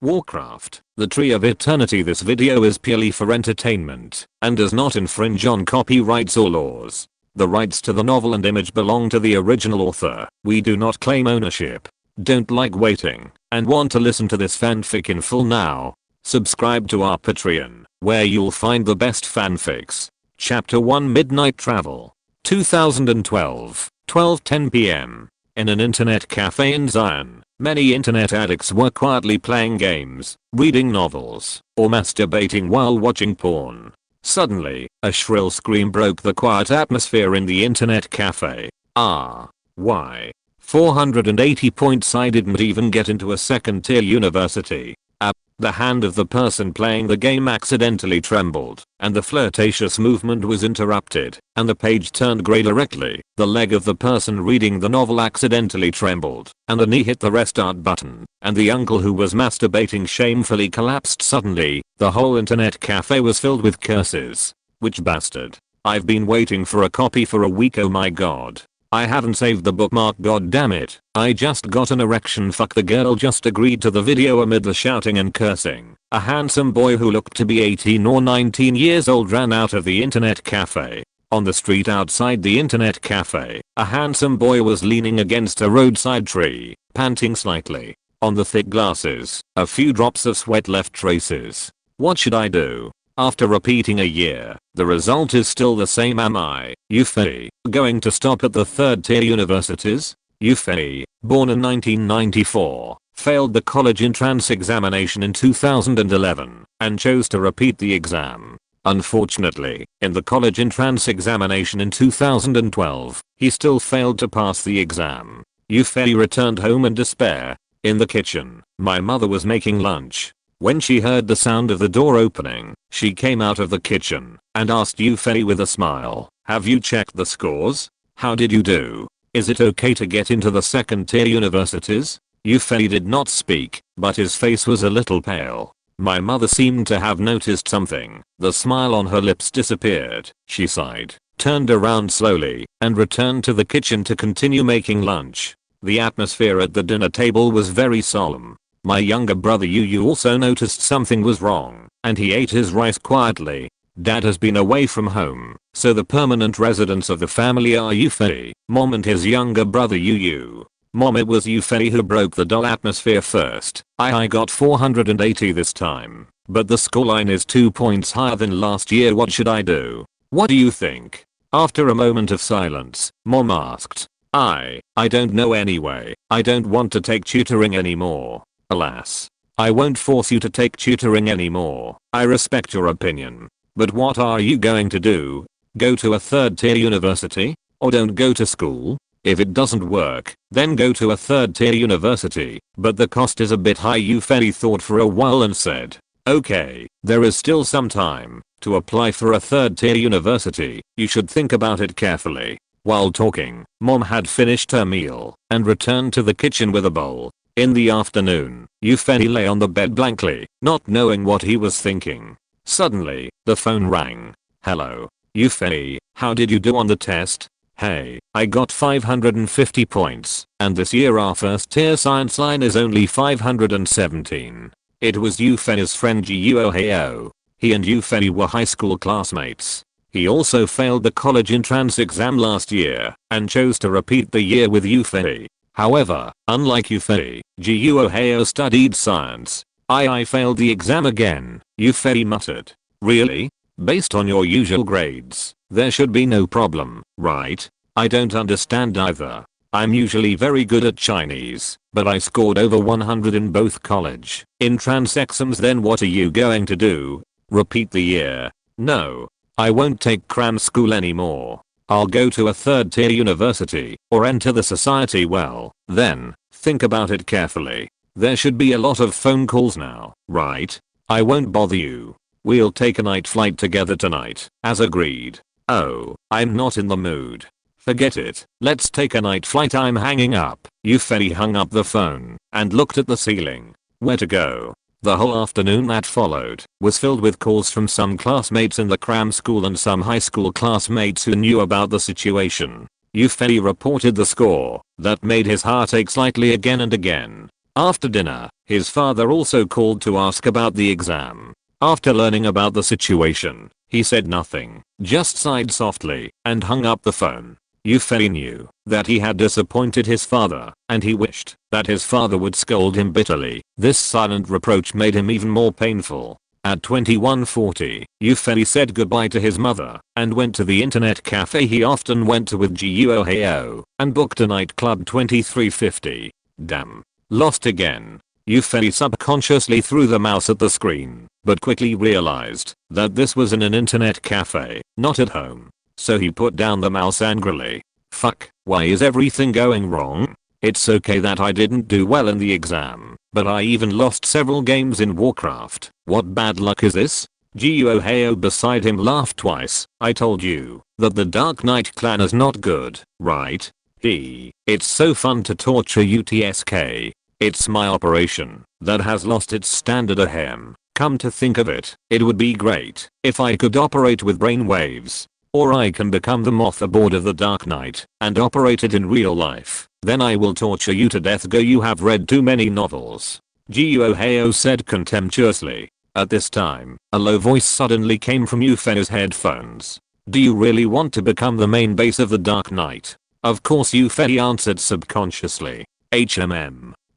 Warcraft, the Tree of Eternity. This video is purely for entertainment and does not infringe on copyrights or laws. The rights to the novel and image belong to the original author. We do not claim ownership. Don't like waiting and want to listen to this fanfic in full now? Subscribe to our Patreon, where you'll find the best fanfics. Chapter 1 Midnight Travel. 2012, 12:10 p.m. In an internet cafe in Zion, many internet addicts were quietly playing games, reading novels, or masturbating while watching porn. Suddenly, a shrill scream broke the quiet atmosphere in the internet cafe. Why? 480 points. I didn't even get into a second tier university. The hand of the person playing the game accidentally trembled, and the flirtatious movement was interrupted, and the page turned grey directly. The leg of the person reading the novel accidentally trembled, and the knee hit the restart button, and the uncle who was masturbating shamefully collapsed suddenly. The whole internet cafe was filled with curses. Which bastard? I've been waiting for a copy for a week. Oh my god. I haven't saved the bookmark. God damn it. I just got an erection. Fuck. The girl just agreed to the video amid the shouting and cursing. A handsome boy who looked to be 18 or 19 years old ran out of the internet cafe. On the street outside the internet cafe, a handsome boy was leaning against a roadside tree, panting slightly. On the thick glasses, a few drops of sweat left traces. What should I do? After repeating a year, the result is still the same. Am I, Yuffie, going to stop at the third tier universities? Yuffie, born in 1994, failed the college entrance examination in 2011 and chose to repeat the exam. Unfortunately, in the college entrance examination in 2012, he still failed to pass the exam. Yuffie returned home in despair. In the kitchen, my mother was making lunch. When she heard the sound of the door opening, she came out of the kitchen and asked Yuffie with a smile, "Have you checked the scores? How did you do? Is it okay to get into the second tier universities?" Yuffie did not speak, but his face was a little pale. My mother seemed to have noticed something. The smile on her lips disappeared. She sighed, turned around slowly, and returned to the kitchen to continue making lunch. The atmosphere at the dinner table was very solemn. My younger brother Yu also noticed something was wrong, and he ate his rice quietly. Dad has been away from home, so the permanent residents of the family are Yuffie, Mom and his younger brother Yu. Mom, it was Yuffie who broke the dull atmosphere first. I got 480 this time, but the scoreline is 2 points higher than last year. What should I do? What do you think? After a moment of silence, Mom asked. I don't know anyway. I don't want to take tutoring anymore. Alas. I won't force you to take tutoring anymore. I respect your opinion. But what are you going to do? Go to a third tier university? Or don't go to school? If it doesn't work, then go to a third tier university. But the cost is a bit high. Yuffie thought for a while and said, "Okay, there is still some time to apply for a third tier university. You should think about it carefully." While talking, Mom had finished her meal and returned to the kitchen with a bowl. In the afternoon, Yuffie lay on the bed blankly, not knowing what he was thinking. Suddenly, the phone rang. "Hello, Yuffie, how did you do on the test?" "Hey, I got 550 points, and this year our first tier science line is only 517. It was Yuffie's friend Guoheo. He and Yuffie were high school classmates. He also failed the college entrance exam last year and chose to repeat the year with Yuffie. However, unlike Yuffie, Guoheo studied science. I failed the exam again," Yuffie muttered. "Really? Based on your usual grades, there should be no problem, right? I don't understand either. I'm usually very good at Chinese, but I scored over 100 in both college entrance exams. Then what are you going to do? Repeat the year?" "No. I won't take cram school anymore. I'll go to a third tier university or enter the society." "Well, then, think about it carefully. There should be a lot of phone calls now, right? I won't bother you. We'll take a night flight together tonight, as agreed." "Oh, I'm not in the mood." "Forget it. Let's take a night flight. I'm hanging up." Yuffie hung up the phone and looked at the ceiling. Where to go? The whole afternoon that followed was filled with calls from some classmates in the cram school and some high school classmates who knew about the situation. Yuffie reported the score that made his heart ache slightly again and again. After dinner, his father also called to ask about the exam. After learning about the situation, he said nothing, just sighed softly, and hung up the phone. Yufei knew that he had disappointed his father, and he wished that his father would scold him bitterly. This silent reproach made him even more painful. At 21:40, Yufei said goodbye to his mother, and went to the internet cafe he often went to with Guo Heo, and booked a nightclub 2350. Damn. Lost again. Yufei subconsciously threw the mouse at the screen, but quickly realized that this was in an internet cafe, not at home. So he put down the mouse angrily. Fuck, why is everything going wrong? It's okay that I didn't do well in the exam, but I even lost several games in Warcraft. What bad luck is this? Guo Heo beside him laughed twice. I told you that the Dark Knight clan is not good, right? It's so fun to torture UTSK. It's my operation that has lost its standard ahem. Come to think of it, it would be great if I could operate with brainwaves. Or I can become the moth aboard of the Dark Knight and operate it in real life. Then I will torture you to death. Go, you have read too many novels. Guo Heo said contemptuously. At this time, a low voice suddenly came from Yufei's headphones. Do you really want to become the main base of the Dark Knight? Of course, Yufei answered subconsciously.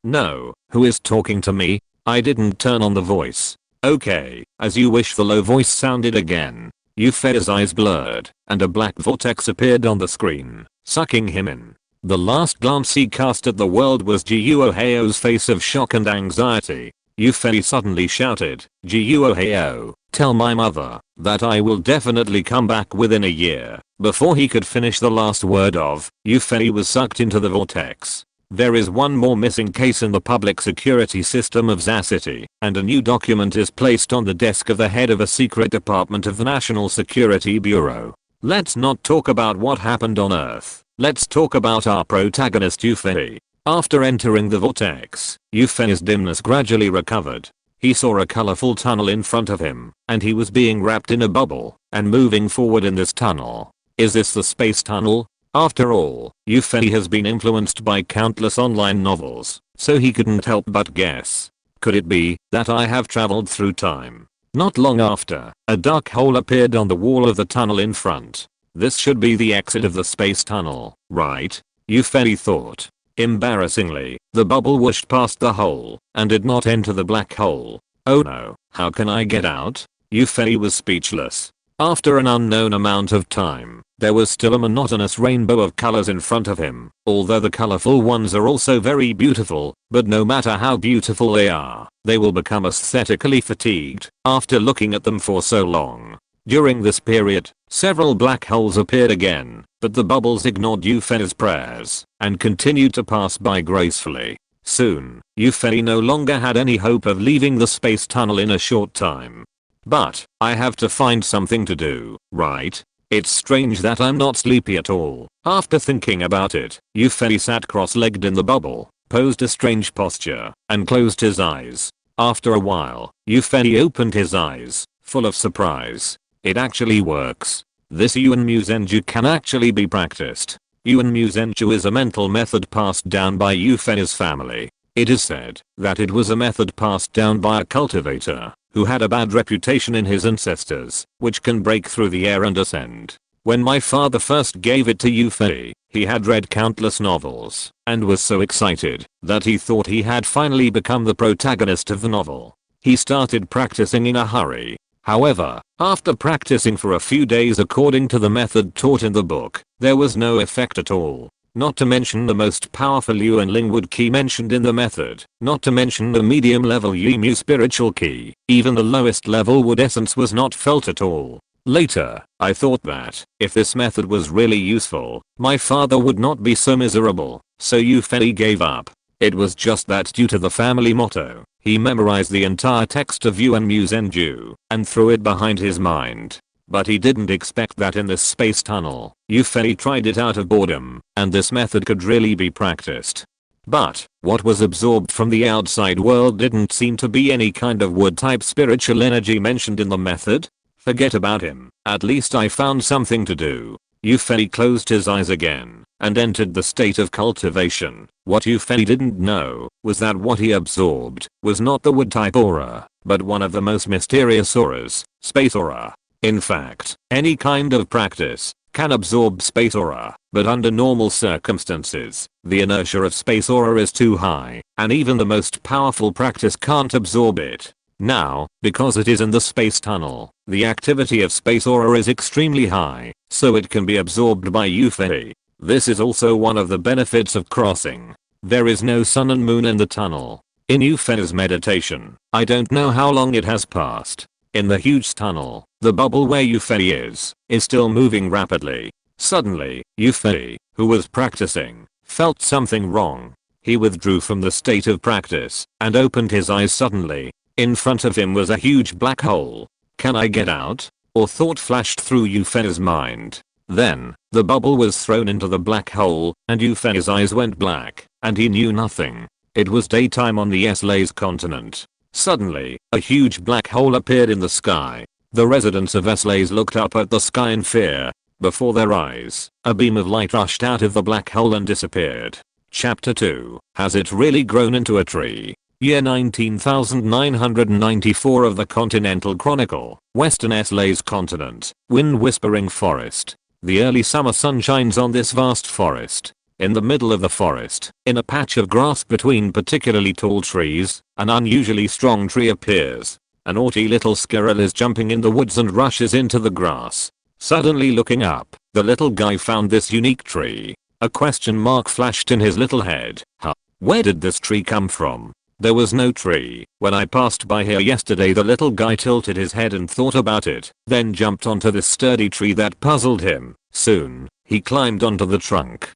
No, who is talking to me? I didn't turn on the voice. Okay, as you wish. The low voice sounded again. Yufei's eyes blurred, and a black vortex appeared on the screen, sucking him in. The last glance he cast at the world was Guo Heo's face of shock and anxiety. Yufei suddenly shouted, Guo Heo, tell my mother that I will definitely come back within a year. Before he could finish the last word of, Yufei was sucked into the vortex. There is one more missing case in the public security system of ZA City, and a new document is placed on the desk of the head of a secret department of the National Security Bureau. Let's not talk about what happened on Earth. Let's talk about our protagonist Yufei. After entering the vortex, Yufei's dimness gradually recovered. He saw a colorful tunnel in front of him, and he was being wrapped in a bubble and moving forward in this tunnel. Is this the space tunnel? After all, Yufei has been influenced by countless online novels, so he couldn't help but guess. Could it be that I have traveled through time? Not long after, a dark hole appeared on the wall of the tunnel in front. This should be the exit of the space tunnel, right? Yufei thought. Embarrassingly, the bubble whooshed past the hole and did not enter the black hole. Oh no, how can I get out? Yufei was speechless. After an unknown amount of time, there was still a monotonous rainbow of colors in front of him, although the colorful ones are also very beautiful, but no matter how beautiful they will become aesthetically fatigued after looking at them for so long. During this period, several black holes appeared again, but the bubbles ignored Yufei's prayers and continued to pass by gracefully. Soon, Yufei no longer had any hope of leaving the space tunnel in a short time. But, I have to find something to do, right? It's strange that I'm not sleepy at all. After thinking about it, Yufei sat cross-legged in the bubble, posed a strange posture, and closed his eyes. After a while, Yufei opened his eyes, full of surprise. It actually works. This Yuanmuzenju can actually be practiced. Yuanmuzenju is a mental method passed down by Yufei's family. It is said that it was a method passed down by a cultivator who had a bad reputation in his ancestors, which can break through the air and ascend. When my father first gave it to Yufei, he had read countless novels and was so excited that he thought he had finally become the protagonist of the novel. He started practicing in a hurry. However, after practicing for a few days according to the method taught in the book, there was no effect at all. Not to mention the most powerful Yuan Lingwood key mentioned in the method, not to mention the medium level Yimu spiritual key, even the lowest level wood essence was not felt at all. Later, I thought that, if this method was really useful, my father would not be so miserable, so Yufei gave up. It was just that due to the family motto, he memorized the entire text of Yuanmuzenju and threw it behind his mind. But he didn't expect that in this space tunnel, Yufei tried it out of boredom, and this method could really be practiced. But, what was absorbed from the outside world didn't seem to be any kind of wood type spiritual energy mentioned in the method. Forget about him, at least I found something to do. Yufei closed his eyes again, and entered the state of cultivation. What Yufei didn't know was that what he absorbed was not the wood type aura, but one of the most mysterious auras, space aura. In fact, any kind of practice can absorb space aura, but under normal circumstances, the inertia of space aura is too high, and even the most powerful practice can't absorb it. Now, because it is in the space tunnel, the activity of space aura is extremely high, so it can be absorbed by Yufei. This is also one of the benefits of crossing. There is no sun and moon in the tunnel. In Yufei's meditation, I don't know how long it has passed. In the huge tunnel, the bubble where Yufei is still moving rapidly. Suddenly, Yufei, who was practicing, felt something wrong. He withdrew from the state of practice and opened his eyes suddenly. In front of him was a huge black hole. Can I get out? Or thought flashed through Yufei's mind. Then, the bubble was thrown into the black hole, and Yufei's eyes went black, and he knew nothing. It was daytime on the SYNOPSIS continent. Suddenly, a huge black hole appeared in the sky. The residents of SYNOPSIS looked up at the sky in fear. Before their eyes, a beam of light rushed out of the black hole and disappeared. Chapter 2. Has it really grown into a tree? Year 19,994 of the Continental Chronicle, Western SYNOPSIS continent, wind whispering forest. The early summer sun shines on this vast forest. In the middle of the forest, in a patch of grass between particularly tall trees, an unusually strong tree appears. A naughty little squirrel is jumping in the woods and rushes into the grass. Suddenly looking up, the little guy found this unique tree. A question mark flashed in his little head. Huh? Where did this tree come from? There was no tree. When I passed by here yesterday, the little guy tilted his head and thought about it, then jumped onto this sturdy tree that puzzled him. Soon, he climbed onto the trunk.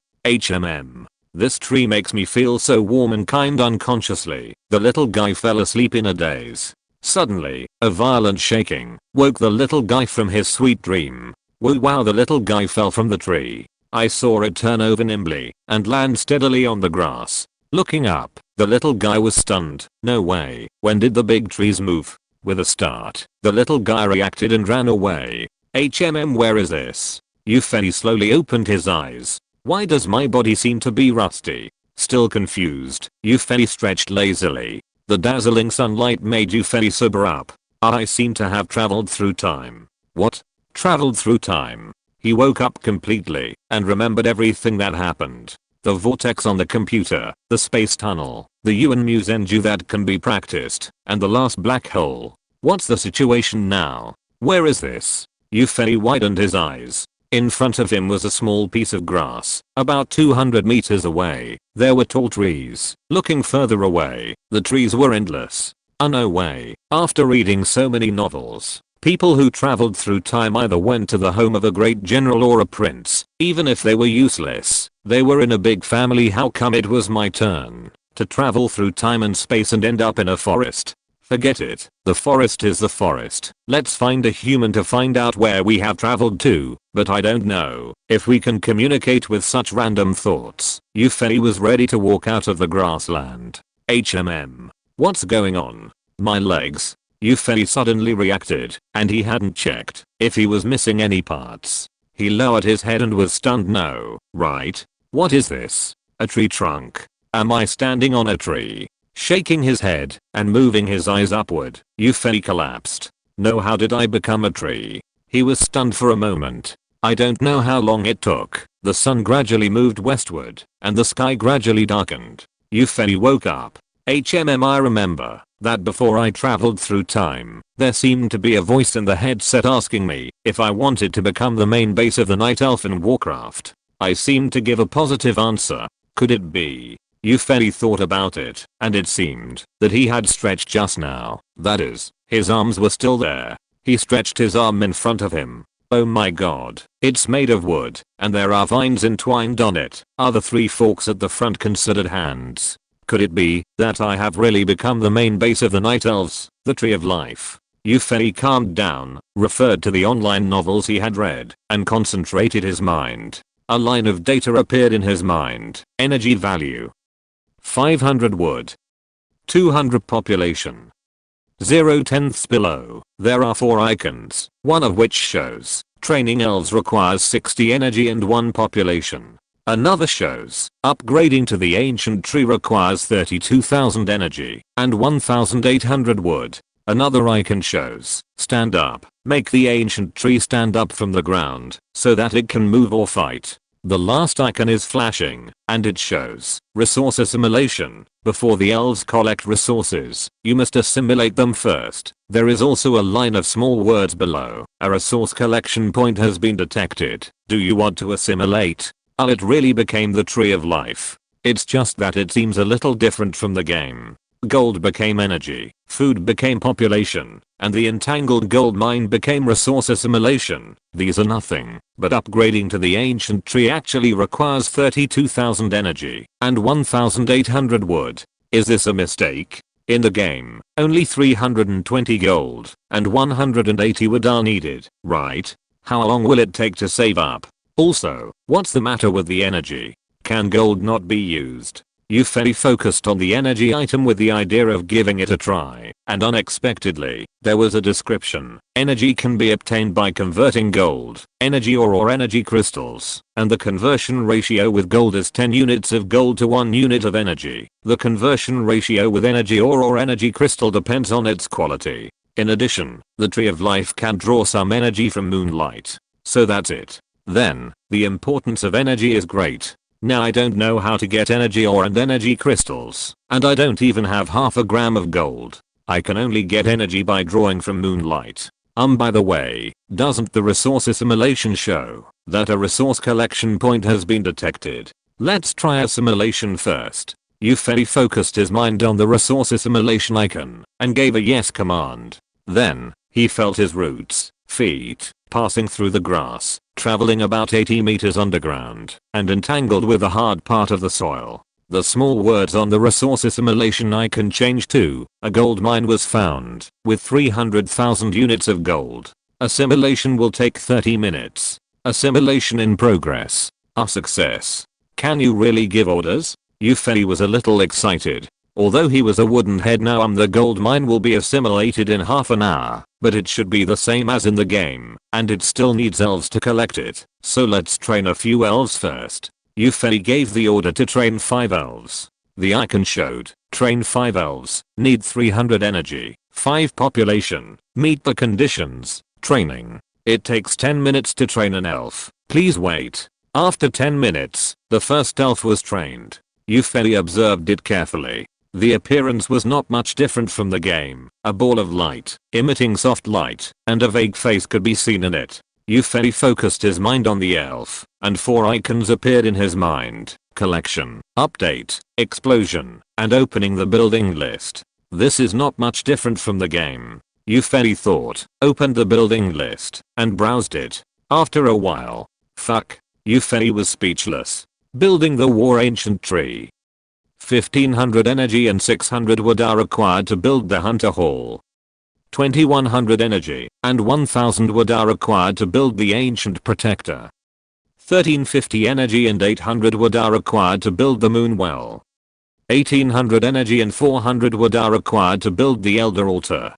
This tree makes me feel so warm and kind. Unconsciously, the little guy fell asleep in a daze. Suddenly, a violent shaking woke the little guy from his sweet dream. Whoa, wow, the little guy fell from the tree. I saw it turn over nimbly and land steadily on the grass. Looking up, the little guy was stunned. No way. When did the big trees move? With a start, the little guy reacted and ran away. Where is this? Yufei slowly opened his eyes. Why does my body seem to be rusty? Still confused, Yufei stretched lazily. The dazzling sunlight made Yufei sober up. I seem to have traveled through time. What? Traveled through time? He woke up completely and remembered everything that happened. The vortex on the computer, the space tunnel, the Yuan Musenju that can be practiced, and the last black hole. What's the situation now? Where is this? Yufei widened his eyes. In front of him was a small piece of grass. About 200 meters away, there were tall trees. Looking further away, the trees were endless. No way. After reading so many novels, people who traveled through time either went to the home of a great general or a prince. Even if they were useless, they were in a big family. How come it was my turn to travel through time and space and end up in a forest? Forget it. The forest is the forest. Let's find a human to find out where we have traveled to, but I don't know if we can communicate with such random thoughts. Yufei was ready to walk out of the grassland. What's going on? My legs. Yufei suddenly reacted, and he hadn't checked if he was missing any parts. He lowered his head and was stunned. No, right? What is this? A tree trunk? Am I standing on a tree? Shaking his head and moving his eyes upward, Yufei collapsed. No, how did I become a tree? He was stunned for a moment. I don't know how long it took. The sun gradually moved westward, and the sky gradually darkened. Yufei woke up. I remember that before I traveled through time, there seemed to be a voice in the headset asking me if I wanted to become the main base of the Night Elf in Warcraft. I seemed to give a positive answer. Could it be? Yufei thought about it, and it seemed that he had stretched just now. That is, his arms were still there. He stretched his arm in front of him. Oh my god, it's made of wood, and there are vines entwined on it. Are the 3 forks at the front considered hands? Could it be that I have really become the main base of the Night Elves, the Tree of Life? Yufei calmed down, referred to the online novels he had read, and concentrated his mind. A line of data appeared in his mind. Energy value: 500 wood. 200 population. 0/10 below, there are 4 icons, one of which shows training elves requires 60 energy and 1 population. Another shows, upgrading to the ancient tree requires 32,000 energy and 1,800 wood. Another icon shows, stand up, make the ancient tree stand up from the ground so that it can move or fight. The last icon is flashing, and it shows, resource assimilation. Before the elves collect resources, you must assimilate them first. There is also a line of small words below. A resource collection point has been detected. Do you want to assimilate? It really became the tree of life. It's just that it seems a little different from the game. Gold became energy, food became population, and the entangled gold mine became resource assimilation. These are nothing, but upgrading to the ancient tree actually requires 32,000 energy and 1,800 wood. Is this a mistake? In the game, only 320 gold and 180 wood are needed, right? How long will it take to save up? Also, what's the matter with the energy? Can gold not be used? You very focused on the energy item with the idea of giving it a try, and unexpectedly, there was a description. Energy can be obtained by converting gold, energy or energy crystals, and the conversion ratio with gold is 10 units of gold to 1 unit of energy. The conversion ratio with energy or energy crystal depends on its quality. In addition, the Tree of Life can draw some energy from moonlight. So that's it. Then, the importance of energy is great. Now I don't know how to get energy and energy crystals, and I don't even have half a gram of gold. I can only get energy by drawing from moonlight. By the way, doesn't the resource assimilation show that a resource collection point has been detected? Let's try assimilation first. Yufei focused his mind on the resource assimilation icon and gave a yes command. Then, he felt his roots, feet, passing through the grass, traveling about 80 meters underground, and entangled with the hard part of the soil. The small words on the resource assimilation icon changed to, a gold mine was found, with 300,000 units of gold. Assimilation will take 30 minutes. Assimilation in progress. A success. Can you really give orders? Yufei was a little excited. Although he was a wooden head now the gold mine will be assimilated in half an hour, but it should be the same as in the game, and it still needs elves to collect it, so let's train a few elves first. Yufei gave the order to train 5 elves. The icon showed, train 5 elves, need 300 energy, 5 population, meet the conditions, training. It takes 10 minutes to train an elf, please wait. After 10 minutes, the first elf was trained. Yufei observed it carefully. The appearance was not much different from the game. A ball of light, emitting soft light, and a vague face could be seen in it. Yufei focused his mind on the elf, and 4 icons appeared in his mind. Collection, update, explosion, and opening the building list. This is not much different from the game. Yufei thought, opened the building list, and browsed it. After a while, Yufei was speechless. Building the war ancient tree. 1500 energy and 600 wood are required to build the hunter hall. 2100 energy and 1000 wood are required to build the ancient protector. 1350 energy and 800 wood are required to build the moon well. 1800 energy and 400 wood are required to build the elder altar.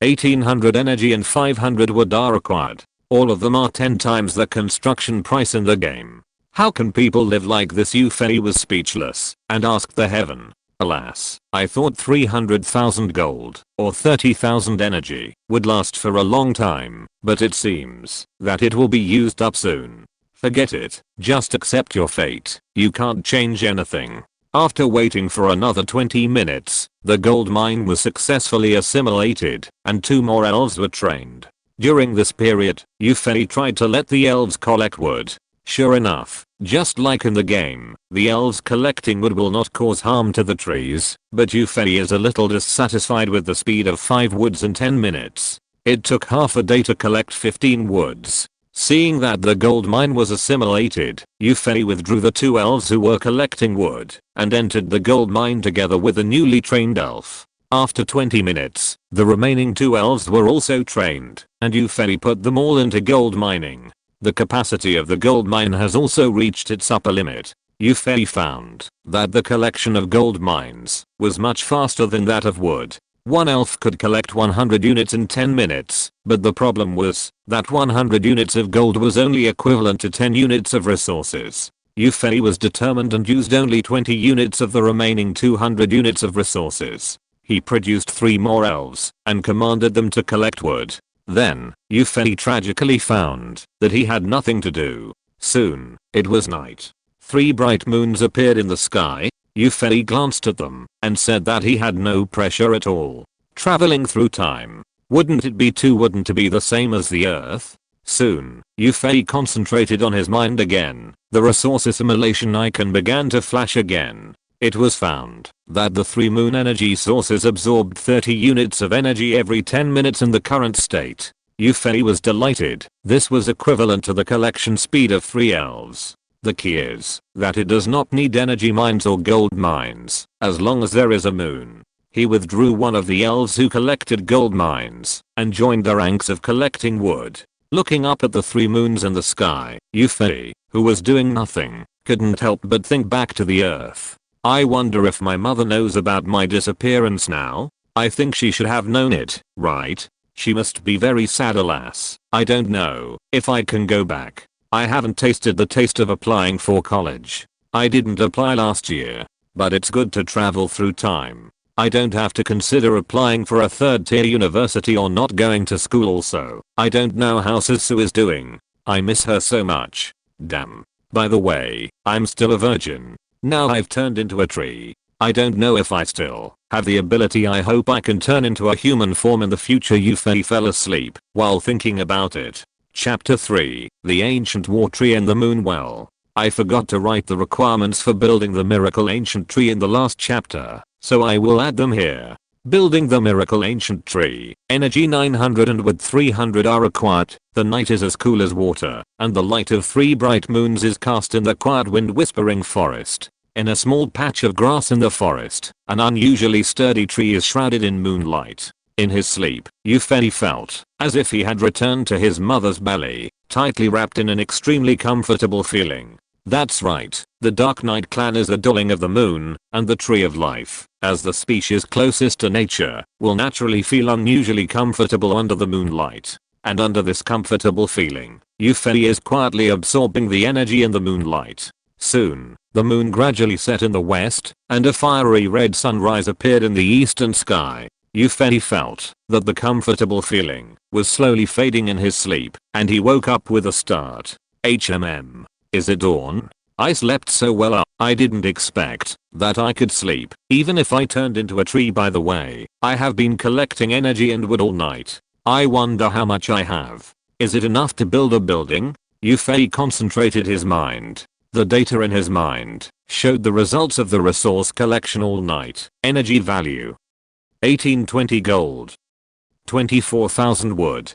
1800 energy and 500 wood are required. All of them are 10 times the construction price in the game. How can people live like this? Yufei was speechless and asked the heaven. Alas, I thought 300,000 gold or 30,000 energy would last for a long time, but it seems that it will be used up soon. Forget it, just accept your fate. You can't change anything. After waiting for another 20 minutes, the gold mine was successfully assimilated and 2 more elves were trained. During this period, Yufei tried to let the elves collect wood. Sure enough, just like in the game, the elves collecting wood will not cause harm to the trees, but Yufei is a little dissatisfied with the speed of 5 woods in 10 minutes. It took half a day to collect 15 woods. Seeing that the gold mine was assimilated, Yufei withdrew the 2 elves who were collecting wood, and entered the gold mine together with the newly trained elf. After 20 minutes, the remaining 2 elves were also trained, and Yufei put them all into gold mining. The capacity of the gold mine has also reached its upper limit. Yufei found that the collection of gold mines was much faster than that of wood. One elf could collect 100 units in 10 minutes, but the problem was that 100 units of gold was only equivalent to 10 units of resources. Yufei was determined and used only 20 units of the remaining 200 units of resources. He produced 3 more elves and commanded them to collect wood. Then, Yufei tragically found that he had nothing to do. Soon, it was night. 3 bright moons appeared in the sky. Yufei glanced at them and said that he had no pressure at all. Traveling through time. Wouldn't it be to be the same as the Earth? Soon, Yufei concentrated on his mind again. The resource assimilation icon began to flash again. It was found that the 3 moon energy sources absorbed 30 units of energy every 10 minutes in the current state. Yufei was delighted. This was equivalent to the collection speed of 3 elves. The key is that it does not need energy mines or gold mines as long as there is a moon. He withdrew one of the elves who collected gold mines and joined the ranks of collecting wood. Looking up at the 3 moons in the sky, Yufei, who was doing nothing, couldn't help but think back to the Earth. I wonder if my mother knows about my disappearance now? I think she should have known it, right? She must be very sad, alas. I don't know if I can go back. I haven't tasted the taste of applying for college. I didn't apply last year, but it's good to travel through time. I don't have to consider applying for a 3rd tier university or not going to school also. I don't know how Susu is doing. I miss her so much. Damn. By the way, I'm still a virgin. Now I've turned into a tree. I don't know if I still have the ability. I hope I can turn into a human form in the future. Yufei fell asleep while thinking about it. Chapter 3, The Ancient War Tree and the Moon Well. I forgot to write the requirements for building the Miracle Ancient Tree in the last chapter, so I will add them here. Building the Miracle Ancient Tree. Energy 900 and wood 300 are required. The night is as cool as water, and the light of 3 bright moons is cast in the quiet wind whispering forest. In a small patch of grass in the forest, an unusually sturdy tree is shrouded in moonlight. In his sleep, Yufei felt as if he had returned to his mother's belly, tightly wrapped in an extremely comfortable feeling. That's right, the Dark Knight clan is the dwelling of the moon and the tree of life, as the species closest to nature, will naturally feel unusually comfortable under the moonlight. And under this comfortable feeling, Yufei is quietly absorbing the energy in the moonlight. Soon, the moon gradually set in the west, and a fiery red sunrise appeared in the eastern sky. Yufei felt that the comfortable feeling was slowly fading in his sleep, and he woke up with a start. Is it dawn? I slept so well. I didn't expect that I could sleep, even if I turned into a tree. By the way, I have been collecting energy and wood all night. I wonder how much I have. Is it enough to build a building? Yufei concentrated his mind. The data in his mind showed the results of the resource collection all night. Energy value: 1820 gold, 24,000 wood,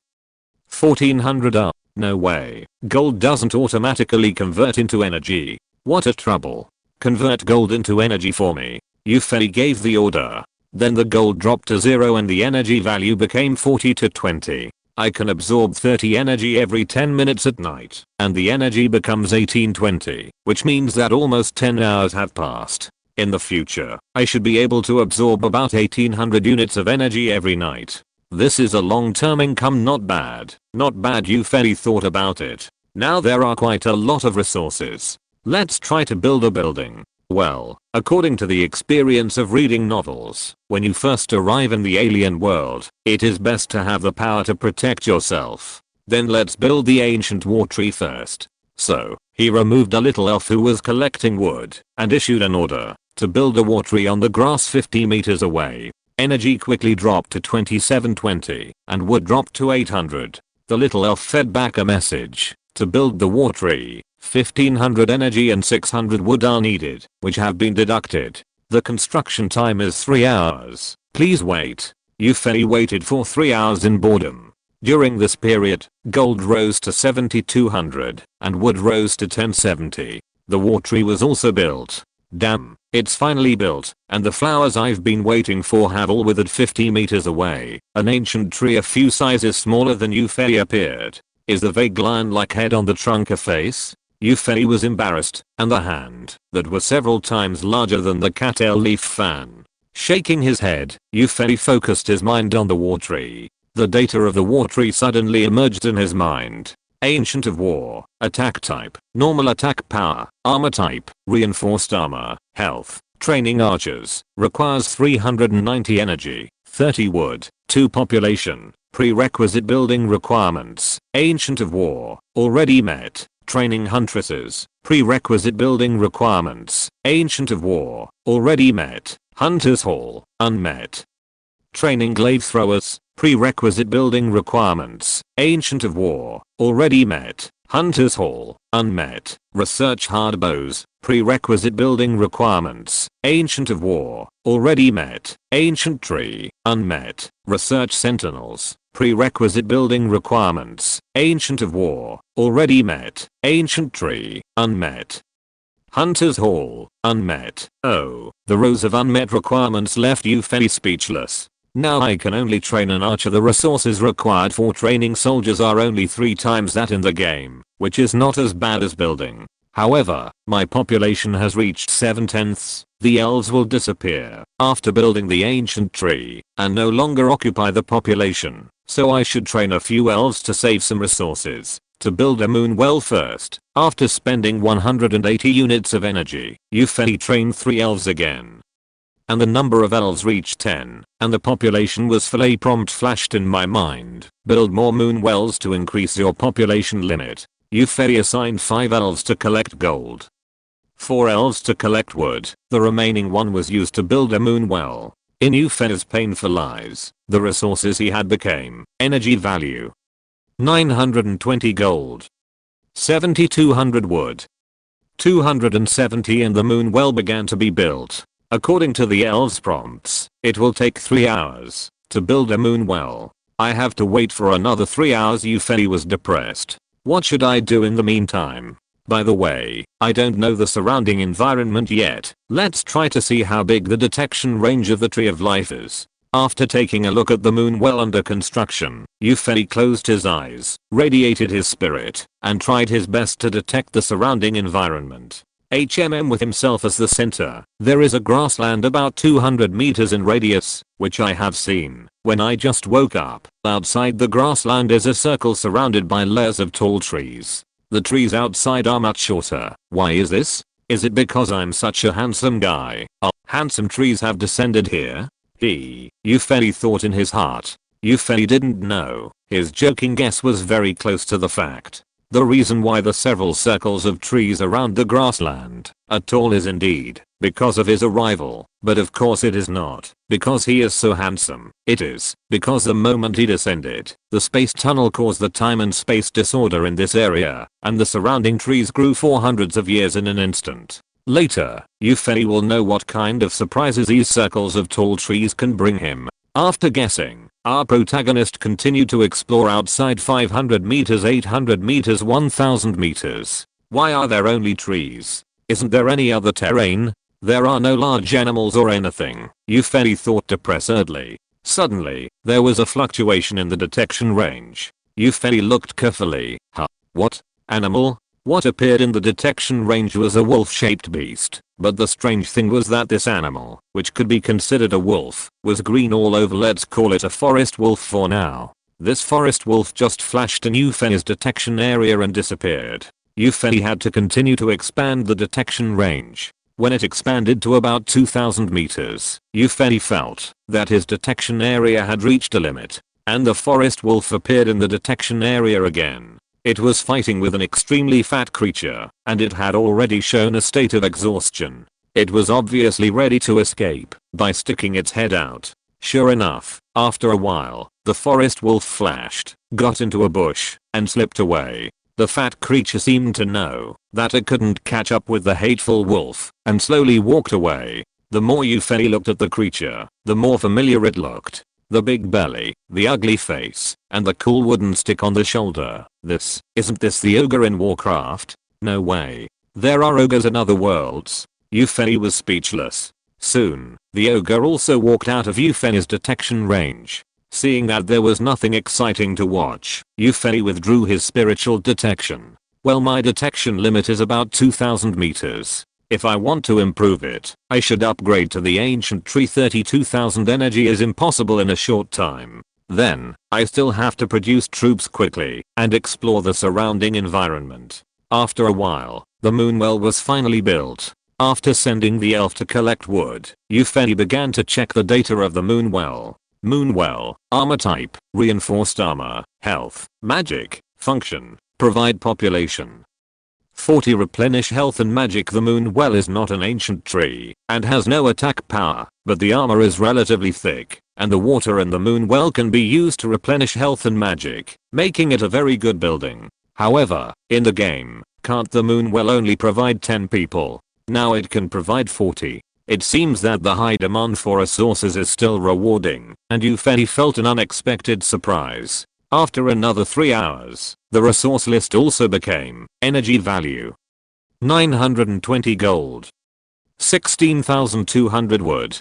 1400 up. No way. Gold doesn't automatically convert into energy. What a trouble. Convert gold into energy for me. Yufei gave the order. Then the gold dropped to 0 and the energy value became 40 to 20. I can absorb 30 energy every 10 minutes at night, and the energy becomes 1820, which means that almost 10 hours have passed. In the future, I should be able to absorb about 1800 units of energy every night. This is a long-term income. Not bad. Not bad. Yufei thought about it. Now there are quite a lot of resources. Let's try to build a building. Well, according to the experience of reading novels, when you first arrive in the alien world, it is best to have the power to protect yourself. Then let's build the ancient war tree first. So, he removed a little elf who was collecting wood and issued an order to build a war tree on the grass 50 meters away. Energy quickly dropped to 2720 and wood dropped to 800. The little elf fed back a message. To build the war tree, 1500 energy and 600 wood are needed, which have been deducted. The construction time is 3 hours. Please wait. Yufei waited for 3 hours in boredom. During this period, gold rose to 7200 and wood rose to 1070. The war tree was also built. Damn, it's finally built, and the flowers I've been waiting for have all withered 50 meters away. An ancient tree a few sizes smaller than Yufei appeared. Is the vague lion-like head on the trunk a face? Yufei was embarrassed, and the hand that was several times larger than the cat-tail leaf fan. Shaking his head, Yufei focused his mind on the war tree. The data of the war tree suddenly emerged in his mind. Ancient of War, attack type, normal attack power, armor type, reinforced armor, health, training archers, requires 390 energy, 30 wood, 2 population, prerequisite building requirements, Ancient of War, already met, training huntresses, prerequisite building requirements, Ancient of War, already met, Hunter's Hall, unmet. Training glaive throwers, prerequisite building requirements, Ancient of War, already met, Hunter's Hall, unmet. Research hard bows, prerequisite building requirements, Ancient of War, already met, Ancient Tree, unmet. Research sentinels, prerequisite building requirements, Ancient of War, already met, Ancient Tree, unmet. Hunter's Hall, unmet. Oh, the rows of unmet requirements left you fairly speechless. Now I can only train an archer. The resources required for training soldiers are only 3 times that in the game, which is not as bad as building. However, my population has reached 7/10. The elves will disappear after building the ancient tree and no longer occupy the population, so I should train a few elves to save some resources. To build a moon well first, after spending 180 units of energy, you fairly train 3 elves again. And the number of elves reached 10, and the population was full. A prompt flashed in my mind. Build more moon wells to increase your population limit. You fairly assigned 5 elves to collect gold, 4 elves to collect wood, the remaining 1 was used to build a moon well. In Euphen's painful eyes, the resources he had became energy value. 920 gold, 7200 wood, 270, and the moon well began to be built. According to the elves' prompts, it will take 3 hours to build a moon well. I have to wait for another 3 hours. Euphen was depressed. What should I do in the meantime? By the way, I don't know the surrounding environment yet. Let's try to see how big the detection range of the Tree of Life is. After taking a look at the moon well under construction, Euphen closed his eyes, radiated his spirit, and tried his best to detect the surrounding environment. with himself as the center, there is a grassland about 200 meters in radius, which I have seen when I just woke up. Outside the grassland is a circle surrounded by layers of tall trees. The trees outside are much shorter. Why is this? Is it because I'm such a handsome guy? Oh, handsome trees have descended here? Euphen thought in his heart. Euphen didn't know. His joking guess was very close to the fact. The reason why the several circles of trees around the grassland are tall is indeed because of his arrival, but of course it is not because he is so handsome. It is because the moment he descended, the space tunnel caused the time and space disorder in this area, and the surrounding trees grew for hundreds of years in an instant. Later, Euphen will know what kind of surprises these circles of tall trees can bring him. After guessing, our protagonist continued to explore outside 500 meters, 800 meters, 1000 meters. Why are there only trees? Isn't there any other terrain? There are no large animals or anything, Euphen thought depressedly. Suddenly, there was a fluctuation in the detection range. Euphen looked carefully. What? Animal? What appeared in the detection range was a wolf-shaped beast, but the strange thing was that this animal, which could be considered a wolf, was green all over. Let's call it a forest wolf for now. This forest wolf just flashed in Euphen's detection area and disappeared. Euphen had to continue to expand the detection range. When it expanded to about 2000 meters, Euphen felt that his detection area had reached a limit, and the forest wolf appeared in the detection area again. It was fighting with an extremely fat creature, and it had already shown a state of exhaustion. It was obviously ready to escape by sticking its head out. Sure enough, after a while, the forest wolf flashed, got into a bush, and slipped away. The fat creature seemed to know that it couldn't catch up with the hateful wolf, and slowly walked away. The more Euphen looked at the creature, the more familiar it looked. The big belly, the ugly face, and the cool wooden stick on the shoulder. Isn't this the ogre in Warcraft? No way. There are ogres in other worlds. Euphen was speechless. Soon, the ogre also walked out of Euphen's detection range. Seeing that there was nothing exciting to watch, Euphen withdrew his spiritual detection. Well, my detection limit is about 2000 meters. If I want to improve it, I should upgrade to the ancient tree. 32,000 energy is impossible in a short time. Then, I still have to produce troops quickly and explore the surrounding environment. After a while, the moonwell was finally built. After sending the elf to collect wood, Eupheny began to check the data of the moonwell. Moonwell, armor type, reinforced armor, health, magic, function, provide population. 40 replenish health and magic. The moonwell is not an ancient tree and has no attack power, but the armor is relatively thick, and the water in the moonwell can be used to replenish health and magic, making it a very good building. However, in the game, can't the moonwell only provide 10 people? Now it can provide 40. It seems that the high demand for resources is still rewarding, and Eupheny felt an unexpected surprise. After another 3 hours, the resource list also became energy value. 920 gold. 16,200 wood.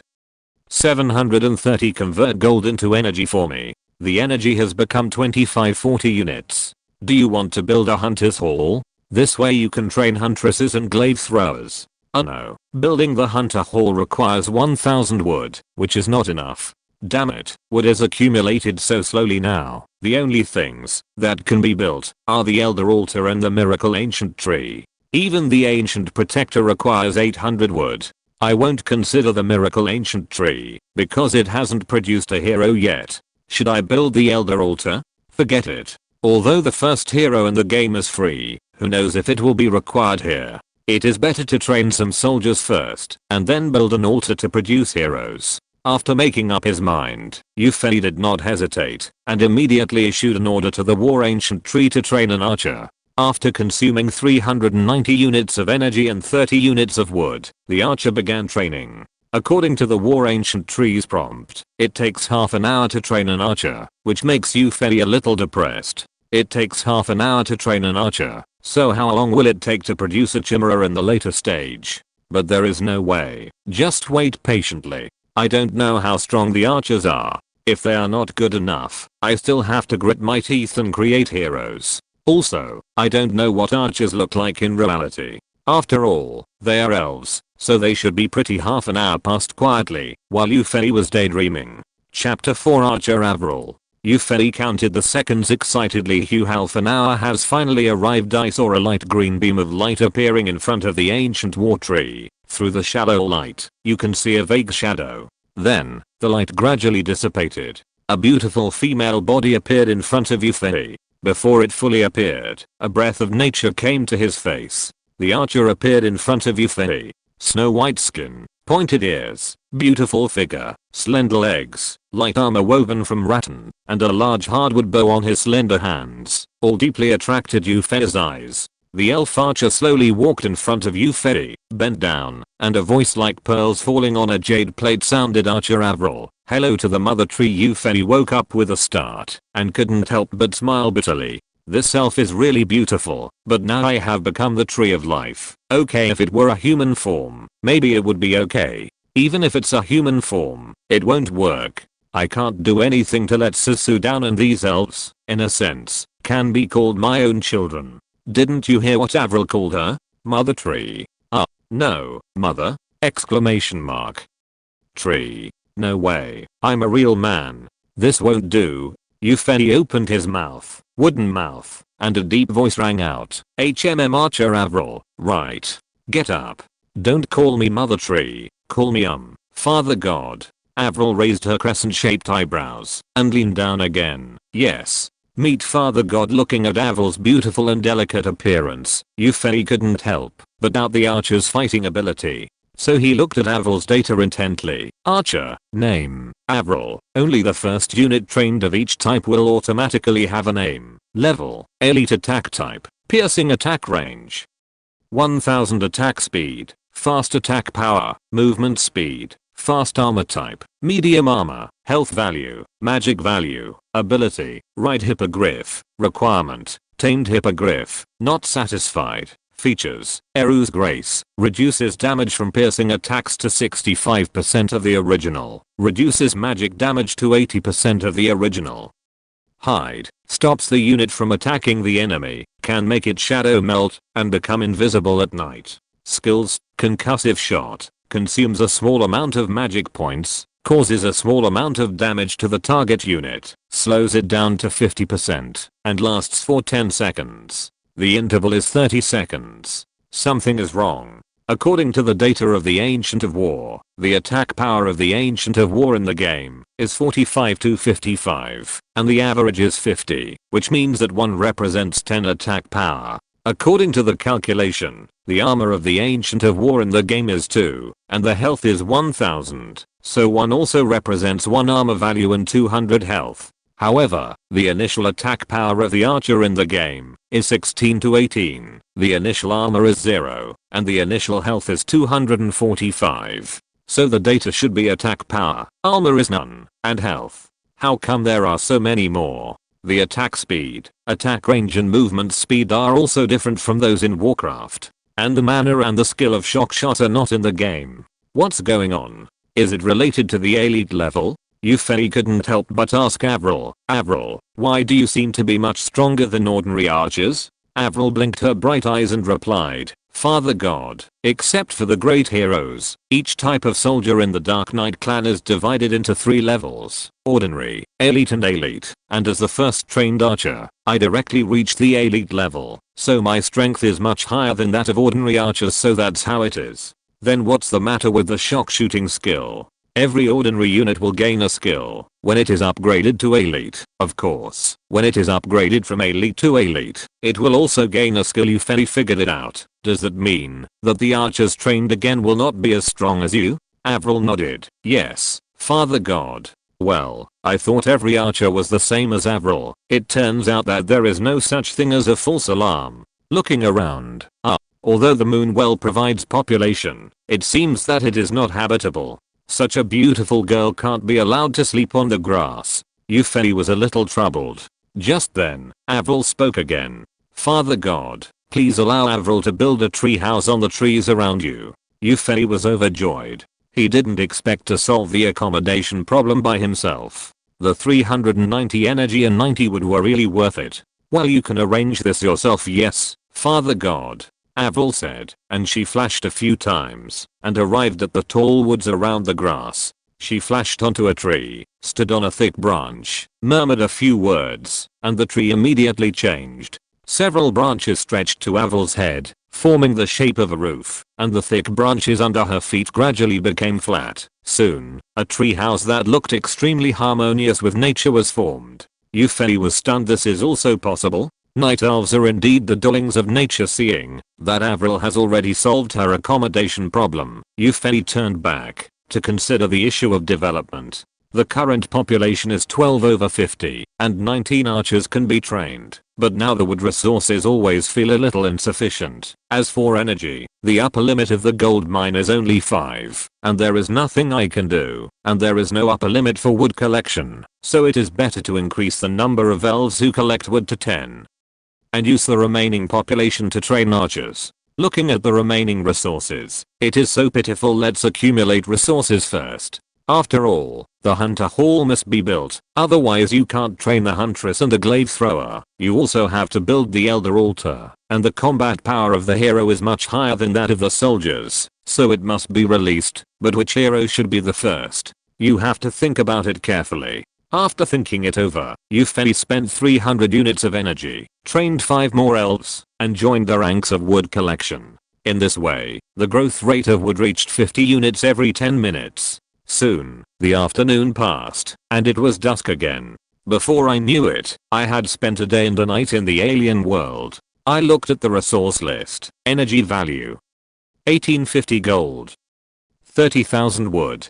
730 convert gold into energy for me. The energy has become 25-40 units. Do you want to build a hunter's hall? This way you can train huntresses and glaive throwers. Oh no, building the hunter hall requires 1000 wood, which is not enough. Damn it, wood is accumulated so slowly now. The only things that can be built are the elder altar and the miracle ancient tree. Even the ancient protector requires 800 wood. I won't consider the miracle ancient tree because it hasn't produced a hero yet. Should I build the elder altar? Forget it. Although the first hero in the game is free, who knows if it will be required here. It is better to train some soldiers first and then build an altar to produce heroes. After making up his mind, Eupheny did not hesitate and immediately issued an order to the war ancient tree to train an archer. After consuming 390 units of energy and 30 units of wood, the archer began training. According to the war ancient tree's prompt, it takes half an hour to train an archer, which makes Eupheny a little depressed. It takes half an hour to train an archer, so how long will it take to produce a chimera in the later stage? But there is no way. Just wait patiently. I don't know how strong the archers are. If they are not good enough, I still have to grit my teeth and create heroes. Also, I don't know what archers look like in reality. After all, they are elves, so they should be pretty. Half an hour passed quietly while Eupheny was daydreaming. Chapter 4 Archer Avril. Eupheny counted the seconds excitedly. Half an hour has finally arrived. I saw a light green beam of light appearing in front of the ancient war tree. Through the shallow light, you can see a vague shadow. Then, the light gradually dissipated. A beautiful female body appeared in front of Eupheny. Before it fully appeared, a breath of nature came to his face. The archer appeared in front of Eupheny. Snow white skin, pointed ears, beautiful figure, slender legs, light armor woven from rattan, and a large hardwood bow on his slender hands, all deeply attracted Euphony's eyes. The elf archer slowly walked in front of Eupheny, bent down, and a voice like pearls falling on a jade plate sounded. Archer Avril, hello to the mother tree. Eupheny woke up with a start, and couldn't help but smile bitterly. This elf is really beautiful, but now I have become the tree of life. Okay, if it were a human form, maybe it would be okay. Even if it's a human form, it won't work. I can't do anything to let Sisu down, and these elves, in a sense, can be called my own children. Didn't you hear what Avril called her? Mother tree. No, mother? Exclamation mark. Tree. No way. I'm a real man. This won't do. Eupheny opened his mouth, wooden mouth, and a deep voice rang out. Archer Avril, right. Get up. Don't call me mother tree, call me Father God. Avril raised her crescent-shaped eyebrows and leaned down again. Yes. Meet Father God. Looking at Avril's beautiful and delicate appearance, Eupheny couldn't help but doubt the archer's fighting ability. So he looked at Avril's data intently. Archer, name, Avril. Only the first unit trained of each type will automatically have a name. Level, elite attack type, piercing attack range. 1000 attack speed, fast attack power, movement speed, fast armor type, medium armor, health value, magic value, ability, right hippogriff, requirement, tamed hippogriff, not satisfied. Features, Eru's Grace, reduces damage from piercing attacks to 65% of the original, reduces magic damage to 80% of the original. Hide, stops the unit from attacking the enemy, can make its shadow melt, and become invisible at night. Skills, concussive shot, consumes a small amount of magic points, causes a small amount of damage to the target unit, slows it down to 50%, and lasts for 10 seconds. The interval is 30 seconds. Something is wrong. According to the data of the Ancient of War, the attack power of the Ancient of War in the game is 45 to 55, and the average is 50, which means that 1 represents 10 attack power. According to the calculation, the armor of the Ancient of War in the game is 2, and the health is 1000, so 1 also represents 1 armor value and 200 health. However, the initial attack power of the archer in the game is 16 to 18, the initial armor is 0, and the initial health is 245. So the data should be attack power, armor is none, and health. How come there are so many more? The attack speed, attack range and movement speed are also different from those in Warcraft, and the mana and the skill of shock shot are not in the game. What's going on? Is it related to the elite level? Euphony couldn't help but ask Avril, "Avril, why do you seem to be much stronger than ordinary archers?" Avril blinked her bright eyes and replied, "Father God, except for the great heroes, each type of soldier in the Dark Knight clan is divided into 3 levels, ordinary, elite and elite, and as the first trained archer, I directly reached the elite level, so my strength is much higher than that of ordinary archers, so that's how it is." Then what's the matter with the shock shooting skill? Every ordinary unit will gain a skill when it is upgraded to elite. Of course, when it is upgraded from elite to elite, it will also gain a skill. You fairly figured it out. Does that mean that the archers trained again will not be as strong as you? Avril nodded. Yes, Father God. Well, I thought every archer was the same as Avril. It turns out that there is no such thing as a false alarm. Looking around, although the moon well provides population, it seems that it is not habitable. Such a beautiful girl can't be allowed to sleep on the grass. Euphony was a little troubled. Just then, Avril spoke again. "Father God, please allow Avril to build a tree house on the trees around you." Euphony was overjoyed. He didn't expect to solve the accommodation problem by himself. The 390 energy and 90 wood were really worth it. "Well, you can arrange this yourself." "Yes, Father God," Avril said, and she flashed a few times and arrived at the tall woods around the grass. She flashed onto a tree, stood on a thick branch, murmured a few words, and the tree immediately changed. Several branches stretched to Avril's head, forming the shape of a roof, and the thick branches under her feet gradually became flat. Soon, a tree house that looked extremely harmonious with nature was formed. Euphony was stunned. This is also possible? Night Elves are indeed the darlings of nature. Seeing that Avril has already solved her accommodation problem, Euphony turned back to consider the issue of development. The current population is 12 over 50, and 19 archers can be trained, but now the wood resources always feel a little insufficient. As for energy, the upper limit of the gold mine is only 5, and there is nothing I can do, and there is no upper limit for wood collection, so it is better to increase the number of elves who collect wood to 10. And use the remaining population to train archers. Looking at the remaining resources, it is so pitiful. Let's accumulate resources first. After all, the hunter hall must be built, otherwise you can't train the huntress and the glaive thrower. You also have to build the elder altar, and the combat power of the hero is much higher than that of the soldiers, so it must be released. But which hero should be the first? You have to think about it carefully. After thinking it over, Euphony spent 300 units of energy, trained 5 more elves, and joined the ranks of wood collection. In this way, the growth rate of wood reached 50 units every 10 minutes. Soon, the afternoon passed, and it was dusk again. Before I knew it, I had spent a day and a night in the alien world. I looked at the resource list. Energy value: 1850 gold, 30,000 wood,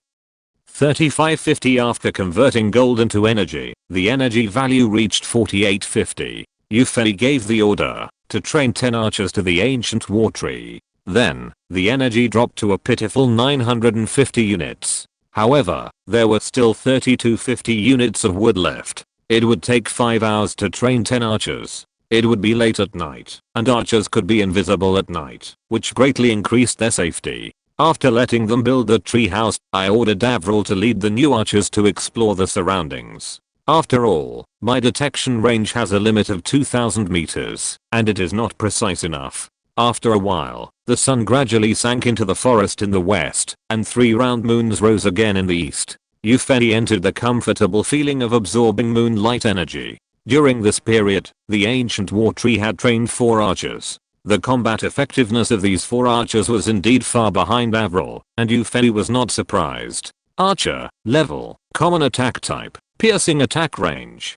3550. After converting gold into energy, the energy value reached 4850. Euphony gave the order to train 10 archers to the ancient war tree. Then, the energy dropped to a pitiful 950 units. However, there were still 3250 units of wood left. It would take 5 hours to train 10 archers. It would be late at night, and archers could be invisible at night, which greatly increased their safety. After letting them build the treehouse, I ordered Avril to lead the new archers to explore the surroundings. After all, my detection range has a limit of 2000 meters, and it is not precise enough. After a while, the sun gradually sank into the forest in the west, and 3 round moons rose again in the east. Yufei entered the comfortable feeling of absorbing moonlight energy. During this period, the ancient war tree had trained 4 archers. The combat effectiveness of these 4 archers was indeed far behind Avril, and Yufei was not surprised. Archer, level, common attack type, piercing attack range.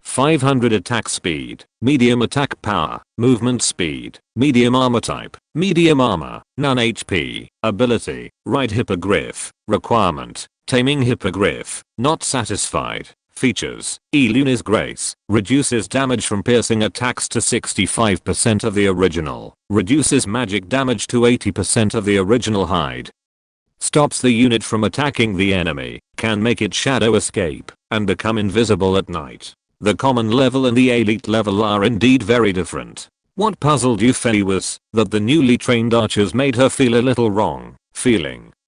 500 attack speed, medium attack power, movement speed, medium armor type, medium armor, none HP, ability, ride hippogriff, requirement, taming hippogriff, not satisfied. Features, Eluna's Grace, reduces damage from piercing attacks to 65% of the original, reduces magic damage to 80% of the original hide. Stops the unit from attacking the enemy, can make it shadow escape, and become invisible at night. The common level and the elite level are indeed very different. What puzzled Yufei was that the newly trained archers made her feel a little wrong,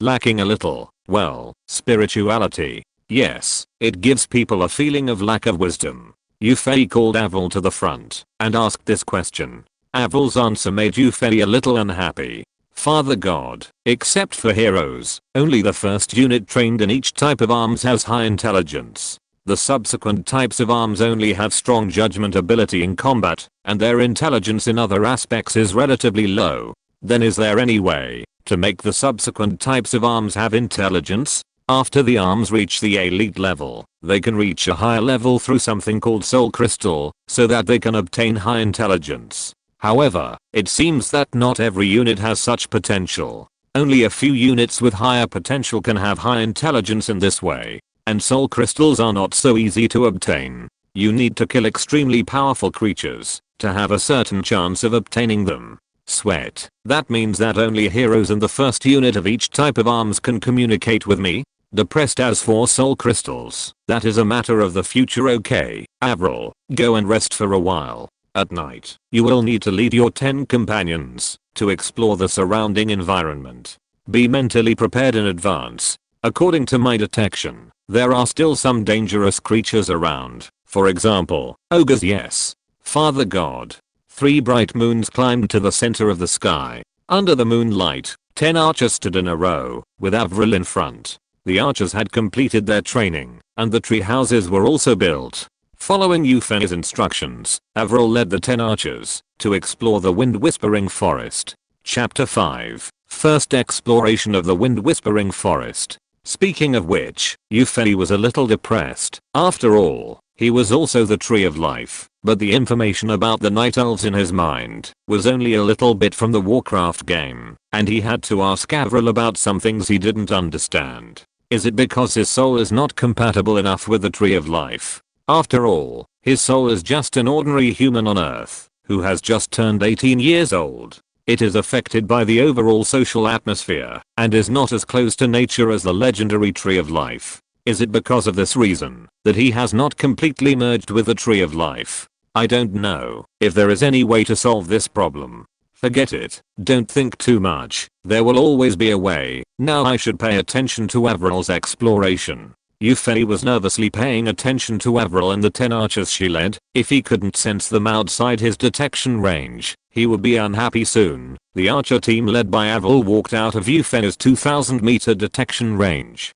lacking a little, well, spirituality. Yes, it gives people a feeling of lack of wisdom. Yufei called Avril to the front and asked this question. Avril's answer made Yufei a little unhappy. Father God, except for heroes, only the first unit trained in each type of arms has high intelligence. The subsequent types of arms only have strong judgment ability in combat, and their intelligence in other aspects is relatively low. Then is there any way to make the subsequent types of arms have intelligence? After the arms reach the elite level, they can reach a higher level through something called soul crystal, so that they can obtain high intelligence. However, it seems that not every unit has such potential. Only a few units with higher potential can have high intelligence in this way. And soul crystals are not so easy to obtain. You need to kill extremely powerful creatures to have a certain chance of obtaining them. Sweat. That means that only heroes in the first unit of each type of arms can communicate with me? Depressed as for soul crystals. That is a matter of the future. Okay, Avril, go and rest for a while. At night, you will need to lead your 10 companions to explore the surrounding environment. Be mentally prepared in advance. According to my detection, there are still some dangerous creatures around. For example, ogres. Yes. Father God. 3 bright moons climbed to the center of the sky. Under the moonlight, 10 archers stood in a row, with Avril in front. The archers had completed their training, and the tree houses were also built. Following Yufei's instructions, Avril led the 10 archers to explore the Wind Whispering Forest. Chapter 5. First exploration of the Wind Whispering Forest. Speaking of which, Yufei was a little depressed. After all, he was also the Tree of Life, but the information about the Night Elves in his mind was only a little bit from the Warcraft game, and he had to ask Avril about some things he didn't understand. Is it because his soul is not compatible enough with the Tree of Life? After all, his soul is just an ordinary human on Earth, who has just turned 18 years old. It is affected by the overall social atmosphere, and is not as close to nature as the legendary Tree of Life. Is it because of this reason that he has not completely merged with the Tree of Life? I don't know if there is any way to solve this problem. Forget it, don't think too much, there will always be a way. Now I should pay attention to Avril's exploration. Yufei was nervously paying attention to Avril and the 10 archers she led. If he couldn't sense them outside his detection range, he would be unhappy soon. The archer team led by Avril walked out of Yufei's 2000 meter detection range.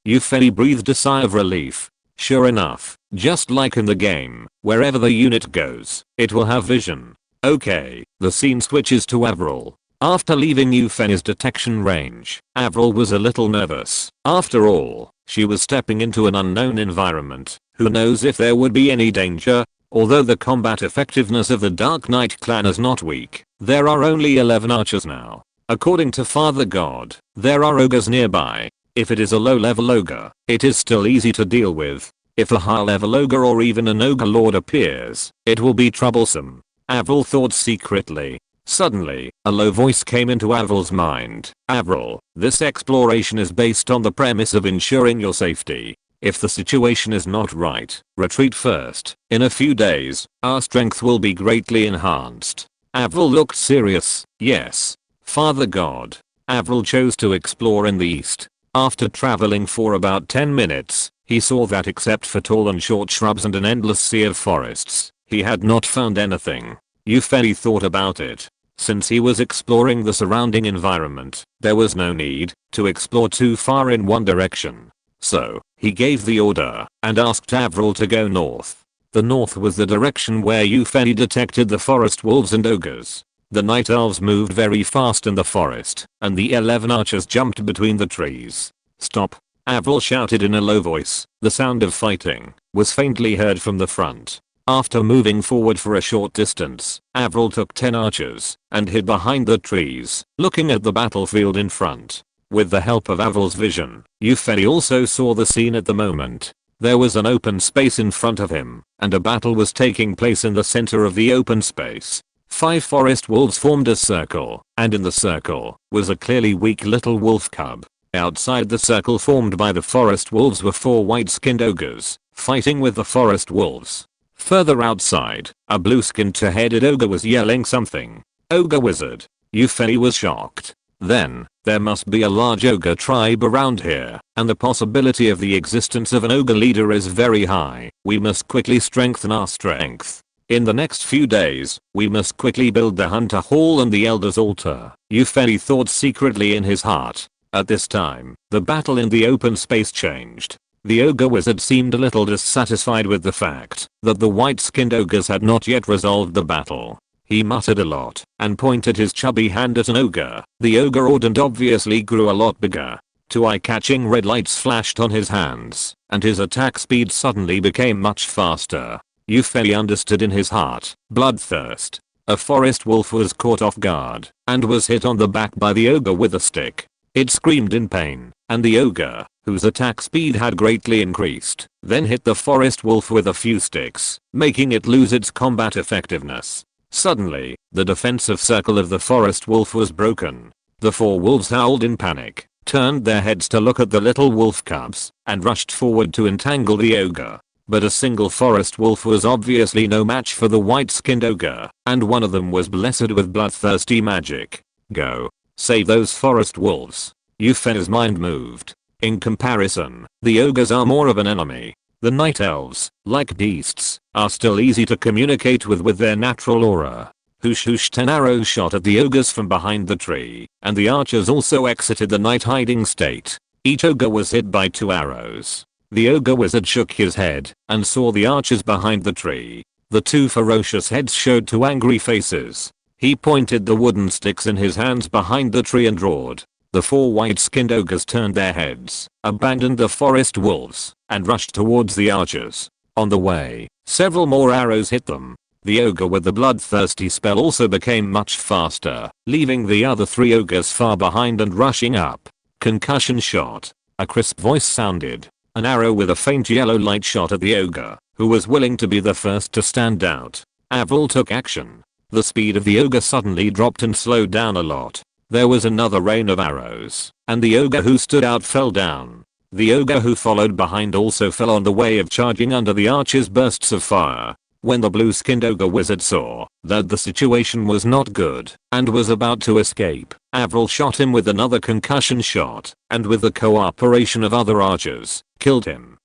Yufei breathed a sigh of relief. Sure enough, just like in the game, wherever the unit goes, it will have vision. Okay, the scene switches to Avril. After leaving Yufei's detection range, Avril was a little nervous. After all, she was stepping into an unknown environment. Who knows if there would be any danger? Although the combat effectiveness of the Dark Knight clan is not weak, there are only 11 archers now. According to Father God, there are ogres nearby. If it is a low-level ogre, it is still easy to deal with. If a high-level ogre or even an ogre lord appears, it will be troublesome. Avril thought secretly. Suddenly, a low voice came into Avril's mind. Avril, this exploration is based on the premise of ensuring your safety. If the situation is not right, retreat first. In a few days, our strength will be greatly enhanced. Avril looked serious. Yes. Father God. Avril chose to explore in the east. After traveling for about 10 minutes, he saw that except for tall and short shrubs and an endless sea of forests, he had not found anything. Yufei thought about it. Since he was exploring the surrounding environment, there was no need to explore too far in one direction. So, he gave the order and asked Avril to go north. The north was the direction where Eupheny detected the forest wolves and ogres. The Night Elves moved very fast in the forest, and the 11 archers jumped between the trees. "Stop!" Avril shouted in a low voice. The sound of fighting was faintly heard from the front. After moving forward for a short distance, Avril took 10 archers and hid behind the trees, looking at the battlefield in front. With the help of Avril's vision, Eupheny also saw the scene at the moment. There was an open space in front of him, and a battle was taking place in the center of the open space. 5 forest wolves formed a circle, and in the circle was a clearly weak little wolf cub. Outside the circle formed by the forest wolves were 4 white-skinned ogres, fighting with the forest wolves. Further outside, a blue-skinned two-headed ogre was yelling something. "Ogre wizard." Eupheny was shocked. Then, there must be a large ogre tribe around here, and the possibility of the existence of an ogre leader is very high. We must quickly strengthen our strength. In the next few days, we must quickly build the Hunter Hall and the Elder's Altar, Eupheny thought secretly in his heart. At this time, the battle in the open space changed. The ogre wizard seemed a little dissatisfied with the fact that the white-skinned ogres had not yet resolved the battle. He muttered a lot and pointed his chubby hand at an ogre. The ogre roared and obviously grew a lot bigger. 2 eye-catching red lights flashed on his hands, and his attack speed suddenly became much faster. Eupheny understood in his heart, bloodthirst. A forest wolf was caught off guard and was hit on the back by the ogre with a stick. It screamed in pain, and the ogre, whose attack speed had greatly increased, then hit the forest wolf with a few sticks, making it lose its combat effectiveness. Suddenly, the defensive circle of the forest wolf was broken. The 4 wolves howled in panic, turned their heads to look at the little wolf cubs, and rushed forward to entangle the ogre. But a single forest wolf was obviously no match for the white-skinned ogre, and one of them was blessed with bloodthirsty magic. "Go. Save those forest wolves." Eupheny's mind moved. In comparison, the ogres are more of an enemy. The Night Elves, like beasts, are still easy to communicate with their natural aura. Whoosh whoosh 10 arrows shot at the ogres from behind the tree, and the archers also exited the night hiding state. Each ogre was hit by 2 arrows. The ogre wizard shook his head and saw the archers behind the tree. The 2 ferocious heads showed 2 angry faces. He pointed the wooden sticks in his hands behind the tree and roared. The 4 white-skinned ogres turned their heads, abandoned the forest wolves, and rushed towards the archers. On the way, several more arrows hit them. The ogre with the bloodthirsty spell also became much faster, leaving the other 3 ogres far behind and rushing up. Concussion shot. A crisp voice sounded. An arrow with a faint yellow light shot at the ogre, who was willing to be the first to stand out. Avril took action. The speed of the ogre suddenly dropped and slowed down a lot. There was another rain of arrows, and the ogre who stood out fell down. The ogre who followed behind also fell on the way of charging under the archer's bursts of fire. When the blue-skinned ogre wizard saw that the situation was not good and was about to escape, Avril shot him with another concussion shot, and with the cooperation of other archers, killed him.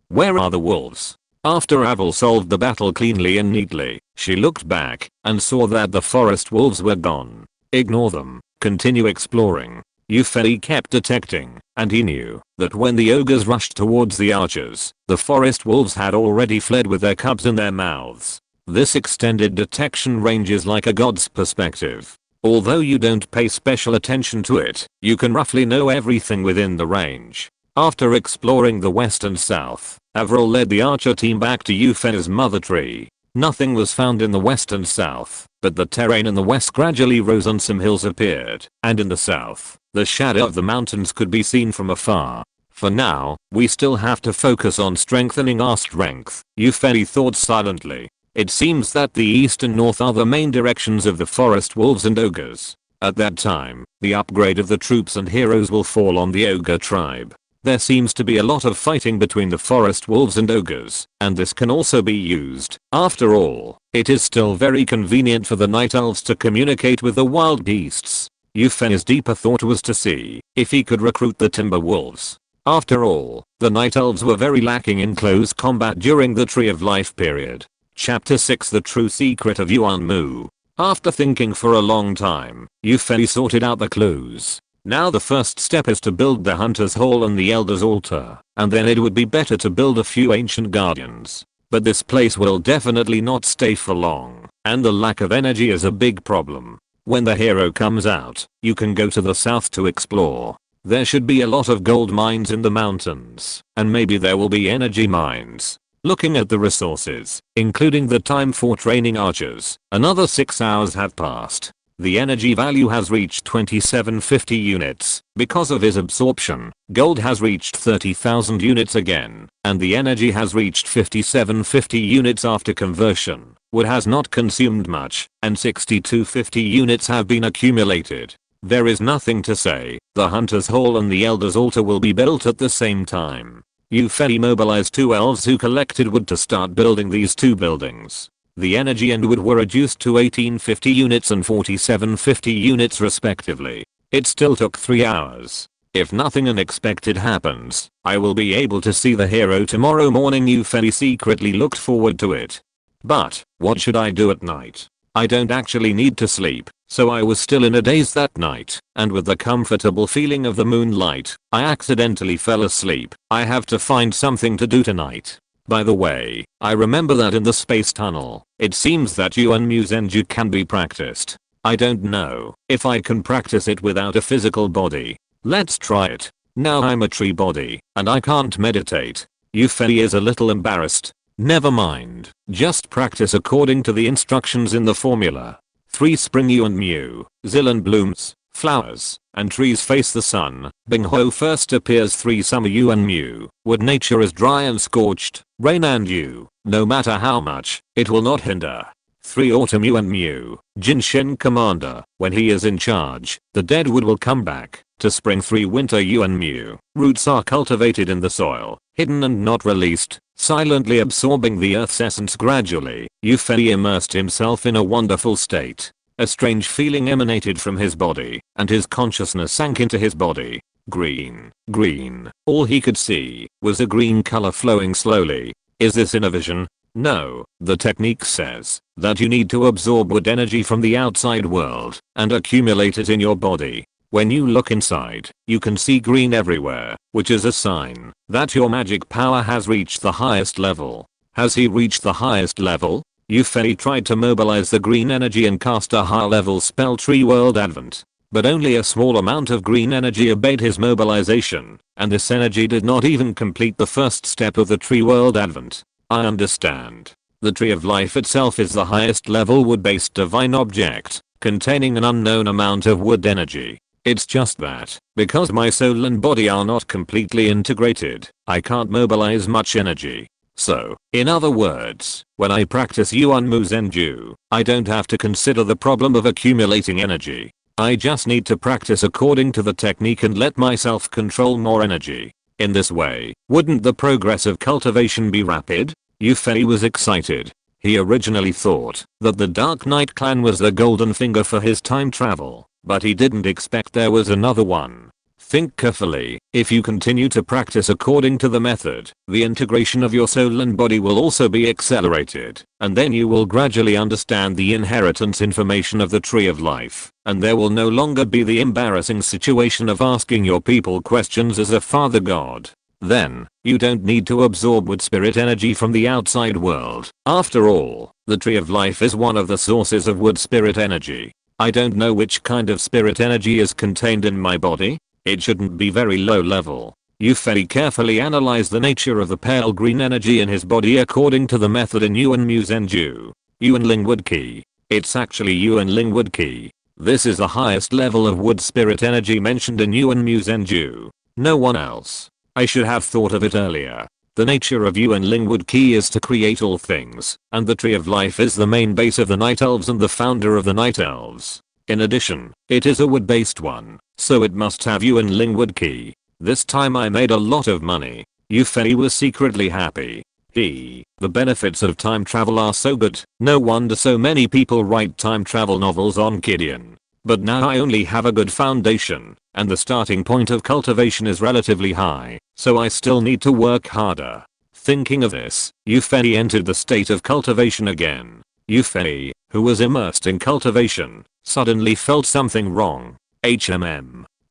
Where are the wolves? After Avril solved the battle cleanly and neatly, she looked back and saw that the forest wolves were gone. Ignore them. Continue exploring. Eupheny kept detecting, and he knew that when the ogres rushed towards the archers, the forest wolves had already fled with their cubs in their mouths. This extended detection range is like a god's perspective. Although you don't pay special attention to it, you can roughly know everything within the range. After exploring the west and south, Avril led the archer team back to Eupheny's mother tree. Nothing was found in the west and south, but the terrain in the west gradually rose and some hills appeared, and in the south, the shadow of the mountains could be seen from afar. For now, we still have to focus on strengthening our strength, Eupheny thought silently. It seems that the east and north are the main directions of the forest wolves and ogres. At that time, the upgrade of the troops and heroes will fall on the ogre tribe. There seems to be a lot of fighting between the forest wolves and ogres, and this can also be used. After all, it is still very convenient for the Night Elves to communicate with the wild beasts. Eupheny's deeper thought was to see if he could recruit the timber wolves. After all, the Night Elves were very lacking in close combat during the Tree of Life period. Chapter 6 The True Secret of Yuan Mu. After thinking for a long time, Eupheny sorted out the clues. Now the first step is to build the Hunter's Hall and the Elder's Altar, and then it would be better to build a few Ancient Guardians. But this place will definitely not stay for long, and the lack of energy is a big problem. When the hero comes out, you can go to the south to explore. There should be a lot of gold mines in the mountains, and maybe there will be energy mines. Looking at the resources, including the time for training archers, another 6 hours have passed. The energy value has reached 2750 units. Because of his absorption, gold has reached 30,000 units again, and the energy has reached 5750 units after conversion. Wood has not consumed much, and 6250 units have been accumulated. There is nothing to say, the Hunter's Hall and the Elder's Altar will be built at the same time. Ufei mobilized 2 elves who collected wood to start building these 2 buildings. The energy and wood were reduced to 1850 units and 4750 units respectively. It still took 3 hours. If nothing unexpected happens, I will be able to see the hero tomorrow morning. Ufei secretly looked forward to it. But, what should I do at night? I don't actually need to sleep, so I was still in a daze that night, and with the comfortable feeling of the moonlight, I accidentally fell asleep. I have to find something to do tonight. By the way, I remember that in the space tunnel, it seems that Yuan Muzenju can be practiced. I don't know if I can practice it without a physical body. Let's try it. Now I'm a tree body, and I can't meditate. Ufei is a little embarrassed. Never mind, just practice according to the instructions in the formula. 3 spring Yuan Mu, Zilan blooms, flowers, and trees face the sun. Bing Ho first appears. 3 summer Yuan Mu, wood nature is dry and scorched, rain and dew, no matter how much, it will not hinder. 3 autumn Yuan Mu, Jin Shin commander, when he is in charge, the dead wood will come back. To spring 3 winter Yuan Mu, roots are cultivated in the soil, hidden and not released, silently absorbing the earth's essence gradually. Ufei immersed himself in a wonderful state. A strange feeling emanated from his body, and his consciousness sank into his body. Green, green. All he could see was a green color flowing slowly. Is this in a vision? No, the technique says that you need to absorb wood energy from the outside world and accumulate it in your body. When you look inside, you can see green everywhere, which is a sign that your magic power has reached the highest level. Has he reached the highest level? Ufei tried to mobilize the green energy and cast a high level spell, Tree World Advent. But only a small amount of green energy obeyed his mobilization, and this energy did not even complete the first step of the Tree World Advent. I understand. The Tree of Life itself is the highest level wood-based divine object, containing an unknown amount of wood energy. It's just that, because my soul and body are not completely integrated, I can't mobilize much energy. So, in other words, when I practice Yuan Muzenju, I don't have to consider the problem of accumulating energy. I just need to practice according to the technique and let myself control more energy. In this way, wouldn't the progress of cultivation be rapid? Ufei was excited. He originally thought that the Dark Knight clan was the golden finger for his time travel, but he didn't expect there was another one. Think carefully. If you continue to practice according to the method, the integration of your soul and body will also be accelerated, and then you will gradually understand the inheritance information of the Tree of Life, and there will no longer be the embarrassing situation of asking your people questions as a father god. Then, you don't need to absorb wood spirit energy from the outside world. After all, the Tree of Life is one of the sources of wood spirit energy. I don't know which kind of spirit energy is contained in my body. It shouldn't be very low level. Ufei carefully analyzed the nature of the pale green energy in his body according to the method in Yuan Muzenju. Yuan Ling Wood Key. It's actually Yuan Ling Wood Key. This is the highest level of wood spirit energy mentioned in Yuan Muzenju. No one else. I should have thought of it earlier. The nature of Yuan Ling Wood Key is to create all things, and the Tree of Life is the main base of the Night Elves and the founder of the Night Elves. In addition, it is a wood-based one, so it must have Yuan Ling Wood Key. This time I made a lot of money. Ufei was secretly happy. The benefits of time travel are so good. No wonder so many people write time travel novels on Gideon. But now I only have a good foundation, and the starting point of cultivation is relatively high, so I still need to work harder. Thinking of this, Ufei entered the state of cultivation again. Ufei, who was immersed in cultivation, suddenly felt something wrong.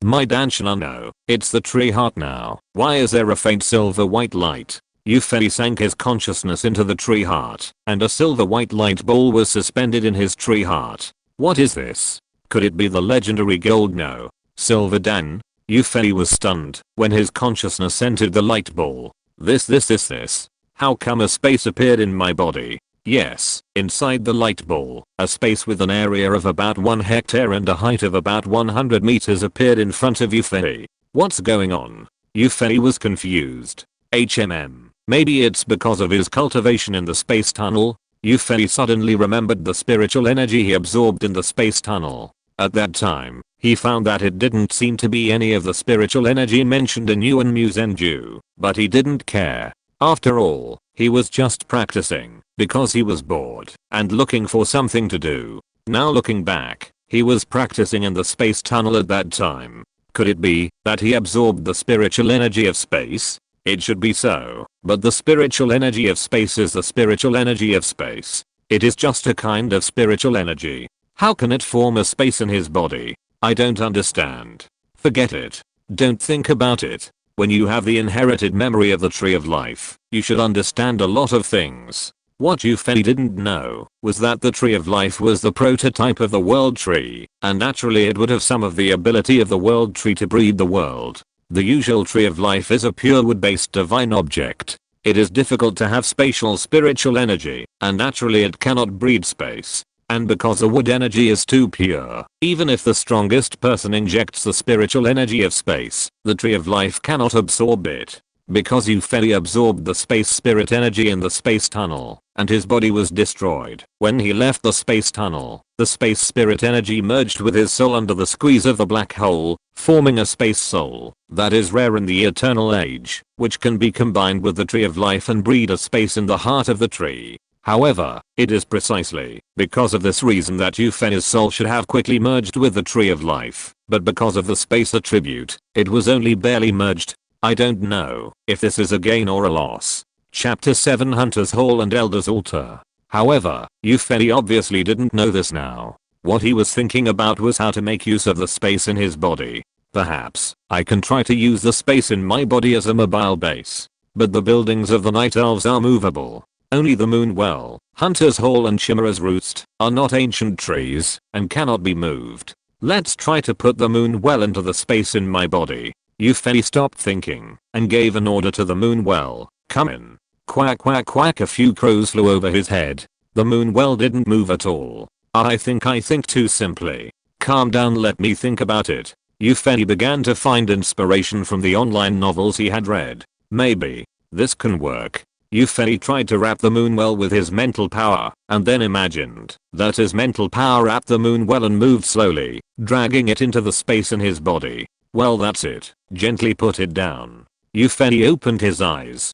My Danshana, no, it's the tree heart now. Why is there a faint silver white light? Yufei sank his consciousness into the tree heart, and a silver white light ball was suspended in his tree heart. What is this? Could it be the legendary gold? No. Silver Dan? Yufei was stunned when his consciousness entered the light ball. This. How come a space appeared in my body? Yes, inside the light ball, a space with an area of about 1 hectare and a height of about 100 meters appeared in front of Yufei. What's going on? Yufei was confused. Maybe it's because of his cultivation in the space tunnel? Yufei suddenly remembered the spiritual energy he absorbed in the space tunnel. At that time, he found that it didn't seem to be any of the spiritual energy mentioned in Yuan Mu Zenju, but he didn't care. After all, he was just practicing because he was bored and looking for something to do. Now looking back, he was practicing in the space tunnel at that time. Could it be that he absorbed the spiritual energy of space? It should be so, but the spiritual energy of space is the spiritual energy of space. It is just a kind of spiritual energy. How can it form a space in his body? I don't understand. Forget it. Don't think about it. When you have the inherited memory of the tree of life, you should understand a lot of things. What Yufei didn't know was that the tree of life was the prototype of the world tree, and naturally it would have some of the ability of the world tree to breed the world. The usual tree of life is a pure wood-based divine object. It is difficult to have spatial spiritual energy, and naturally it cannot breed space. And because the wood energy is too pure, even if the strongest person injects the spiritual energy of space, the tree of life cannot absorb it. Because Yufei absorbed the space spirit energy in the space tunnel, and his body was destroyed. When he left the space tunnel, the space spirit energy merged with his soul under the squeeze of the black hole, forming a space soul that is rare in the eternal age, which can be combined with the tree of life and breed a space in the heart of the tree. However, it is precisely because of this reason that Yufei's soul should have quickly merged with the tree of life, but because of the space attribute, it was only barely merged. I don't know if this is a gain or a loss. Chapter 7 Hunter's Hall and Elder's Altar. However, Yufei obviously didn't know this now. What he was thinking about was how to make use of the space in his body. Perhaps I can try to use the space in my body as a mobile base. But the buildings of the Night Elves are movable. Only the Moon Well, Hunter's Hall and Chimera's Roost are not ancient trees and cannot be moved. Let's try to put the Moon Well into the space in my body. Yufei stopped thinking and gave an order to the Moon Well. Come in. Quack quack quack. A few crows flew over his head. The Moon Well didn't move at all. I think too simply. Calm down, let me think about it. Yufei began to find inspiration from the online novels he had read. Maybe this can work. Yufei tried to wrap the Moon Well with his mental power, and then imagined that his mental power wrapped the Moon Well and moved slowly, dragging it into the space in his body. Well, that's it. Gently put it down. Yufei opened his eyes.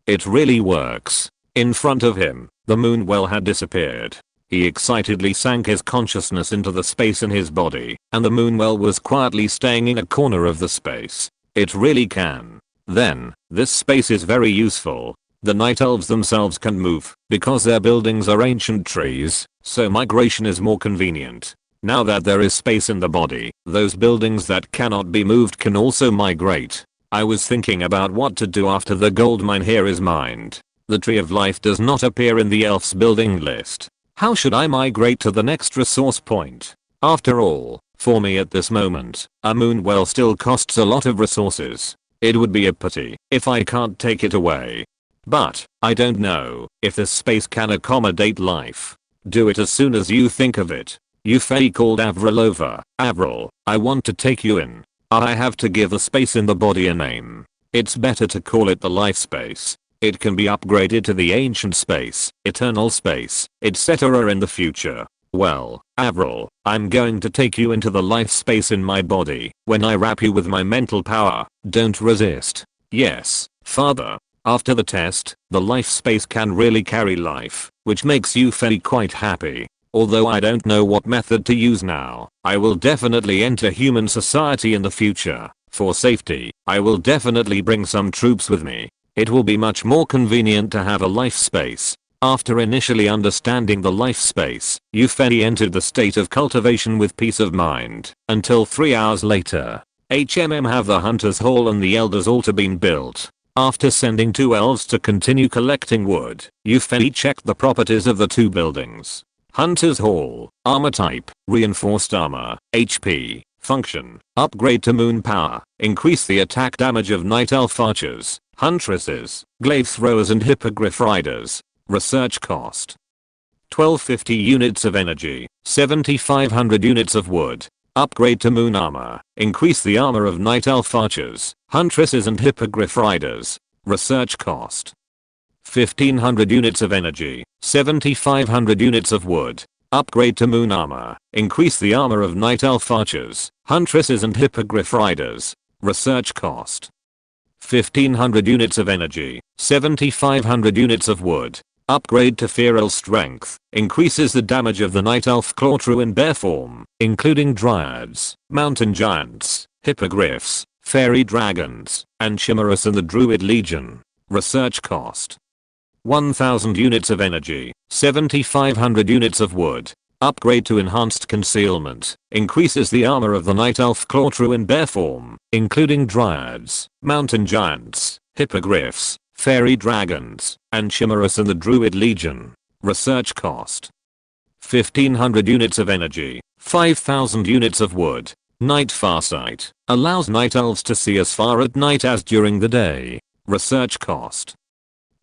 It really works. In front of him, the Moon Well had disappeared. He excitedly sank his consciousness into the space in his body, and the Moon Well was quietly staying in a corner of the space. It really can. Then, this space is very useful. The Night Elves themselves can move because their buildings are ancient trees, so migration is more convenient. Now that there is space in the body, those buildings that cannot be moved can also migrate. I was thinking about what to do after the gold mine here is mined. The Tree of Life does not appear in the Elves building list. How should I migrate to the next resource point? After all, for me at this moment, a Moon Well still costs a lot of resources. It would be a pity if I can't take it away. But, I don't know if this space can accommodate life. Do it as soon as you think of it. Yufei called Avril over. Avril, I want to take you in. I have to give the space in the body a name. It's better to call it the life space. It can be upgraded to the ancient space, eternal space, etc. in the future. Well, Avril, I'm going to take you into the life space in my body. When I wrap you with my mental power, don't resist. Yes, father. After the test, the life space can really carry life, which makes Yufei quite happy. Although I don't know what method to use now, I will definitely enter human society in the future. For safety, I will definitely bring some troops with me. It will be much more convenient to have a life space. After initially understanding the life space, Yufei entered the state of cultivation with peace of mind, until 3 hours later. Have the Hunter's Hall and the Elder's Altar been built? After sending 2 elves to continue collecting wood, Yufei checked the properties of the 2 buildings. Hunter's Hall, armor type, reinforced armor, HP, function, upgrade to moon power, increase the attack damage of night elf archers, huntresses, glaive throwers and hippogriff riders. Research cost 1250 units of energy, 7500 units of wood. Upgrade to moon armor, increase the armor of night elf archers, huntresses and hippogriff riders. Research cost 1500 units of energy, 7500 units of wood. Upgrade to moon armor, increase the armor of night elf archers, huntresses and hippogriff riders. Research cost 1500 units of energy, 7500 units of wood. Upgrade to feral strength, increases the damage of the night elf claw true in bear form, including dryads, mountain giants, hippogriffs, fairy dragons, and chimeras and the druid legion. Research cost 1000 units of energy, 7500 units of wood. Upgrade to enhanced concealment, increases the armor of the night elf claw true in bear form, including dryads, mountain giants, hippogriffs, fairy dragons, and chimeras and the druid legion. Research cost 1500 units of energy, 5000 units of wood. Night farsight, allows night elves to see as far at night as during the day. Research cost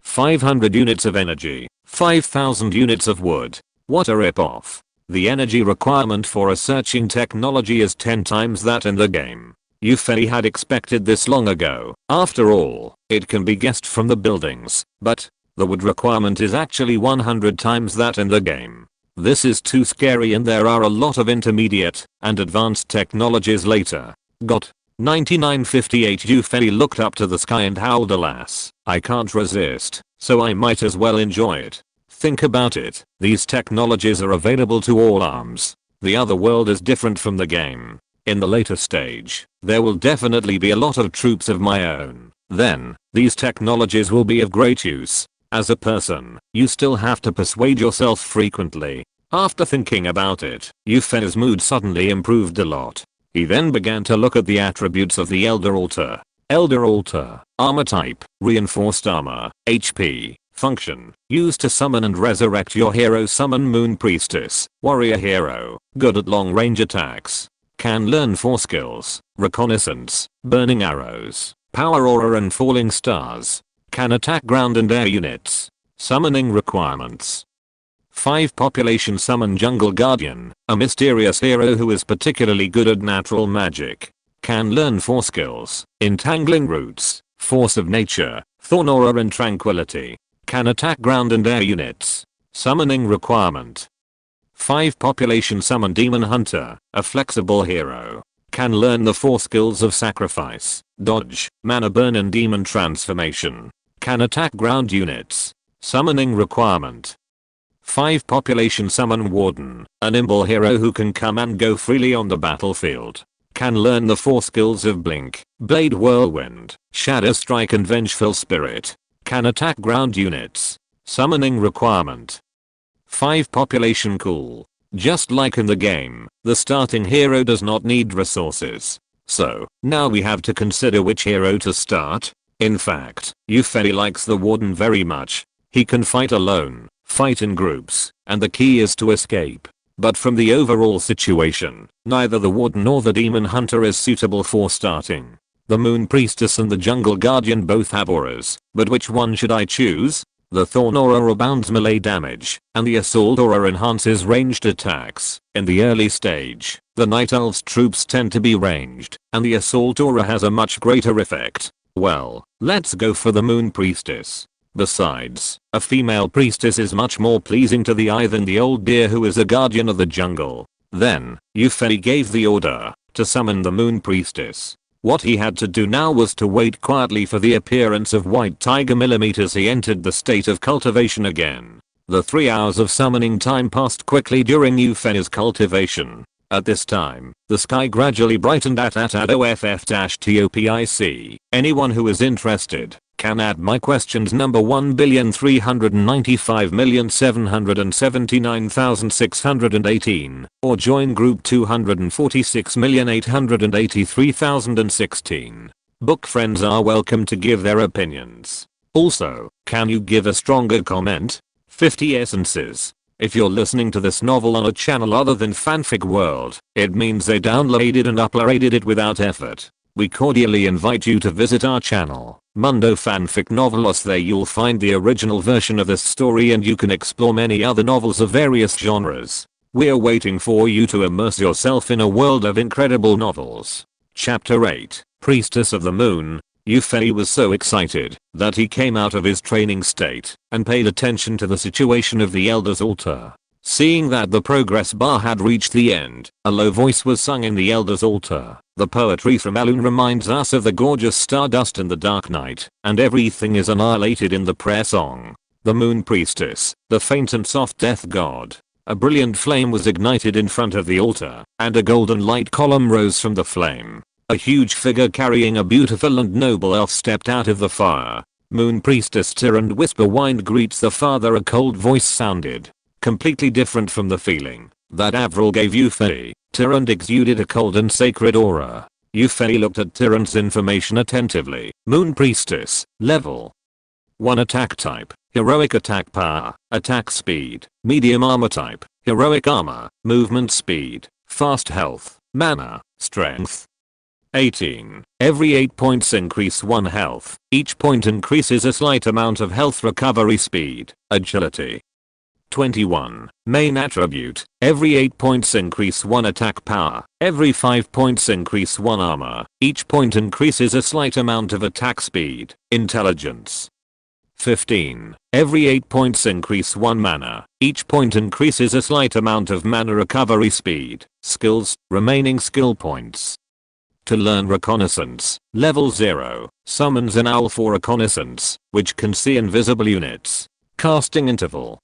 500 units of energy, 5000 units of wood. What a ripoff. The energy requirement for a searching technology is 10 times that in the game. Yufei had expected this long ago. After all, it can be guessed from the buildings, but the wood requirement is actually 100 times that in the game. This is too scary and there are a lot of intermediate and advanced technologies later. Got 9958. Yufei looked up to the sky and howled, alas, I can't resist, so I might as well enjoy it. Think about it, these technologies are available to all arms. The other world is different from the game. In the later stage, there will definitely be a lot of troops of my own. Then, these technologies will be of great use. As a person, you still have to persuade yourself frequently. After thinking about it, Yufei's mood suddenly improved a lot. He then began to look at the attributes of the Elder Altar. Elder Altar, armor type, reinforced armor, HP. Function, used to summon and resurrect your hero. Summon Moon Priestess, warrior hero, good at long range attacks. Can learn 4 skills, reconnaissance, burning arrows, power aura and falling stars. Can attack ground and air units. Summoning requirements 5 population. Summon Jungle Guardian, a mysterious hero who is particularly good at natural magic. Can learn 4 skills, entangling roots, force of nature, thorn aura and tranquility. Can attack ground and air units. Summoning requirement 5 population. Summon Demon Hunter, a flexible hero. Can learn the 4 skills of sacrifice, dodge, mana burn and demon transformation. Can attack ground units. Summoning requirement 5 population. Summon Warden, a nimble hero who can come and go freely on the battlefield. Can learn the 4 skills of Blink, Blade Whirlwind, Shadow Strike and Vengeful Spirit. Can attack ground units. Summoning requirement 5 population. Cool. Just like in the game, the starting hero does not need resources. So, now we have to consider which hero to start. In fact, Yufei likes the Warden very much. He can fight alone, fight in groups, and the key is to escape. But from the overall situation, neither the Warden nor the Demon Hunter is suitable for starting. The Moon Priestess and the Jungle Guardian both have auras, but which one should I choose? The Thorn Aura rebounds melee damage, and the Assault Aura enhances ranged attacks. In the early stage, the Night Elves troops tend to be ranged, and the Assault Aura has a much greater effect. Well, let's go for the Moon Priestess. Besides, a female priestess is much more pleasing to the eye than the old deer who is a guardian of the jungle. Then, Yufei gave the order to summon the Moon Priestess. What he had to do now was to wait quietly for the appearance of White Tiger millimeters. He entered the state of cultivation again. The 3 hours of summoning time passed quickly during Yufei's cultivation. At this time, the sky gradually brightened at OFF-TOPIC. Anyone who is interested can add my questions number 1,395,779,618 or join group 246,883,016. Book friends are welcome to give their opinions. Also, can you give a stronger comment? 50 essences. If you're listening to this novel on a channel other than Fanfic World, it means they downloaded and uploaded it without effort. We cordially invite you to visit our channel, Mundo Fanfic Novelos. There you'll find the original version of this story and you can explore many other novels of various genres. We're waiting for you to immerse yourself in a world of incredible novels. Chapter 8, Priestess of the Moon. Yufei was so excited that he came out of his training state and paid attention to the situation of the Elder's altar. Seeing that the progress bar had reached the end, a low voice was sung in the Elder's altar. The poetry from Alun reminds us of the gorgeous stardust in the dark night, and everything is annihilated in the prayer song. The Moon Priestess, the faint and soft death god. A brilliant flame was ignited in front of the altar, and a golden light column rose from the flame. A huge figure carrying a beautiful and noble elf stepped out of the fire. Moon Priestess Tyrant Whisper Wind greets the father. A cold voice sounded, completely different from the feeling that Avril gave Yufei. Tyrant exuded a cold and sacred aura. Yufei looked at Tyrant's information attentively. Moon Priestess, level 1 attack type, heroic attack power, attack speed, medium armor type, heroic armor, movement speed, fast health, mana, strength. 18. Every 8 points increase 1 health. Each point increases a slight amount of health recovery speed, agility. 21. Main attribute. Every 8 points increase 1 attack power. Every 5 points increase 1 armor. Each point increases a slight amount of attack speed, intelligence. 15. Every 8 points increase 1 mana. Each point increases a slight amount of mana recovery speed. Skills, remaining skill points. To learn reconnaissance, level 0, summons an owl for reconnaissance, which can see invisible units. Casting interval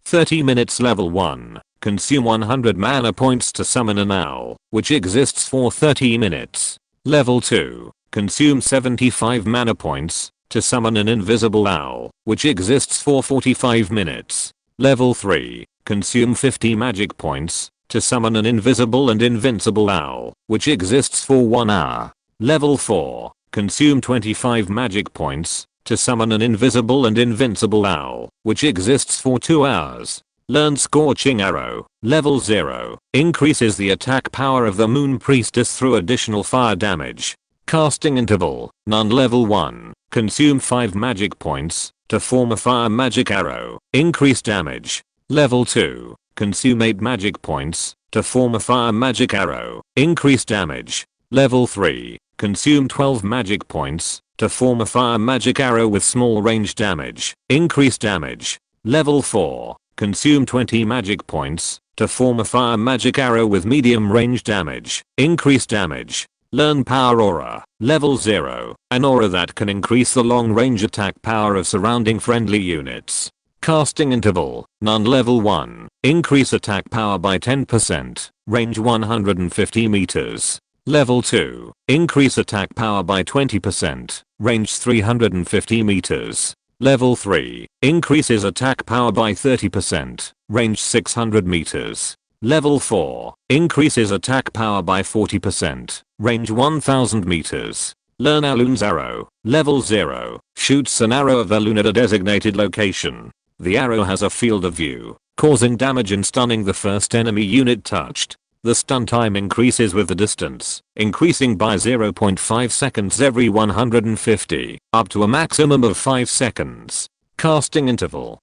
30 minutes. Level 1, consume 100 mana points to summon an owl, which exists for 30 minutes. Level 2, consume 75 mana points to summon an invisible owl, which exists for 45 minutes. Level 3, consume 50 magic points to summon an invisible and invincible owl, which exists for 1 hour. Level 4, consume 25 magic points to summon an invisible and invincible owl, which exists for 2 hours. Learn Scorching Arrow. Level 0, increases the attack power of the Moon Priestess through additional fire damage. Casting interval, none. Level 1, consume 5 magic points to form a fire magic arrow. Increase damage. Level 2, consume 8 magic points to form a fire magic arrow. Increase damage. Level 3, consume 12 magic points to form a fire magic arrow with small range damage. Increase damage. Level 4, consume 20 magic points to form a fire magic arrow with medium range damage. Increase damage. Learn Power Aura. Level 0, an aura that can increase the long range attack power of surrounding friendly units. Casting interval, none. Level 1, increase attack power by 10%, range 150 meters. Level 2, increase attack power by 20%, range 350 meters. Level 3, increases attack power by 30%, range 600 meters. Level 4, increases attack power by 40%, range 1000 meters. Learn Alun's Arrow. Level 0, shoots an arrow of Alun at a designated location. The arrow has a field of view, causing damage and stunning the first enemy unit touched. The stun time increases with the distance, increasing by 0.5 seconds every 150, up to a maximum of 5 seconds. Casting interval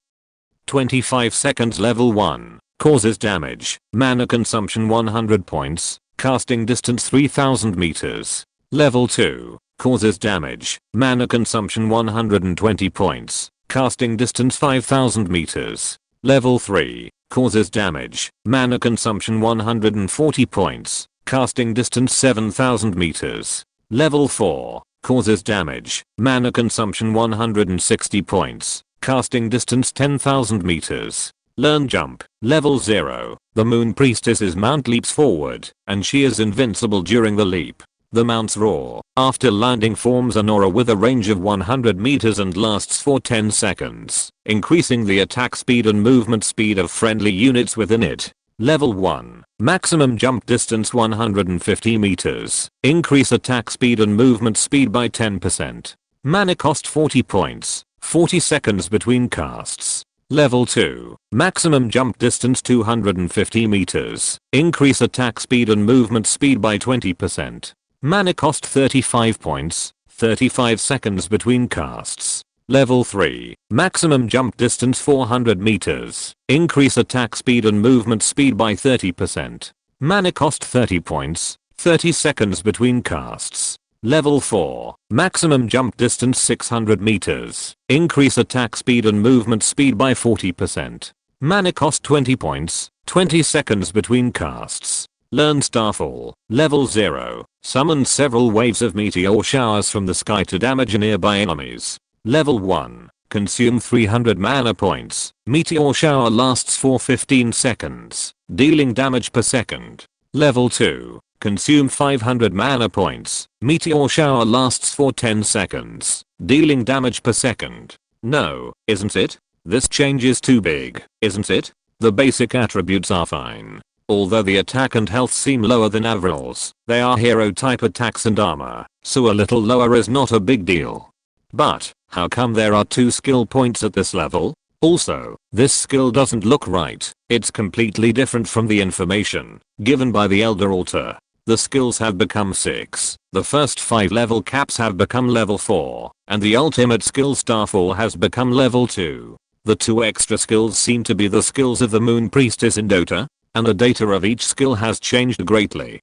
25 seconds. Level 1, causes damage, mana consumption 100 points, casting distance 3000 meters. Level 2, causes damage, mana consumption 120 points, casting distance 5000 meters. Level 3, causes damage, mana consumption 140 points, casting distance 7000 meters. Level 4, causes damage, mana consumption 160 points, casting distance 10,000 meters. Learn Jump. Level 0, the Moon Priestess's mount leaps forward, and she is invincible during the leap. The mounts roar after landing, forms an aura with a range of 100 meters and lasts for 10 seconds, increasing the attack speed and movement speed of friendly units within it. Level 1. Maximum jump distance 150 meters. Increase attack speed and movement speed by 10%. Mana cost 40 points. 40 seconds between casts. Level 2. Maximum jump distance 250 meters. Increase attack speed and movement speed by 20%. Mana cost 35 points. 35 seconds between casts. Level 3. Maximum jump distance 400 meters. Increase attack speed and movement speed by 30%. Mana cost 30 points. 30 seconds between casts. Level 4. Maximum jump distance 600 meters. Increase attack speed and movement speed by 40%. Mana cost 20 points. 20 seconds between casts. Learn Starfall. Level 0. Summon several waves of meteor showers from the sky to damage nearby enemies. Level 1. Consume 300 mana points. Meteor shower lasts for 15 seconds, dealing damage per second. Level 2. Consume 500 mana points. Meteor shower lasts for 10 seconds, dealing damage per second. No, isn't it? This change is too big, isn't it? The basic attributes are fine. Although the attack and health seem lower than Avril's, they are hero type attacks and armor, so a little lower is not a big deal. But, how come there are 2 skill points at this level? Also, this skill doesn't look right. It's completely different from the information given by the Elder Altar. The skills have become 6, the first 5 level caps have become level 4, and the ultimate skill Starfall has become level 2. The 2 extra skills seem to be the skills of the Moon Priestess in Dota, and the data of each skill has changed greatly.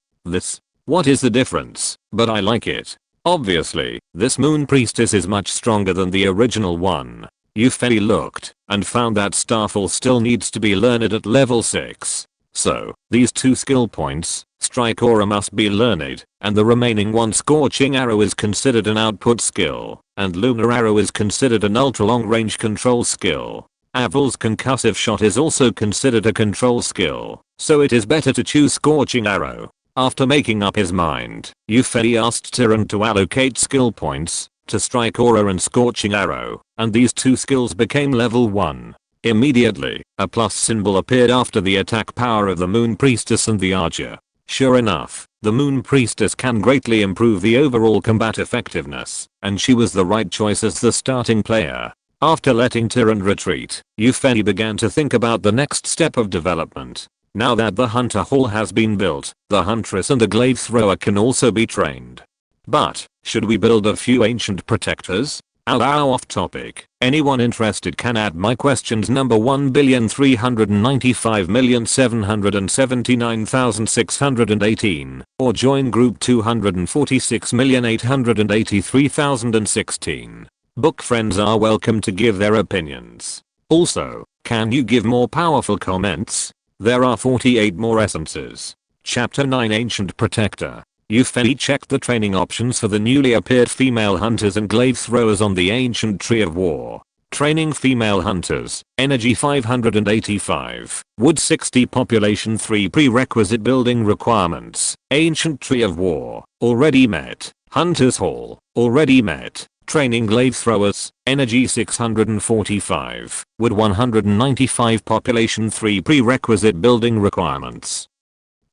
What is the difference? But I like it. Obviously, this Moon Priestess is much stronger than the original one. Yufei looked and found that Starfall still needs to be learned at level 6. So, these 2 skill points, Strike Aura must be learned, and the remaining one Scorching Arrow is considered an output skill, and Lunar Arrow is considered an ultra long range control skill. Avril's Concussive Shot is also considered a control skill, so it is better to choose Scorching Arrow. After making up his mind, Yufei asked Tyran to allocate skill points to Strike Aura and Scorching Arrow, and these 2 skills became level 1. Immediately, a plus symbol appeared after the attack power of the Moon Priestess and the Archer. Sure enough, the Moon Priestess can greatly improve the overall combat effectiveness, and she was the right choice as the starting player. After letting Tyran retreat, Yufei began to think about the next step of development. Now that the Hunter Hall has been built, the Huntress and the Glaive Thrower can also be trained. But, should we build a few Ancient Protectors? Off topic. Anyone interested can add my questions number 1,395,779,618 or join group 246,883,016. Book friends are welcome to give their opinions. Also, can you give more powerful comments? There are 48 more essences. Chapter 9 Ancient Protector. Yufei checked the training options for the newly appeared female hunters and glaive throwers on the Ancient Tree of War. Training female hunters, energy 585, wood 60, population 3, prerequisite building requirements, Ancient Tree of War, already met, Hunters Hall, already met, training glaive throwers, energy 645, wood 195, population 3, prerequisite building requirements.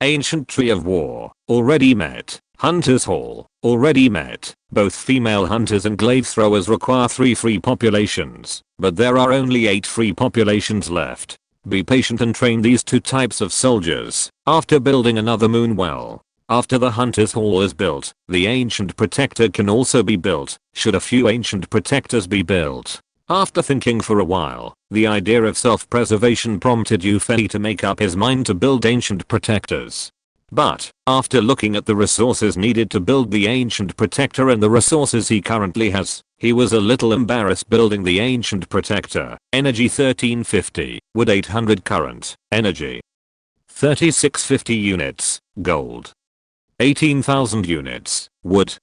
Ancient Tree of War, already met. Hunters Hall, already met. Both female hunters and glaive throwers require 3 free populations, but there are only 8 free populations left. Be patient and train these 2 types of soldiers, after building another moon well. After the Hunters Hall is built, the Ancient Protector can also be built, should a few Ancient Protectors be built. After thinking for a while, the idea of self-preservation prompted Yufei to make up his mind to build Ancient Protectors. But, after looking at the resources needed to build the Ancient Protector and the resources he currently has, he was a little embarrassed building the Ancient Protector. Energy 1350, wood 800, current, energy 3650 units, gold 18,000 units, wood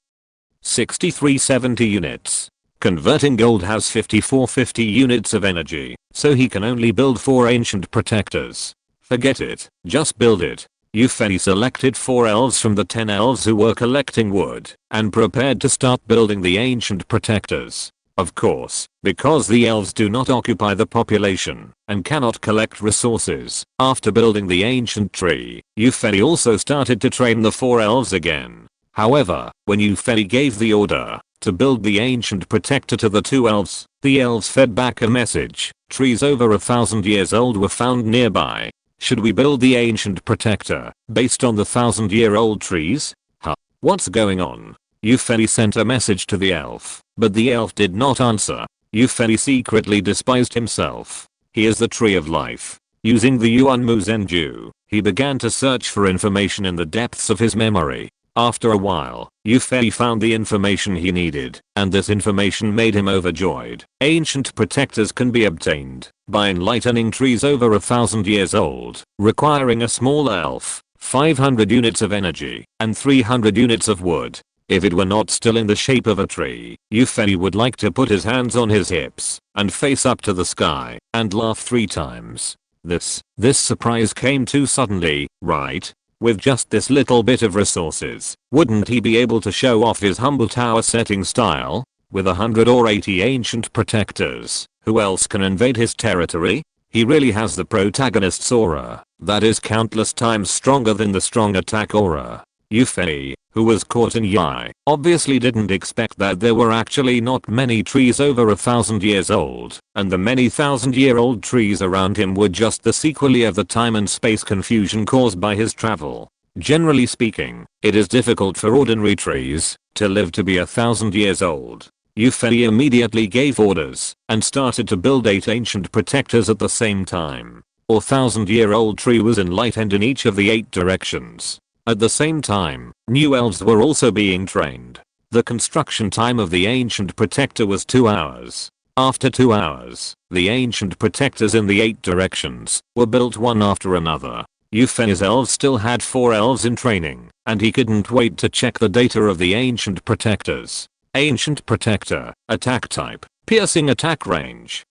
6370 units. Converting gold has 5450 units of energy, so he can only build 4 Ancient Protectors. Forget it, just build it. Yufei selected 4 elves from the 10 elves who were collecting wood and prepared to start building the ancient protectors. Of course, because the elves do not occupy the population and cannot collect resources. After building the ancient tree, Yufei also started to train the 4 elves again. However, when Yufei gave the order to build the ancient protector to the 2 elves, the elves fed back a message. Trees over 1,000 years old were found nearby. Should we build the ancient protector based on the 1,000-year-old trees? Huh? What's going on? Yufei sent a message to the elf, but the elf did not answer. Yufei secretly despised himself. He is the tree of life. Using the Yuan Mu Zenju, he began to search for information in the depths of his memory. After a while, Yufei found the information he needed, and this information made him overjoyed. Ancient protectors can be obtained by enlightening trees over 1,000 years old, requiring a small elf, 500 units of energy, and 300 units of wood. If it were not still in the shape of a tree, Yufei would like to put his hands on his hips and face up to the sky and laugh 3 times. This surprise came too suddenly, right? With just this little bit of resources, wouldn't he be able to show off his humble tower setting style? With 100 or 80 ancient protectors, who else can invade his territory? He really has the protagonist's aura, that is countless times stronger than the strong attack aura. Yufei, who was caught in Yai, obviously didn't expect that there were actually not many trees over 1,000 years old, and the many 1,000-year-old trees around him were just the sequelae of the time and space confusion caused by his travel. Generally speaking, it is difficult for ordinary trees to live to be 1,000 years old. Yufei immediately gave orders and started to build 8 ancient protectors at the same time. Our 1,000-year-old tree was enlightened in each of the 8 directions. At the same time, new elves were also being trained. The construction time of the ancient protector was 2 hours. After 2 hours, the ancient protectors in the 8 directions were built one after another. Yufei's elves still had 4 elves in training, and he couldn't wait to check the data of the ancient protectors. Ancient protector, attack type, piercing attack range,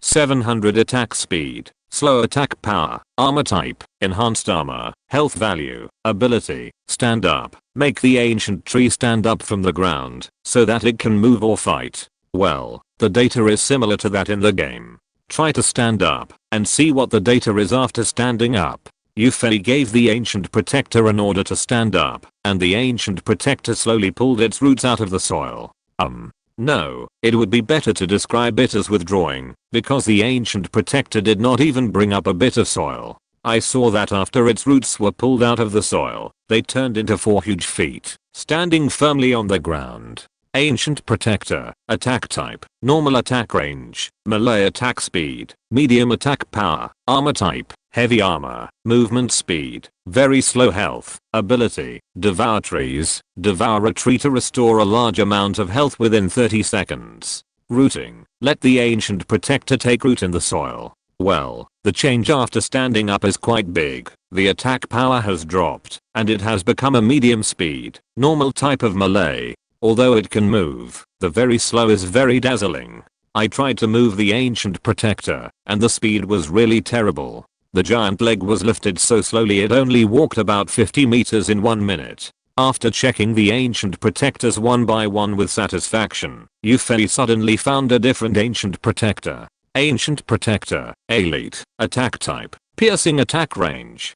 700 attack speed, slow attack power, armor type, enhanced armor, health value, ability, stand up, make the ancient tree stand up from the ground so that it can move or fight. Well, the data is similar to that in the game. Try to stand up and see what the data is after standing up. Yufei gave the ancient protector an order to stand up, and the ancient protector slowly pulled its roots out of the soil. No, it would be better to describe it as withdrawing, because the ancient protector did not even bring up a bit of soil. I saw that after its roots were pulled out of the soil, they turned into 4 huge feet, standing firmly on the ground. Ancient protector, attack type, normal attack range, melee attack speed, medium attack power, armor type, heavy armor, movement speed, very slow health, ability, devour trees, devour a tree to restore a large amount of health within 30 seconds. Rooting, let the ancient protector take root in the soil. Well, the change after standing up is quite big. The attack power has dropped, and it has become a medium speed, normal type of melee. Although it can move, the very slow is very dazzling. I tried to move the ancient protector, and the speed was really terrible. The giant leg was lifted so slowly it only walked about 50 meters in 1 minute. After checking the ancient protectors one by one with satisfaction, Yufei suddenly found a different ancient protector. Ancient protector, elite, attack type, piercing attack range,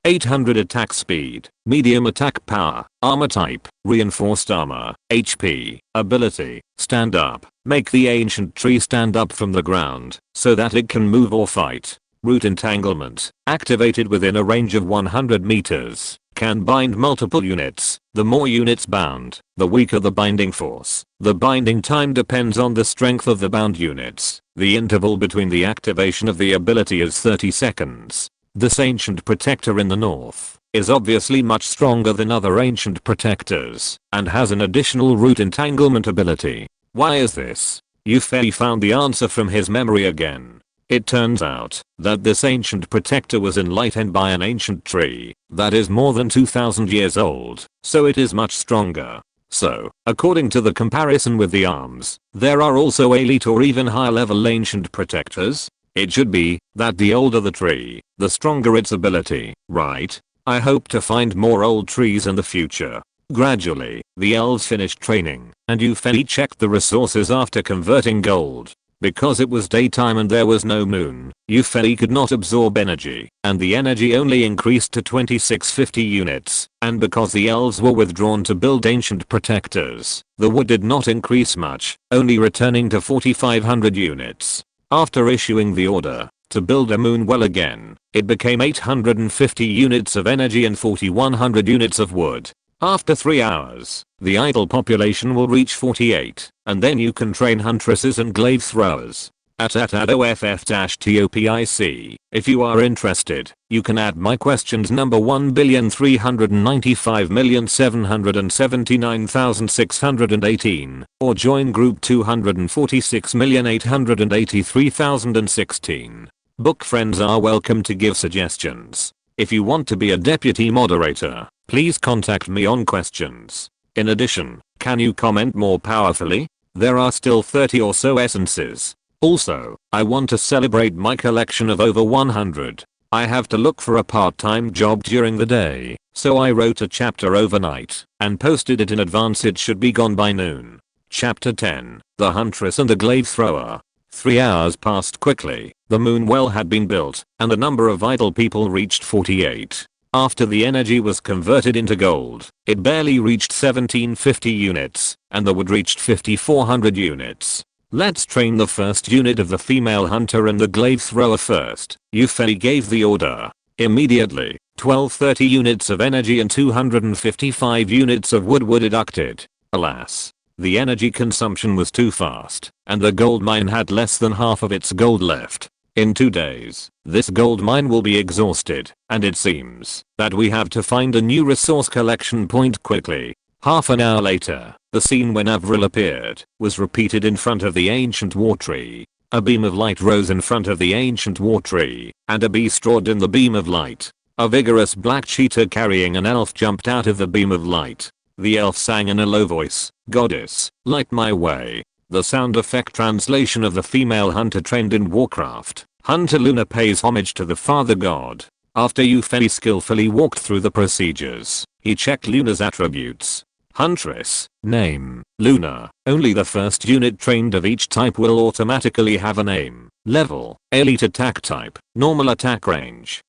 800 attack speed, medium attack power, armor type, reinforced armor, HP, ability, stand up, make the ancient tree stand up from the ground so that it can move or fight. Root entanglement, activated within a range of 100 meters, can bind multiple units. The more units bound, the weaker the binding force. The binding time depends on the strength of the bound units. The interval between the activation of the ability is 30 seconds. This ancient protector in the north is obviously much stronger than other ancient protectors and has an additional root entanglement ability. Why is this? Yufei found the answer from his memory again. It turns out that this ancient protector was enlightened by an ancient tree that is more than 2000 years old, so it is much stronger. So, according to the comparison with the arms, there are also elite or even higher level ancient protectors. It should be that the older the tree, the stronger its ability, right? I hope to find more old trees in the future. Gradually, the elves finished training, and Euphony checked the resources after converting gold. Because it was daytime and there was no moon, Euphony could not absorb energy, and the energy only increased to 2650 units, and because the elves were withdrawn to build ancient protectors, the wood did not increase much, only returning to 4500 units. After issuing the order to build a moon well again, it became 850 units of energy and 4100 units of wood. After 3 hours, the idle population will reach 48, and then you can train huntresses and glaive throwers. At OFF-TOPIC. If you are interested, you can add my questions number 1,395,779,618, or join group 246,883,016. Book friends are welcome to give suggestions. If you want to be a deputy moderator, please contact me on questions. In addition, can you comment more powerfully? There are still 30 or so essences. Also, I want to celebrate my collection of over 100. I have to look for a part-time job during the day, so I wrote a chapter overnight and posted it in advance. It should be gone by noon. Chapter 10, The Huntress and the Glaive Thrower. 3 hours passed quickly, the moon well had been built, and the number of idle people reached 48. After the energy was converted into gold, it barely reached 1750 units, and the wood reached 5400 units. Let's train the first unit of the female hunter and the glaive thrower first. Euphony gave the order. Immediately, 1230 units of energy and 255 units of wood were deducted. Alas, the energy consumption was too fast, and the gold mine had less than half of its gold left. In 2 days, this gold mine will be exhausted, and it seems that we have to find a new resource collection point quickly. Half an hour later, the scene when Avril appeared was repeated in front of the ancient war tree. A beam of light rose in front of the ancient war tree, and a bee strode in the beam of light. A vigorous black cheetah carrying an elf jumped out of the beam of light. The elf sang in a low voice, "Goddess, light my way." The sound effect translation of the female hunter trained in Warcraft. Hunter Luna pays homage to the father god. After Euphony skillfully walked through the procedures, he checked Luna's attributes. Huntress, name, Luna. Only the first unit trained of each type will automatically have a name. Level, elite attack type, normal attack range.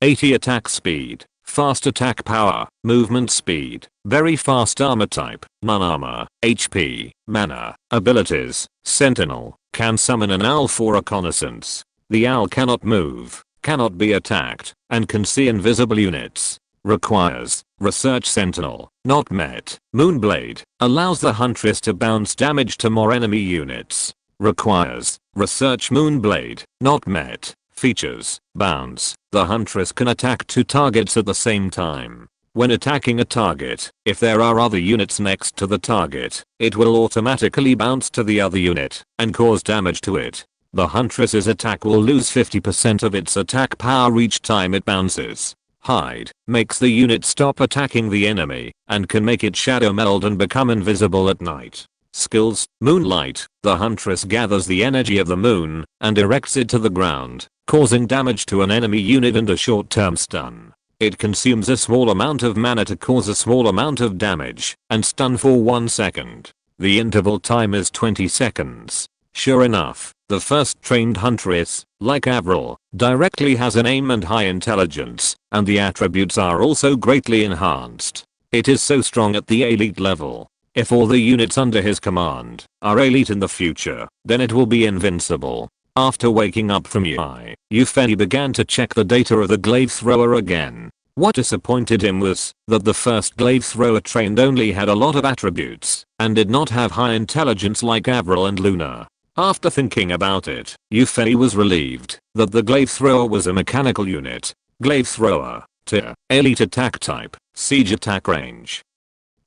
80 attack speed, fast attack power, movement speed, very fast armor type, none armor, HP, mana, abilities, sentinel, can summon an owl for reconnaissance. The owl cannot move, cannot be attacked, and can see invisible units. Requires, research sentinel, not met. Moonblade, allows the huntress to bounce damage to more enemy units. Requires, research moonblade, not met. Features, bounce, the huntress can attack 2 targets at the same time. When attacking a target, if there are other units next to the target, it will automatically bounce to the other unit and cause damage to it. The huntress's attack will lose 50% of its attack power each time it bounces. Hide, makes the unit stop attacking the enemy, and can make it shadow meld and become invisible at night. Skills, Moonlight, the huntress gathers the energy of the moon and erects it to the ground, causing damage to an enemy unit and a short-term stun. It consumes a small amount of mana to cause a small amount of damage and stun for 1 second. The interval time is 20 seconds. Sure enough, the first trained huntress, like Avril, directly has an aim and high intelligence, and the attributes are also greatly enhanced. It is so strong at the elite level. If all the units under his command are elite in the future, then it will be invincible. After waking up from Euphony began to check the data of the glaive thrower again. What disappointed him was that the first glaive thrower trained only had a lot of attributes and did not have high intelligence like Avril and Luna. After thinking about it, Euphony was relieved that the glaive thrower was a mechanical unit. Glaive thrower, tier, elite attack type, siege attack range.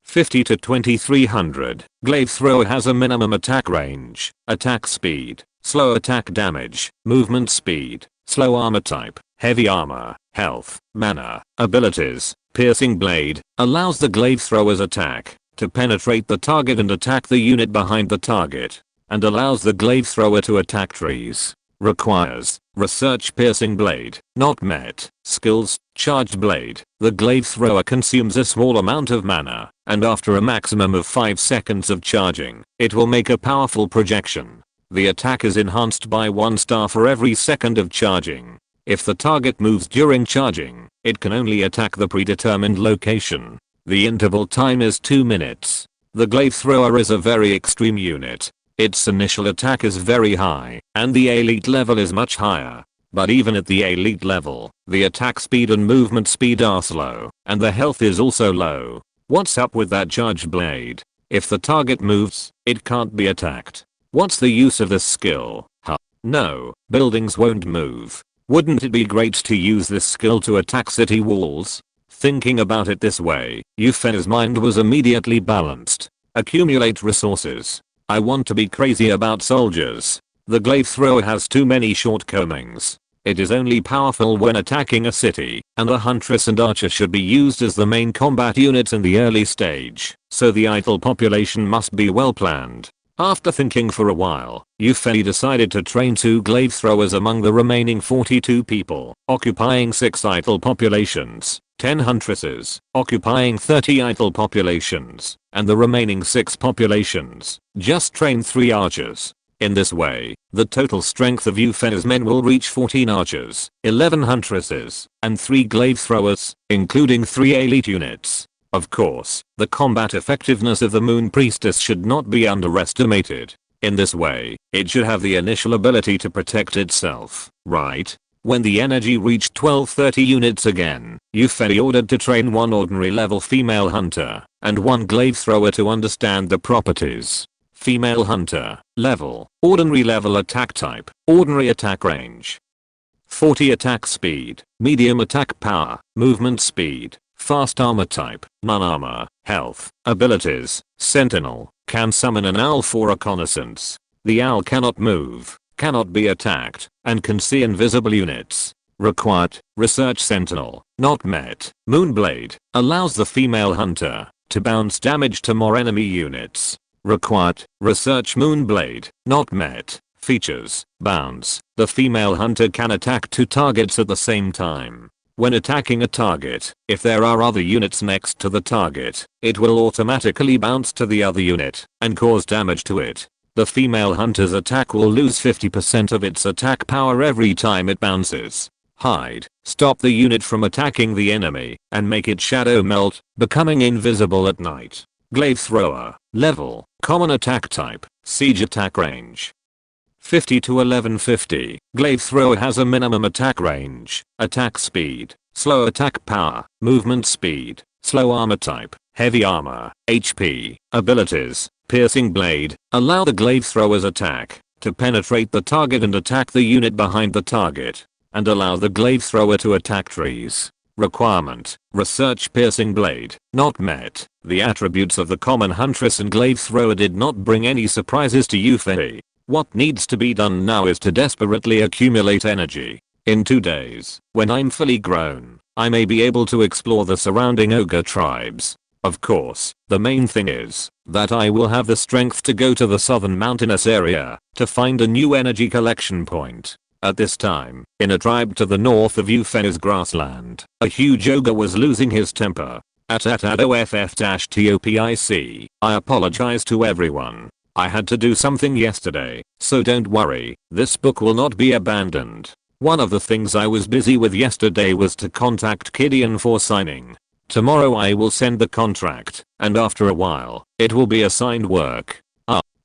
50 to 2300. Glaive thrower has a minimum attack range, attack speed, slow attack damage, movement speed, slow armor type, heavy armor, health, mana, abilities. Piercing blade, allows the glaive thrower's attack to penetrate the target and attack the unit behind the target, and allows the glaive thrower to attack trees. Requires research piercing blade, not met. Skills, charged blade. The glaive thrower consumes a small amount of mana, and after a maximum of 5 seconds of charging, it will make a powerful projection. The attack is enhanced by 1 star for every second of charging. If the target moves during charging, it can only attack the predetermined location. The interval time is 2 minutes. The glaive thrower is a very extreme unit. Its initial attack is very high, and the elite level is much higher. But even at the elite level, the attack speed and movement speed are slow, and the health is also low. What's up with that charged blade? If the target moves, it can't be attacked. What's the use of this skill? Huh? No, buildings won't move. Wouldn't it be great to use this skill to attack city walls? Thinking about it this way, Yufen's mind was immediately balanced. Accumulate resources. I want to be crazy about soldiers. The glaive thrower has too many shortcomings. It is only powerful when attacking a city, and the huntress and archer should be used as the main combat units in the early stage, so the idle population must be well planned. After thinking for a while, Yufen decided to train 2 glaive throwers among the remaining 42 people, occupying 6 idle populations, 10 huntresses, occupying 30 idle populations, and the remaining 6 populations. Just train 3 archers. In this way, the total strength of Yufen's men will reach 14 archers, 11 huntresses, and 3 glaive throwers, including 3 elite units. Of course, the combat effectiveness of the Moon Priestess should not be underestimated. In this way, it should have the initial ability to protect itself, right? When the energy reached 1230 units again, Yufen ordered to train 1 ordinary level female hunter, and 1 glaive thrower to understand the properties. Female hunter, level, ordinary level attack type, ordinary attack range. 40 attack speed, medium attack power, movement speed. Fast armor type, none armor, health, abilities, sentinel, can summon an owl for reconnaissance. The owl cannot move, cannot be attacked, and can see invisible units. Required, research sentinel, not met. Moonblade, allows the female hunter to bounce damage to more enemy units. Required, research moonblade, not met. Features, bounce, the female hunter can attack 2 targets at the same time. When attacking a target, if there are other units next to the target, it will automatically bounce to the other unit and cause damage to it. The female hunter's attack will lose 50% of its attack power every time it bounces. Hide, stop the unit from attacking the enemy and make it shadow melt, becoming invisible at night. Glaive thrower, level, common attack type, siege attack range. 50 to 1150, glaive thrower has a minimum attack range, attack speed, slow attack power, movement speed, slow armor type, heavy armor, HP, abilities, piercing blade, allow the glaive thrower's attack to penetrate the target and attack the unit behind the target, and allow the glaive thrower to attack trees. Requirement, research piercing blade, not met. The attributes of the common huntress and glaive thrower did not bring any surprises to Yuffie. What needs to be done now is to desperately accumulate energy. In 2 days, when I'm fully grown, I may be able to explore the surrounding ogre tribes. Of course, the main thing is that I will have the strength to go to the southern mountainous area to find a new energy collection point. At this time, in a tribe to the north of Yufen's grassland, a huge ogre was losing his temper. OFF-TOPIC. I apologize to everyone. I had to do something yesterday, so don't worry, this book will not be abandoned. One of the things I was busy with yesterday was to contact Gideon for signing. Tomorrow I will send the contract, and after a while, it will be assigned work.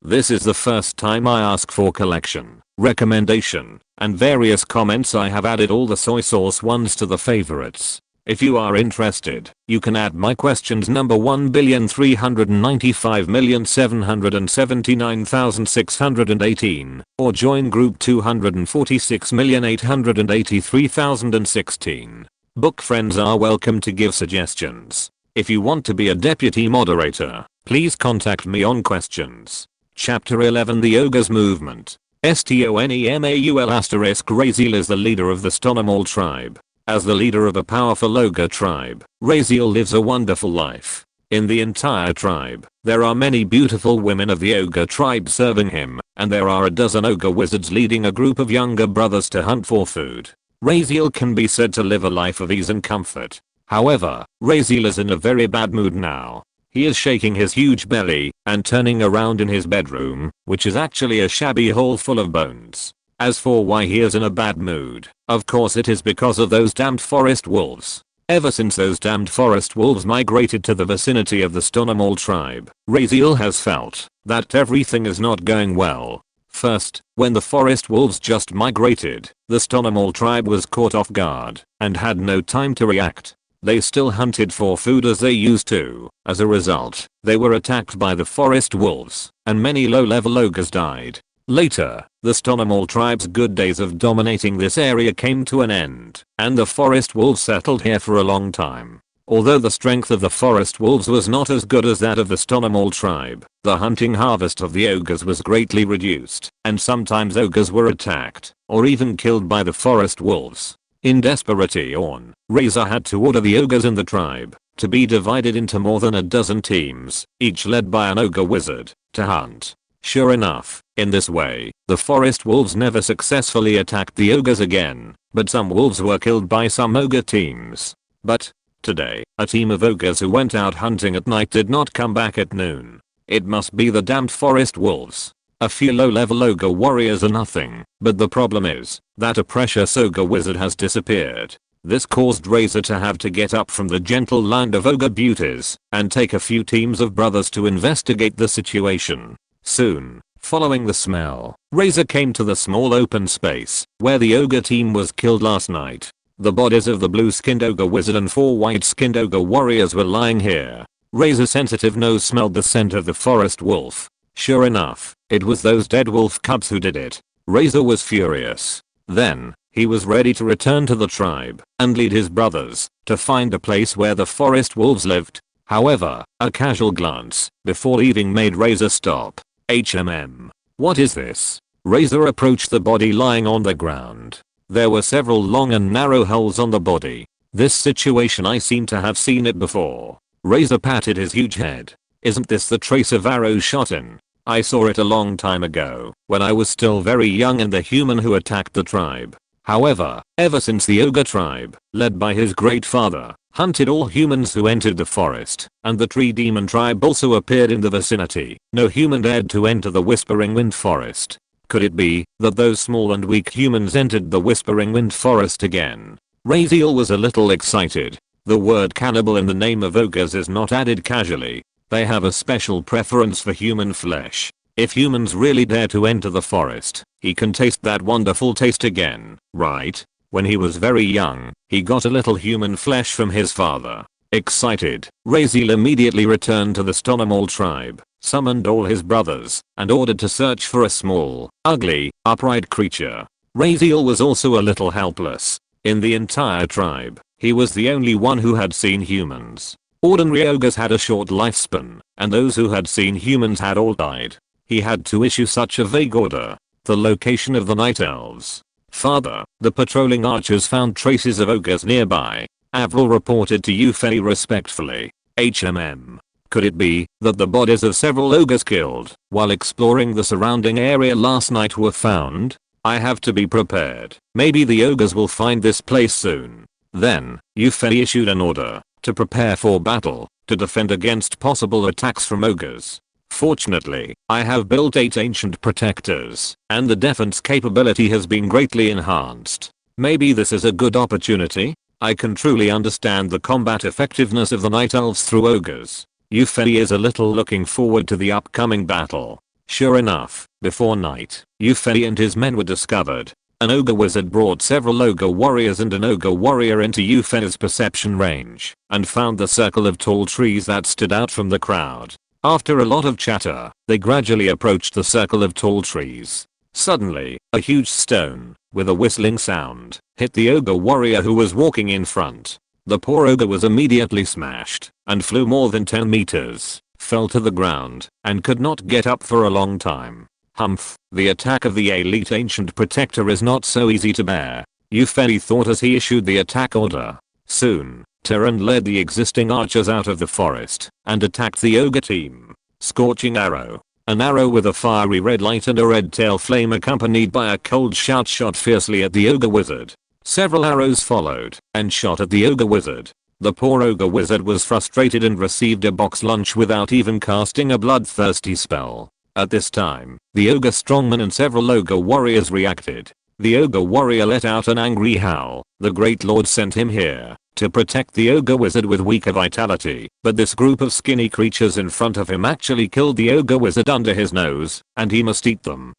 This is the first time I ask for collection, recommendation, and various comments. I have added all the soy sauce ones to the favorites. If you are interested, you can add my questions number 1,395,779,618, or join group 246,883,016. Book friends are welcome to give suggestions. If you want to be a deputy moderator, please contact me on questions. Chapter 11, The Ogre's Movement. STONEMAUL*. Raziel is the leader of the Stonemal tribe. As the leader of a powerful ogre tribe, Raziel lives a wonderful life. In the entire tribe, there are many beautiful women of the ogre tribe serving him, and there are a dozen ogre wizards leading a group of younger brothers to hunt for food. Raziel can be said to live a life of ease and comfort. However, Raziel is in a very bad mood now. He is shaking his huge belly and turning around in his bedroom, which is actually a shabby hole full of bones. As for why he is in a bad mood, of course it is because of those damned forest wolves. Ever since those damned forest wolves migrated to the vicinity of the Stonomall tribe, Raziel has felt that everything is not going well. First, when the forest wolves just migrated, the Stonomall tribe was caught off guard and had no time to react. They still hunted for food as they used to. As a result, they were attacked by the forest wolves, and many low-level ogres died. Later, the Stonomall tribe's good days of dominating this area came to an end, and the forest wolves settled here for a long time. Although the strength of the forest wolves was not as good as that of the Stonomall tribe, the hunting harvest of the ogres was greatly reduced, and sometimes ogres were attacked, or even killed by the forest wolves. In desperation, Razor had to order the ogres in the tribe to be divided into more than a dozen teams, each led by an ogre wizard, to hunt. Sure enough, in this way, the forest wolves never successfully attacked the ogres again, but some wolves were killed by some ogre teams. But today, a team of ogres who went out hunting at night did not come back at noon. It must be the damned forest wolves. A few low-level ogre warriors are nothing, but the problem is that a precious ogre wizard has disappeared. This caused Razor to have to get up from the gentle land of ogre beauties and take a few teams of brothers to investigate the situation. Soon, following the smell, Razor came to the small open space where the ogre team was killed last night. The bodies of the blue-skinned ogre wizard and 4 white-skinned ogre warriors were lying here. Razor's sensitive nose smelled the scent of the forest wolf. Sure enough, it was those dead wolf cubs who did it. Razor was furious. Then, he was ready to return to the tribe and lead his brothers to find a place where the forest wolves lived. However, a casual glance before leaving made Razor stop. What is this? Razor approached the body lying on the ground. There were several long and narrow holes on the body. This situation, I seem to have seen it before. Razor patted his huge head. Isn't this the trace of arrows shot in? I saw it a long time ago, when I was still very young and the human who attacked the tribe. However, ever since the ogre tribe, led by his great father, hunted all humans who entered the forest, and the tree demon tribe also appeared in the vicinity, no human dared to enter the Whispering Wind Forest. Could it be that those small and weak humans entered the Whispering Wind Forest again? Raziel was a little excited. The word cannibal in the name of ogres is not added casually. They have a special preference for human flesh. If humans really dare to enter the forest, he can taste that wonderful taste again, right? When he was very young, he got a little human flesh from his father. Excited, Raziel immediately returned to the Stonomall tribe, summoned all his brothers, and ordered to search for a small, ugly, upright creature. Raziel was also a little helpless. In the entire tribe, he was the only one who had seen humans. Ordinary ogres had a short lifespan, and those who had seen humans had all died. He had to issue such a vague order. The location of the Night Elves. Father, the patrolling archers found traces of ogres nearby. Avril reported to Euphony respectfully. Could it be that the bodies of several ogres killed while exploring the surrounding area last night were found? I have to be prepared. Maybe the ogres will find this place soon. Then, Euphony issued an order to prepare for battle, to defend against possible attacks from ogres. Fortunately, I have built 8 ancient protectors, and the defense capability has been greatly enhanced. Maybe this is a good opportunity? I can truly understand the combat effectiveness of the Night Elves through ogres. Euphony is a little looking forward to the upcoming battle. Sure enough, before night, Euphony and his men were discovered. An ogre wizard brought several ogre warriors and an ogre warrior into Euphony's perception range, and found the circle of tall trees that stood out from the crowd. After a lot of chatter, they gradually approached the circle of tall trees. Suddenly, a huge stone, with a whistling sound, hit the ogre warrior who was walking in front. The poor ogre was immediately smashed, and flew more than 10 meters, fell to the ground, and could not get up for a long time. Humph, the attack of the elite ancient protector is not so easy to bear. Euphony thought as he issued the attack order. Soon, Terran led the existing archers out of the forest and attacked the ogre team. Scorching arrow. An arrow with a fiery red light and a red tail flame accompanied by a cold shout shot fiercely at the ogre wizard. Several arrows followed and shot at the ogre wizard. The poor ogre wizard was frustrated and received a box lunch without even casting a bloodthirsty spell. At this time, the ogre strongman and several ogre warriors reacted. The ogre warrior let out an angry howl. The great lord sent him here to protect the ogre wizard with weaker vitality, but this group of skinny creatures in front of him actually killed the ogre wizard under his nose, and he must eat them.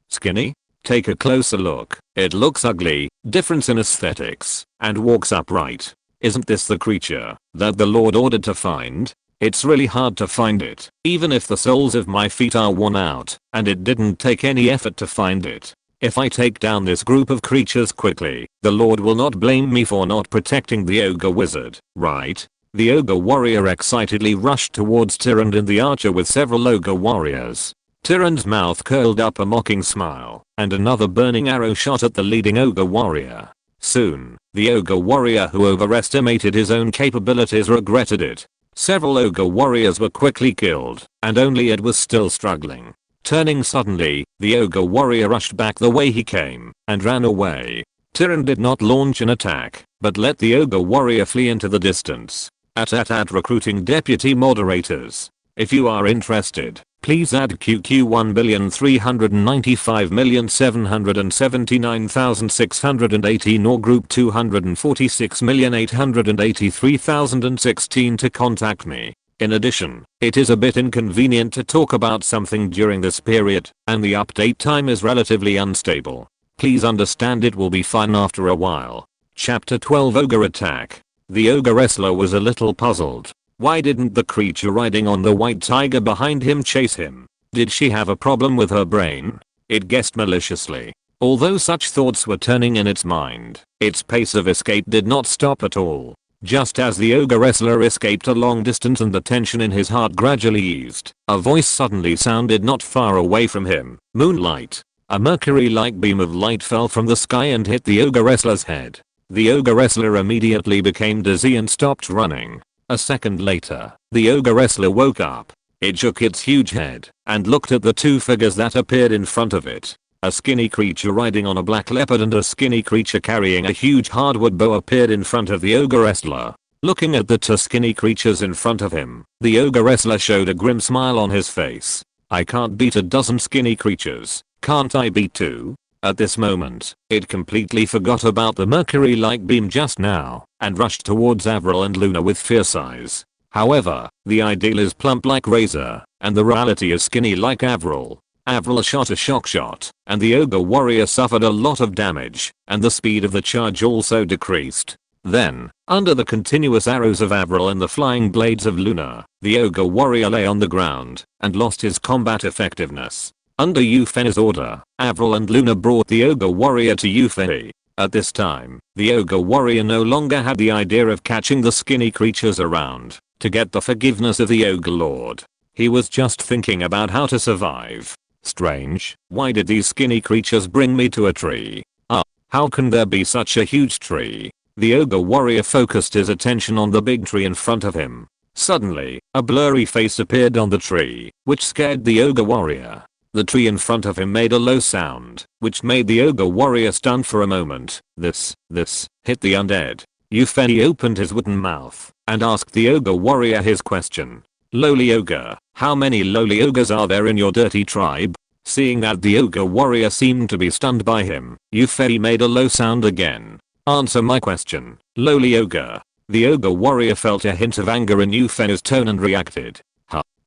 Skinny? Take a closer look. It looks ugly, different in aesthetics, and walks upright. Isn't this the creature that the lord ordered to find? It's really hard to find it, even if the soles of my feet are worn out, and it didn't take any effort to find it. If I take down this group of creatures quickly, the lord will not blame me for not protecting the ogre wizard, right? The ogre warrior excitedly rushed towards Tyrande and the archer with several ogre warriors. Tyrande's mouth curled up a mocking smile, and another burning arrow shot at the leading ogre warrior. Soon, the ogre warrior who overestimated his own capabilities regretted it. Several ogre warriors were quickly killed, and only Ed was still struggling. Turning suddenly, the ogre warrior rushed back the way he came, and ran away. Tyrande did not launch an attack, but let the ogre warrior flee into the distance. At recruiting deputy moderators. If you are interested, please add QQ 1,395,779,618 or group 246,883,016 to contact me. In addition, it is a bit inconvenient to talk about something during this period, and the update time is relatively unstable. Please understand it will be fine after a while. Chapter 12 Ogre Attack. The ogre wrestler was a little puzzled. Why didn't the creature riding on the white tiger behind him chase him? Did she have a problem with her brain? It guessed maliciously. Although such thoughts were turning in its mind, its pace of escape did not stop at all. Just as the ogre wrestler escaped a long distance and the tension in his heart gradually eased, a voice suddenly sounded not far away from him. Moonlight. A mercury-like beam of light fell from the sky and hit the ogre wrestler's head. The ogre wrestler immediately became dizzy and stopped running. A second later, the ogre wrestler woke up. It shook its huge head and looked at the two figures that appeared in front of it. A skinny creature riding on a black leopard and a skinny creature carrying a huge hardwood bow appeared in front of the ogre wrestler. Looking at the two skinny creatures in front of him, the ogre wrestler showed a grim smile on his face. I can't beat a dozen skinny creatures, can't I beat two? At this moment, it completely forgot about the mercury-like beam just now, and rushed towards Avril and Luna with fierce eyes. However, the ideal is plump like Razor, and the reality is skinny like Avril. Avril shot a shock shot, and the ogre warrior suffered a lot of damage, and the speed of the charge also decreased. Then, under the continuous arrows of Avril and the flying blades of Luna, the ogre warrior lay on the ground, and lost his combat effectiveness. Under Eupheni's order, Avril and Luna brought the ogre warrior to Eupheni. At this time, the ogre warrior no longer had the idea of catching the skinny creatures around to get the forgiveness of the ogre lord. He was just thinking about how to survive. Strange, why did these skinny creatures bring me to a tree? How can there be such a huge tree? The ogre warrior focused his attention on the big tree in front of him. Suddenly, a blurry face appeared on the tree, which scared the ogre warrior. The tree in front of him made a low sound, which made the ogre warrior stunned for a moment. This hit the undead. Eupheni opened his wooden mouth and asked the ogre warrior his question. Lowly ogre, how many lowly ogres are there in your dirty tribe? Seeing that the ogre warrior seemed to be stunned by him, Eupheni made a low sound again. Answer my question, lowly ogre. The ogre warrior felt a hint of anger in Eupheni's tone and reacted.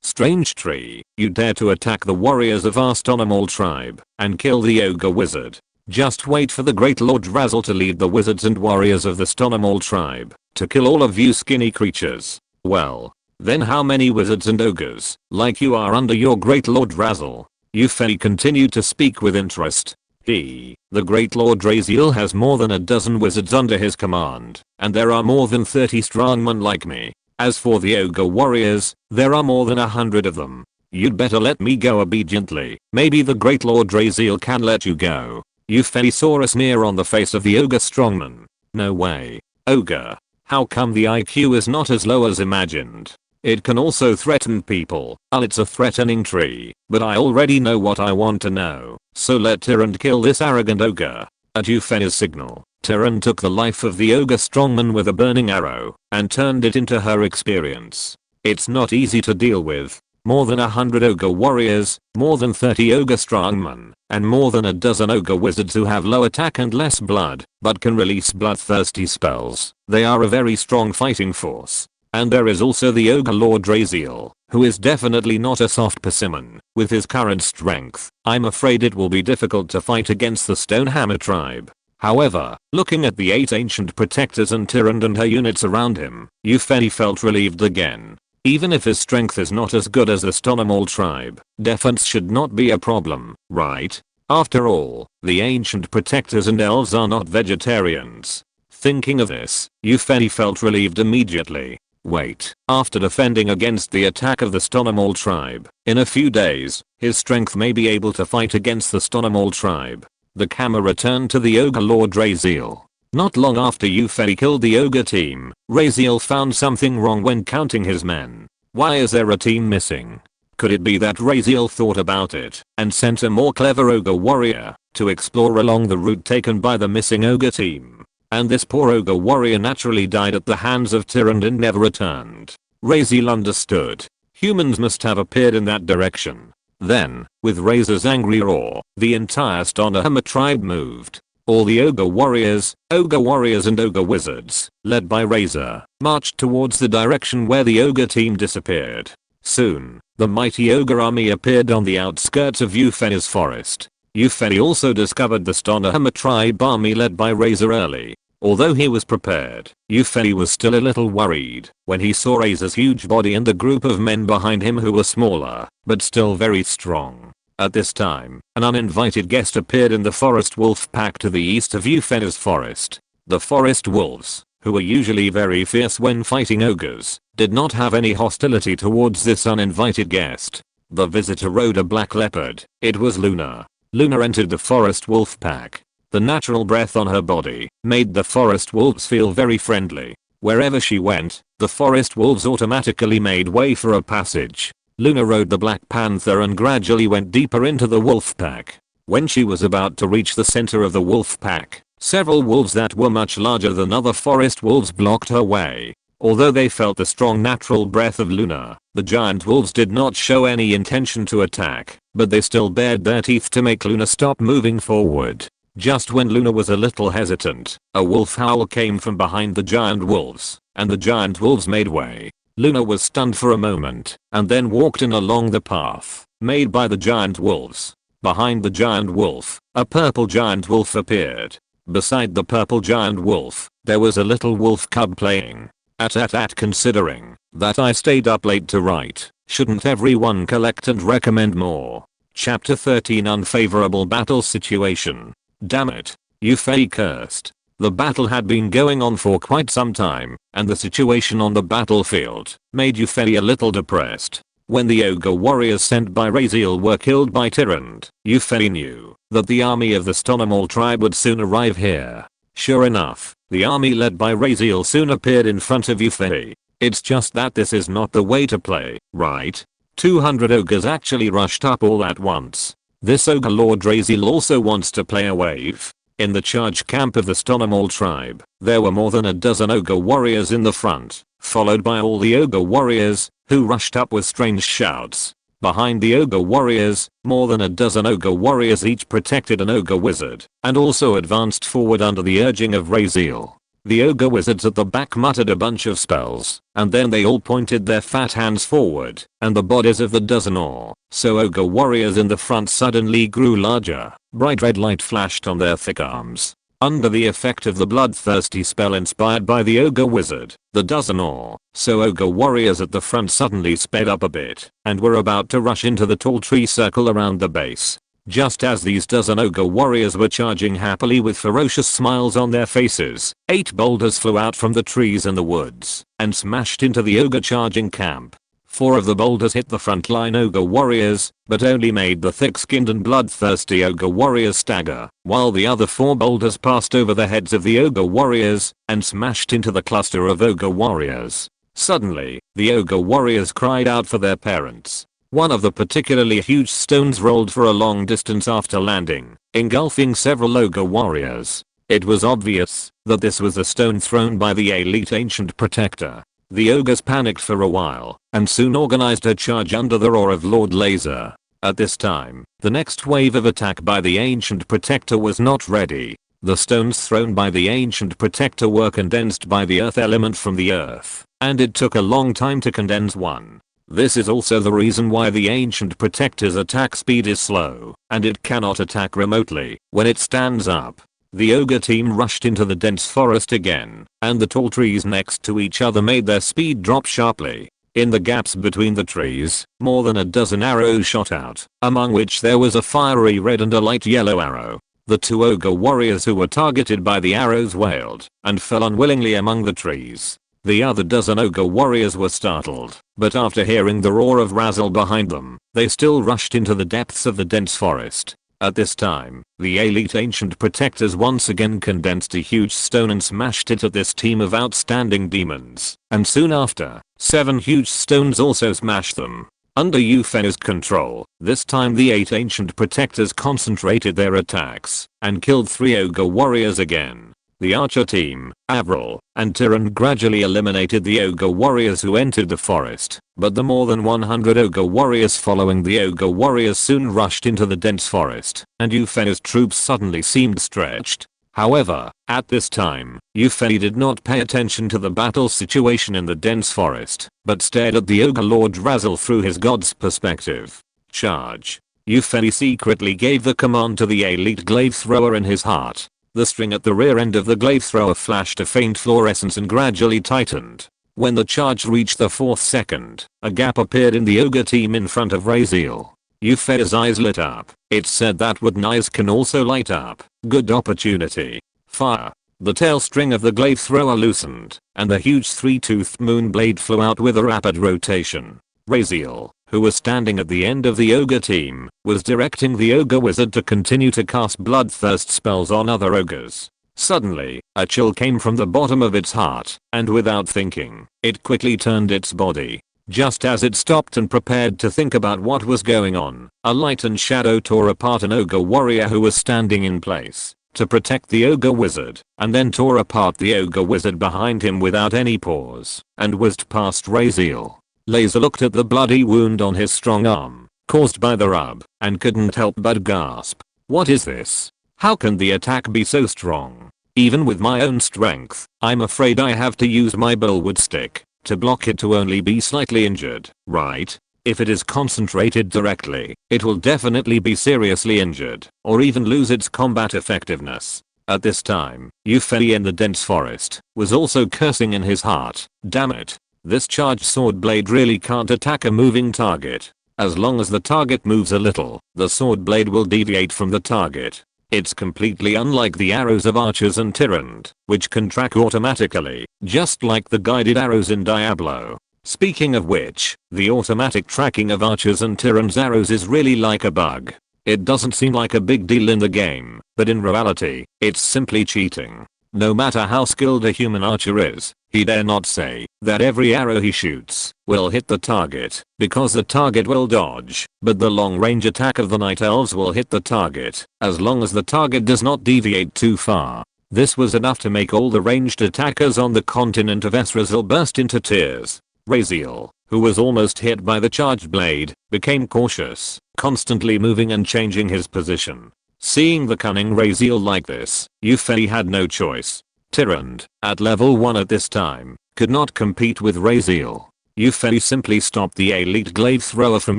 Strange tree, you dare to attack the warriors of our Stonomall tribe and kill the ogre wizard. Just wait for the great lord Razzle to lead the wizards and warriors of the Stonomall tribe to kill all of you skinny creatures. Well, then how many wizards and ogres like you are under your great lord Razzle? Eupheni continued to speak with interest. The great lord Raziel has more than a dozen wizards under his command, and there are more than 30 strongmen like me. As for the ogre warriors, there are more than 100 of them. You'd better let me go obediently. Maybe the great lord Raziel can let you go. Eupheni saw a sneer on the face of the ogre strongman. No way. Ogre. How come the IQ is not as low as imagined? It can also threaten people. It's a threatening tree, but I already know what I want to know, so let Tyrant kill this arrogant ogre. At Euphenia's signal, Tyrant took the life of the ogre strongman with a burning arrow and turned it into her experience. It's not easy to deal with. More than 100 ogre warriors, more than 30 ogre strongmen, and more than a dozen ogre wizards who have low attack and less blood, but can release bloodthirsty spells. They are a very strong fighting force. And there is also the ogre lord Raziel, who is definitely not a soft persimmon. With his current strength, I'm afraid it will be difficult to fight against the Stonehammer tribe. However, looking at the 8 ancient protectors and Tyrant and her units around him, Euphenie felt relieved again. Even if his strength is not as good as the Stonehammer tribe, defense should not be a problem, right? After all, the ancient protectors and elves are not vegetarians. Thinking of this, Euphenie felt relieved immediately. Wait, after defending against the attack of the Stonehammer tribe, in a few days, his strength may be able to fight against the Stonehammer tribe. The camera returned to the ogre lord Raziel. Not long after Euphenie killed the ogre team, Raziel found something wrong when counting his men. Why is there a team missing? Could it be that Raziel thought about it and sent a more clever ogre warrior to explore along the route taken by the missing ogre team? And this poor ogre warrior naturally died at the hands of Tyrant and never returned. Raziel understood. Humans must have appeared in that direction. Then, with Razor's angry roar, the entire Stonehammer tribe moved. All the ogre warriors and ogre wizards, led by Razor, marched towards the direction where the ogre team disappeared. Soon, the mighty ogre army appeared on the outskirts of Euphenia's forest. Euphenie also discovered the Stonehammer tribe army led by Razor early. Although he was prepared, Euphenie was still a little worried when he saw Razor's huge body and the group of men behind him who were smaller, but still very strong. At this time, an uninvited guest appeared in the forest wolf pack to the east of Euphenia's forest. The forest wolves, who were usually very fierce when fighting ogres, did not have any hostility towards this uninvited guest. The visitor rode a black leopard. It was Luna. Luna entered the forest wolf pack. The natural breath on her body made the forest wolves feel very friendly. Wherever she went, the forest wolves automatically made way for a passage. Luna rode the black panther and gradually went deeper into the wolf pack. When she was about to reach the center of the wolf pack, several wolves that were much larger than other forest wolves blocked her way. Although they felt the strong natural breath of Luna, the giant wolves did not show any intention to attack, but they still bared their teeth to make Luna stop moving forward. Just when Luna was a little hesitant, a wolf howl came from behind the giant wolves, and the giant wolves made way. Luna was stunned for a moment, and then walked in along the path made by the giant wolves. Behind the giant wolf, a purple giant wolf appeared. Beside the purple giant wolf, there was a little wolf cub playing. Considering that I stayed up late to write, shouldn't everyone collect and recommend more? Chapter 13 Unfavorable Battle Situation. Damn it. Euphenie cursed. The battle had been going on for quite some time, and the situation on the battlefield made Euphenie a little depressed. When the ogre warriors sent by Raziel were killed by Tyrant, Euphenie knew that the army of the Stonehammer tribe would soon arrive here. Sure enough, the army led by Raziel soon appeared in front of Euphenie. It's just that this is not the way to play, right? 200 ogres actually rushed up all at once. This ogre lord Raziel also wants to play a wave. In the charge camp of the Stonehammer tribe, there were more than a dozen ogre warriors in the front, followed by all the ogre warriors, who rushed up with strange shouts. Behind the ogre warriors, more than a dozen ogre warriors each protected an ogre wizard, and also advanced forward under the urging of Raziel. The ogre wizards at the back muttered a bunch of spells, and then they all pointed their fat hands forward, and the bodies of the dozen or so ogre warriors in the front suddenly grew larger. Bright red light flashed on their thick arms. Under the effect of the bloodthirsty spell inspired by the ogre wizard, the dozen or so ogre warriors at the front suddenly sped up a bit, and were about to rush into the tall tree circle around the base. Just as these dozen ogre warriors were charging happily with ferocious smiles on their faces, 8 boulders flew out from the trees in the woods and smashed into the ogre charging camp. 4 of the boulders hit the frontline ogre warriors, but only made the thick-skinned and bloodthirsty ogre warriors stagger, while the other 4 boulders passed over the heads of the ogre warriors and smashed into the cluster of ogre warriors. Suddenly, the ogre warriors cried out for their parents. One of the particularly huge stones rolled for a long distance after landing, engulfing several ogre warriors. It was obvious that this was a stone thrown by the elite ancient protector. The ogres panicked for a while and soon organized a charge under the roar of Lord Laser. At this time, the next wave of attack by the ancient protector was not ready. The stones thrown by the ancient protector were condensed by the earth element from the earth, and it took a long time to condense one. This is also the reason why the ancient protector's attack speed is slow, and it cannot attack remotely when it stands up. The ogre team rushed into the dense forest again, and the tall trees next to each other made their speed drop sharply. In the gaps between the trees, more than a dozen arrows shot out, among which there was a fiery red and a light yellow arrow. The two ogre warriors who were targeted by the arrows wailed and fell unwillingly among the trees. The other dozen ogre warriors were startled, but after hearing the roar of Razzle behind them, they still rushed into the depths of the dense forest. At this time, the elite ancient protectors once again condensed a huge stone and smashed it at this team of outstanding demons, and soon after, 7 huge stones also smashed them. Under Euphena's control, this time the 8 ancient protectors concentrated their attacks and killed 3 ogre warriors again. The archer team, Avril, and Tyrant gradually eliminated the ogre warriors who entered the forest, but the more than 100 ogre warriors following the ogre warriors soon rushed into the dense forest, and Euphena's troops suddenly seemed stretched. However, at this time, Eupheny did not pay attention to the battle situation in the dense forest, but stared at the ogre lord Razzle through his god's perspective. Charge. Eupheny secretly gave the command to the elite glaive thrower in his heart. The string at the rear end of the glaive thrower flashed a faint fluorescence and gradually tightened. When the charge reached the 4th second, a gap appeared in the ogre team in front of Raziel. Euphena's eyes lit up. It said that wooden eyes can also light up. Good opportunity. Fire. The tail string of the glaive thrower loosened, and the huge 3-toothed moon blade flew out with a rapid rotation. Raziel, who was standing at the end of the ogre team, was directing the ogre wizard to continue to cast bloodthirst spells on other ogres. Suddenly, a chill came from the bottom of its heart, and without thinking, it quickly turned its body. Just as it stopped and prepared to think about what was going on, a light and shadow tore apart an ogre warrior who was standing in place to protect the ogre wizard, and then tore apart the ogre wizard behind him without any pause, and whizzed past Raziel. Laser looked at the bloody wound on his strong arm, caused by the rub, and couldn't help but gasp. What is this? How can the attack be so strong? Even with my own strength, I'm afraid I have to use my bullwood stick to block it to only be slightly injured, right? If it is concentrated directly, it will definitely be seriously injured, or even lose its combat effectiveness. At this time, Eupheny in the dense forest was also cursing in his heart. Damn it. This charged sword blade really can't attack a moving target. As long as the target moves a little, the sword blade will deviate from the target. It's completely unlike the arrows of archers and Tyrant, which can track automatically, just like the guided arrows in Diablo. Speaking of which, the automatic tracking of archers and Tyrant's arrows is really like a bug. It doesn't seem like a big deal in the game, but in reality, it's simply cheating. No matter how skilled a human archer is, he dare not say that every arrow he shoots will hit the target, because the target will dodge, but the long-range attack of the Night Elves will hit the target, as long as the target does not deviate too far. This was enough to make all the ranged attackers on the continent of Esrazel burst into tears. Raziel, who was almost hit by the charged blade, became cautious, constantly moving and changing his position. Seeing the cunning Raziel like this, Eupheny had no choice. Tyrant, at level 1 at this time, could not compete with Raziel. Eupheny simply stopped the elite glaive thrower from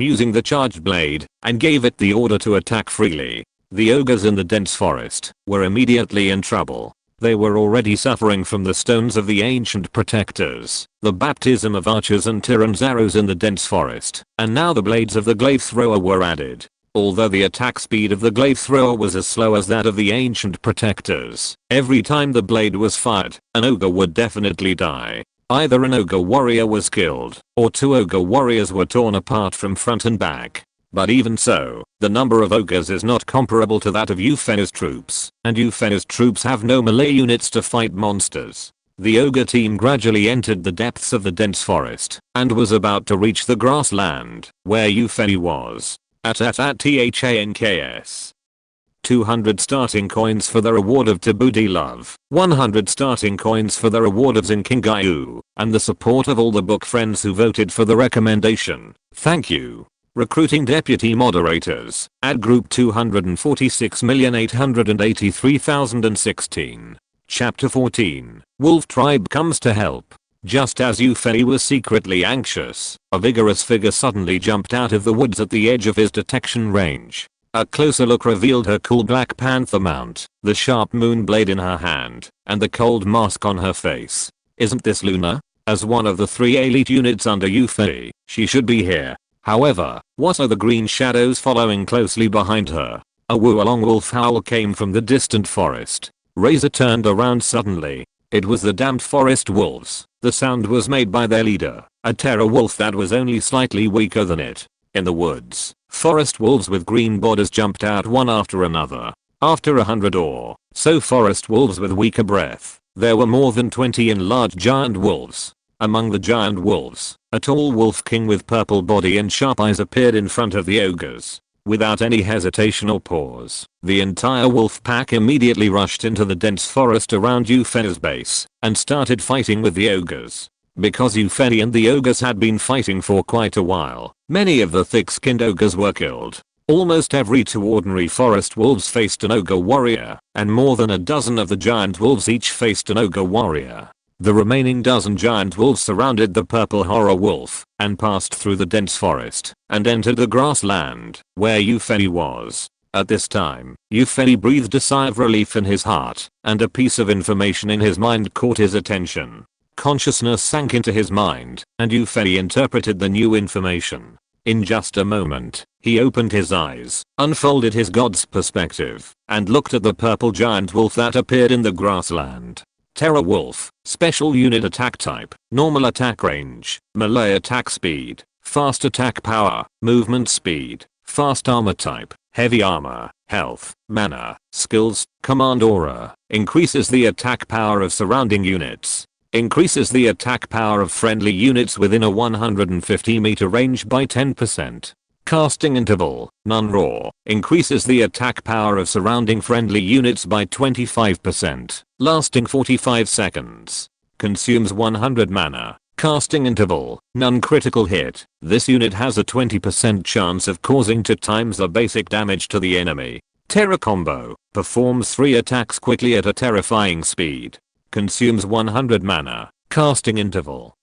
using the charged blade, and gave it the order to attack freely. The ogres in the dense forest were immediately in trouble. They were already suffering from the stones of the ancient protectors, the baptism of archers and Tyrant's arrows in the dense forest, and now the blades of the glaive thrower were added. Although the attack speed of the glaive thrower was as slow as that of the ancient protectors, every time the blade was fired, an ogre would definitely die. Either an ogre warrior was killed, or 2 ogre warriors were torn apart from front and back. But even so, the number of ogres is not comparable to that of Euphena's troops, and Euphena's troops have no melee units to fight monsters. The ogre team gradually entered the depths of the dense forest and was about to reach the grassland where Eupheny was. At THANKS. 200 starting coins for the reward of Tabudi Love, 100 starting coins for the reward of Zinkingayu, and the support of all the book friends who voted for the recommendation. Thank you. Recruiting deputy moderators, add group 246,883,016. Chapter 14, Wolf Tribe comes to help. Just as Eupheny was secretly anxious, a vigorous figure suddenly jumped out of the woods at the edge of his detection range. A closer look revealed her cool Black Panther mount, the sharp moon blade in her hand, and the cold mask on her face. Isn't this Luna? As one of the 3 elite units under Eupheny, she should be here. However, what are the green shadows following closely behind her? A woo-along wolf howl came from the distant forest. Razor turned around suddenly. It was the damned forest wolves. The sound was made by their leader, a terror wolf that was only slightly weaker than it. In the woods, forest wolves with green borders jumped out one after another. After 100 or so forest wolves with weaker breath, there were more than 20 enlarged giant wolves. Among the giant wolves, a tall wolf king with purple body and sharp eyes appeared in front of the ogres. Without any hesitation or pause, the entire wolf pack immediately rushed into the dense forest around Eupheny's base and started fighting with the ogres. Because Eupheny and the ogres had been fighting for quite a while, many of the thick-skinned ogres were killed. Almost every 2 ordinary forest wolves faced an ogre warrior, and more than a dozen of the giant wolves each faced an ogre warrior. The remaining dozen giant wolves surrounded the purple horror wolf and passed through the dense forest and entered the grassland where Eupheny was. At this time, Eupheny breathed a sigh of relief in his heart, and a piece of information in his mind caught his attention. Consciousness sank into his mind, and Eupheny interpreted the new information. In just a moment, he opened his eyes, unfolded his god's perspective, and looked at the purple giant wolf that appeared in the grassland. Terror Wolf, Special Unit Attack Type, Normal Attack Range, Melee Attack Speed, Fast Attack Power, Movement Speed, Fast Armor Type, Heavy Armor, Health, Mana, Skills, Command Aura, increases the attack power of surrounding units. Increases the attack power of friendly units within a 150 meter range by 10%. Casting interval, none raw, increases the attack power of surrounding friendly units by 25%, lasting 45 seconds. Consumes 100 mana. Casting interval, none critical hit. This unit has a 20% chance of causing 2 times the basic damage to the enemy. Terror combo, performs 3 attacks quickly at a terrifying speed. Consumes 100 mana. Casting interval,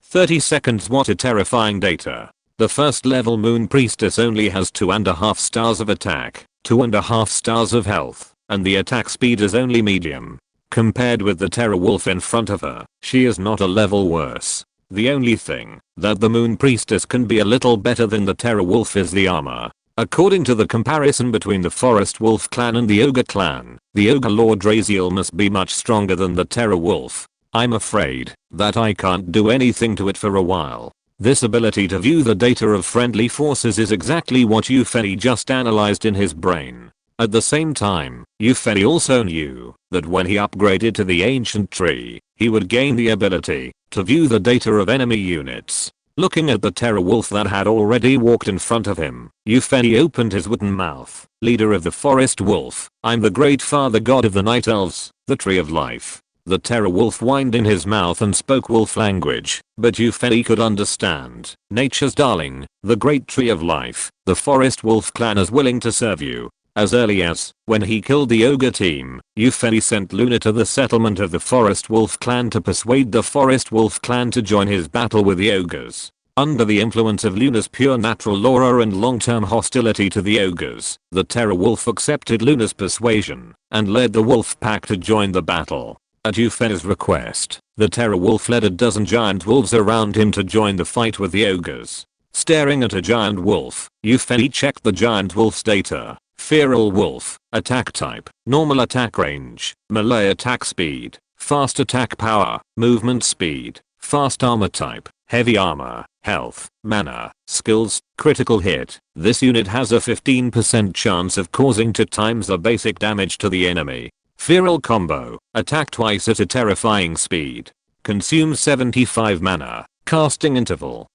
30 seconds. What a terrifying data. The first level Moon Priestess only has 2.5 stars of attack, 2.5 stars of health, and the attack speed is only medium. Compared with the Terror Wolf in front of her, she is not a level worse. The only thing that the Moon Priestess can be a little better than the Terror Wolf is the armor. According to the comparison between the Forest Wolf clan and the Ogre clan, the Ogre Lord Raziel must be much stronger than the Terror Wolf. I'm afraid that I can't do anything to it for a while. This ability to view the data of friendly forces is exactly what Eupheny just analyzed in his brain. At the same time, Eupheny also knew that when he upgraded to the ancient tree, he would gain the ability to view the data of enemy units. Looking at the Terror Wolf that had already walked in front of him, Eupheny opened his wooden mouth. Leader of the Forest Wolf, I'm the great father god of the Night Elves, the Tree of Life. The Terror Wolf whined in his mouth and spoke wolf language, but Eupheny could understand. Nature's darling, the great Tree of Life, the Forest Wolf clan is willing to serve you. As early as when he killed the Ogre team, Eupheny sent Luna to the settlement of the Forest Wolf clan to persuade the Forest Wolf clan to join his battle with the Ogres. Under the influence of Luna's pure natural aura and long-term hostility to the Ogres, the Terror Wolf accepted Luna's persuasion and led the wolf pack to join the battle. At Euphany's request, the Terror Wolf led a dozen giant wolves around him to join the fight with the Ogres. Staring at a giant wolf, Eupheny checked the giant wolf's data. Feral Wolf, Attack Type, Normal Attack Range, Melee Attack Speed, Fast Attack Power, Movement Speed, Fast Armor Type, Heavy Armor, Health, Mana, Skills, Critical Hit. This unit has a 15% chance of causing 2 times the basic damage to the enemy. Feral combo. Attack twice at a terrifying speed. Consumes 75 mana. Casting interval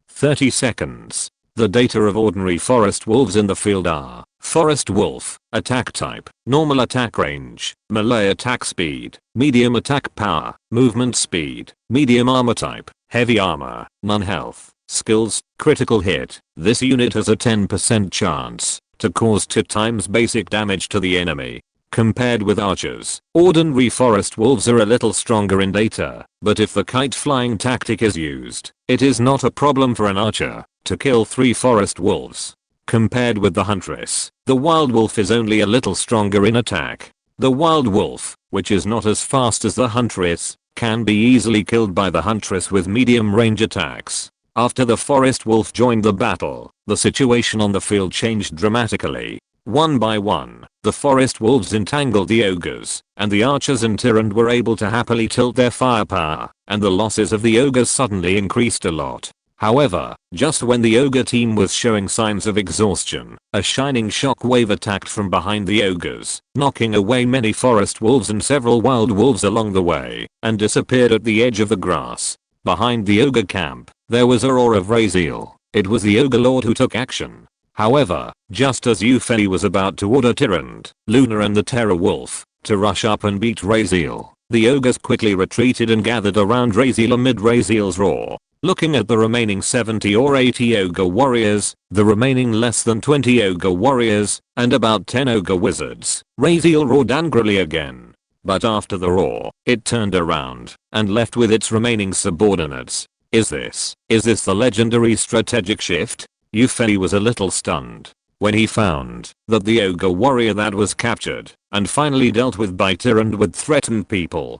30 seconds. The data of ordinary forest wolves in the field are: Forest Wolf, attack type, normal attack range, melee attack speed, medium attack power, movement speed, medium armor type, heavy armor, none health, skills, critical hit. This unit has a 10% chance to cause 2 times basic damage to the enemy. Compared with archers, ordinary forest wolves are a little stronger in data, but if the kite flying tactic is used, it is not a problem for an archer to kill 3 forest wolves. Compared with the huntress, the wild wolf is only a little stronger in attack. The wild wolf, which is not as fast as the huntress, can be easily killed by the huntress with medium range attacks. After the forest wolf joined the battle, the situation on the field changed dramatically. One by one, the forest wolves entangled the ogres, and the archers and Tyrant were able to happily tilt their firepower, and the losses of the ogres suddenly increased a lot. However, just when the ogre team was showing signs of exhaustion, a shining shockwave attacked from behind the ogres, knocking away many forest wolves and several wild wolves along the way, and disappeared at the edge of the grass. Behind the ogre camp, there was a roar of Raziel. It was the ogre lord who took action. However, just as Euphony was about to order Tyrant, Luna and the Terror Wolf to rush up and beat Raziel, the ogres quickly retreated and gathered around Raziel amid Raziel's roar. Looking at the remaining 70 or 80 ogre warriors, the remaining less than 20 ogre warriors, and about 10 ogre wizards, Raziel roared angrily again. But after the roar, it turned around and left with its remaining subordinates. Is this the legendary strategic shift? Euphony was a little stunned when he found that the ogre warrior that was captured and finally dealt with by Tyrant would threaten people,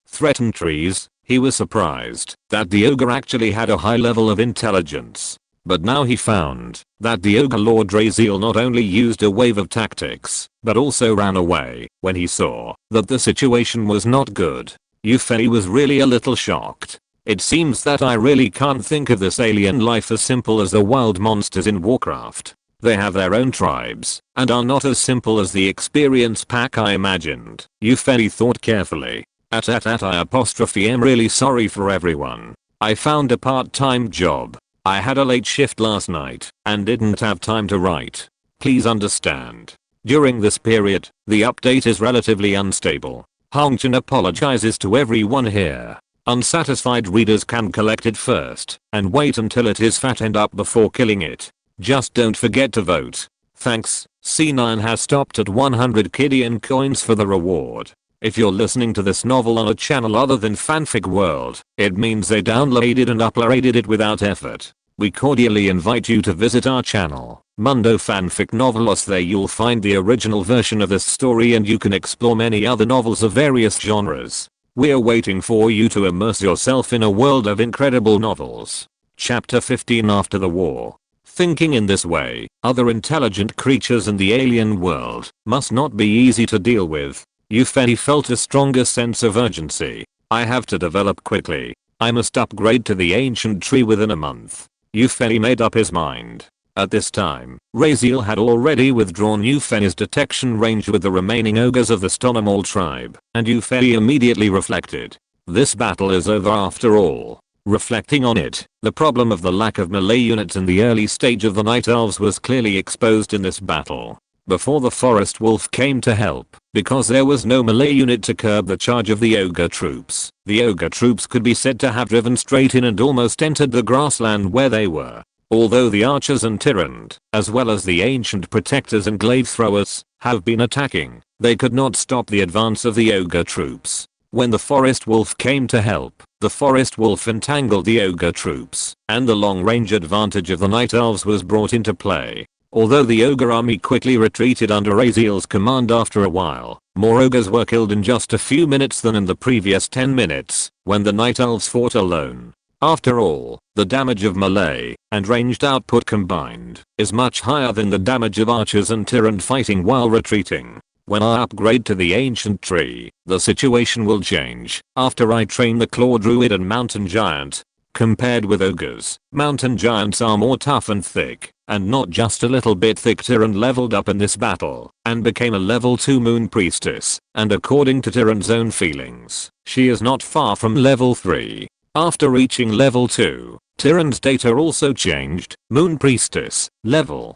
threaten trees. He was surprised that the ogre actually had a high level of intelligence. But now he found that the ogre lord Raziel not only used a wave of tactics, but also ran away when he saw that the situation was not good. Euphony was really a little shocked. It seems that I really can't think of this alien life as simple as the wild monsters in Warcraft. They have their own tribes, and are not as simple as the experience pack I imagined. Euphony thought carefully. I am really sorry for everyone. I found a part-time job. I had a late shift last night, and didn't have time to write. Please understand. During this period, the update is relatively unstable. Hongchen apologizes to everyone here. Unsatisfied readers can collect it first, and wait until it is fattened up before killing it. Just don't forget to vote. Thanks. C9 has stopped at 100 Kidian coins for the reward. If you're listening to this novel on a channel other than Fanfic World, it means they downloaded and uploaded it without effort. We cordially invite you to visit our channel, Mundo Fanfic Novelos. There you'll find the original version of this story and you can explore many other novels of various genres. We're waiting for you to immerse yourself in a world of incredible novels. Chapter 15 After the War. Thinking in this way, other intelligent creatures in the alien world must not be easy to deal with. Euphony felt a stronger sense of urgency. I have to develop quickly. I must upgrade to the ancient tree within a month. Euphony made up his mind. At this time, Raziel had already withdrawn Euphony's detection range with the remaining ogres of the Stonomol tribe, and Euphony immediately reflected. This battle is over after all. Reflecting on it, the problem of the lack of melee units in the early stage of the Night Elves was clearly exposed in this battle. Before the forest wolf came to help, because there was no melee unit to curb the charge of the ogre troops, the ogre troops could be said to have driven straight in and almost entered the grassland where they were. Although the archers and Tyrant, as well as the ancient protectors and glaive throwers, have been attacking, they could not stop the advance of the ogre troops. When the forest wolf came to help, the forest wolf entangled the ogre troops, and the long-range advantage of the Night Elves was brought into play. Although the ogre army quickly retreated under Raziel's command after a while, more ogres were killed in just a few minutes than in the previous 10 minutes, when the Night Elves fought alone. After all, the damage of melee and ranged output combined is much higher than the damage of archers and Tyrant fighting while retreating. When I upgrade to the ancient tree, the situation will change. After I train the claw druid and mountain giant. Compared with ogres, mountain giants are more tough and thick. and not just a little bit thick. Tyrant leveled up in this battle and became a level 2 moon priestess, and according to Tyrant's own feelings, she is not far from level 3. After reaching level 2, Tyrant's data also changed. Moon priestess, level.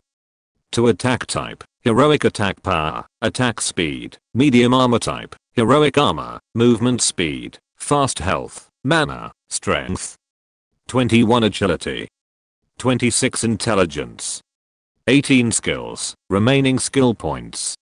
To attack type, heroic attack power, attack speed, medium armor type, heroic armor, movement speed, fast health, mana, strength. 21 agility. 26 intelligence. 18 skills, remaining skill points.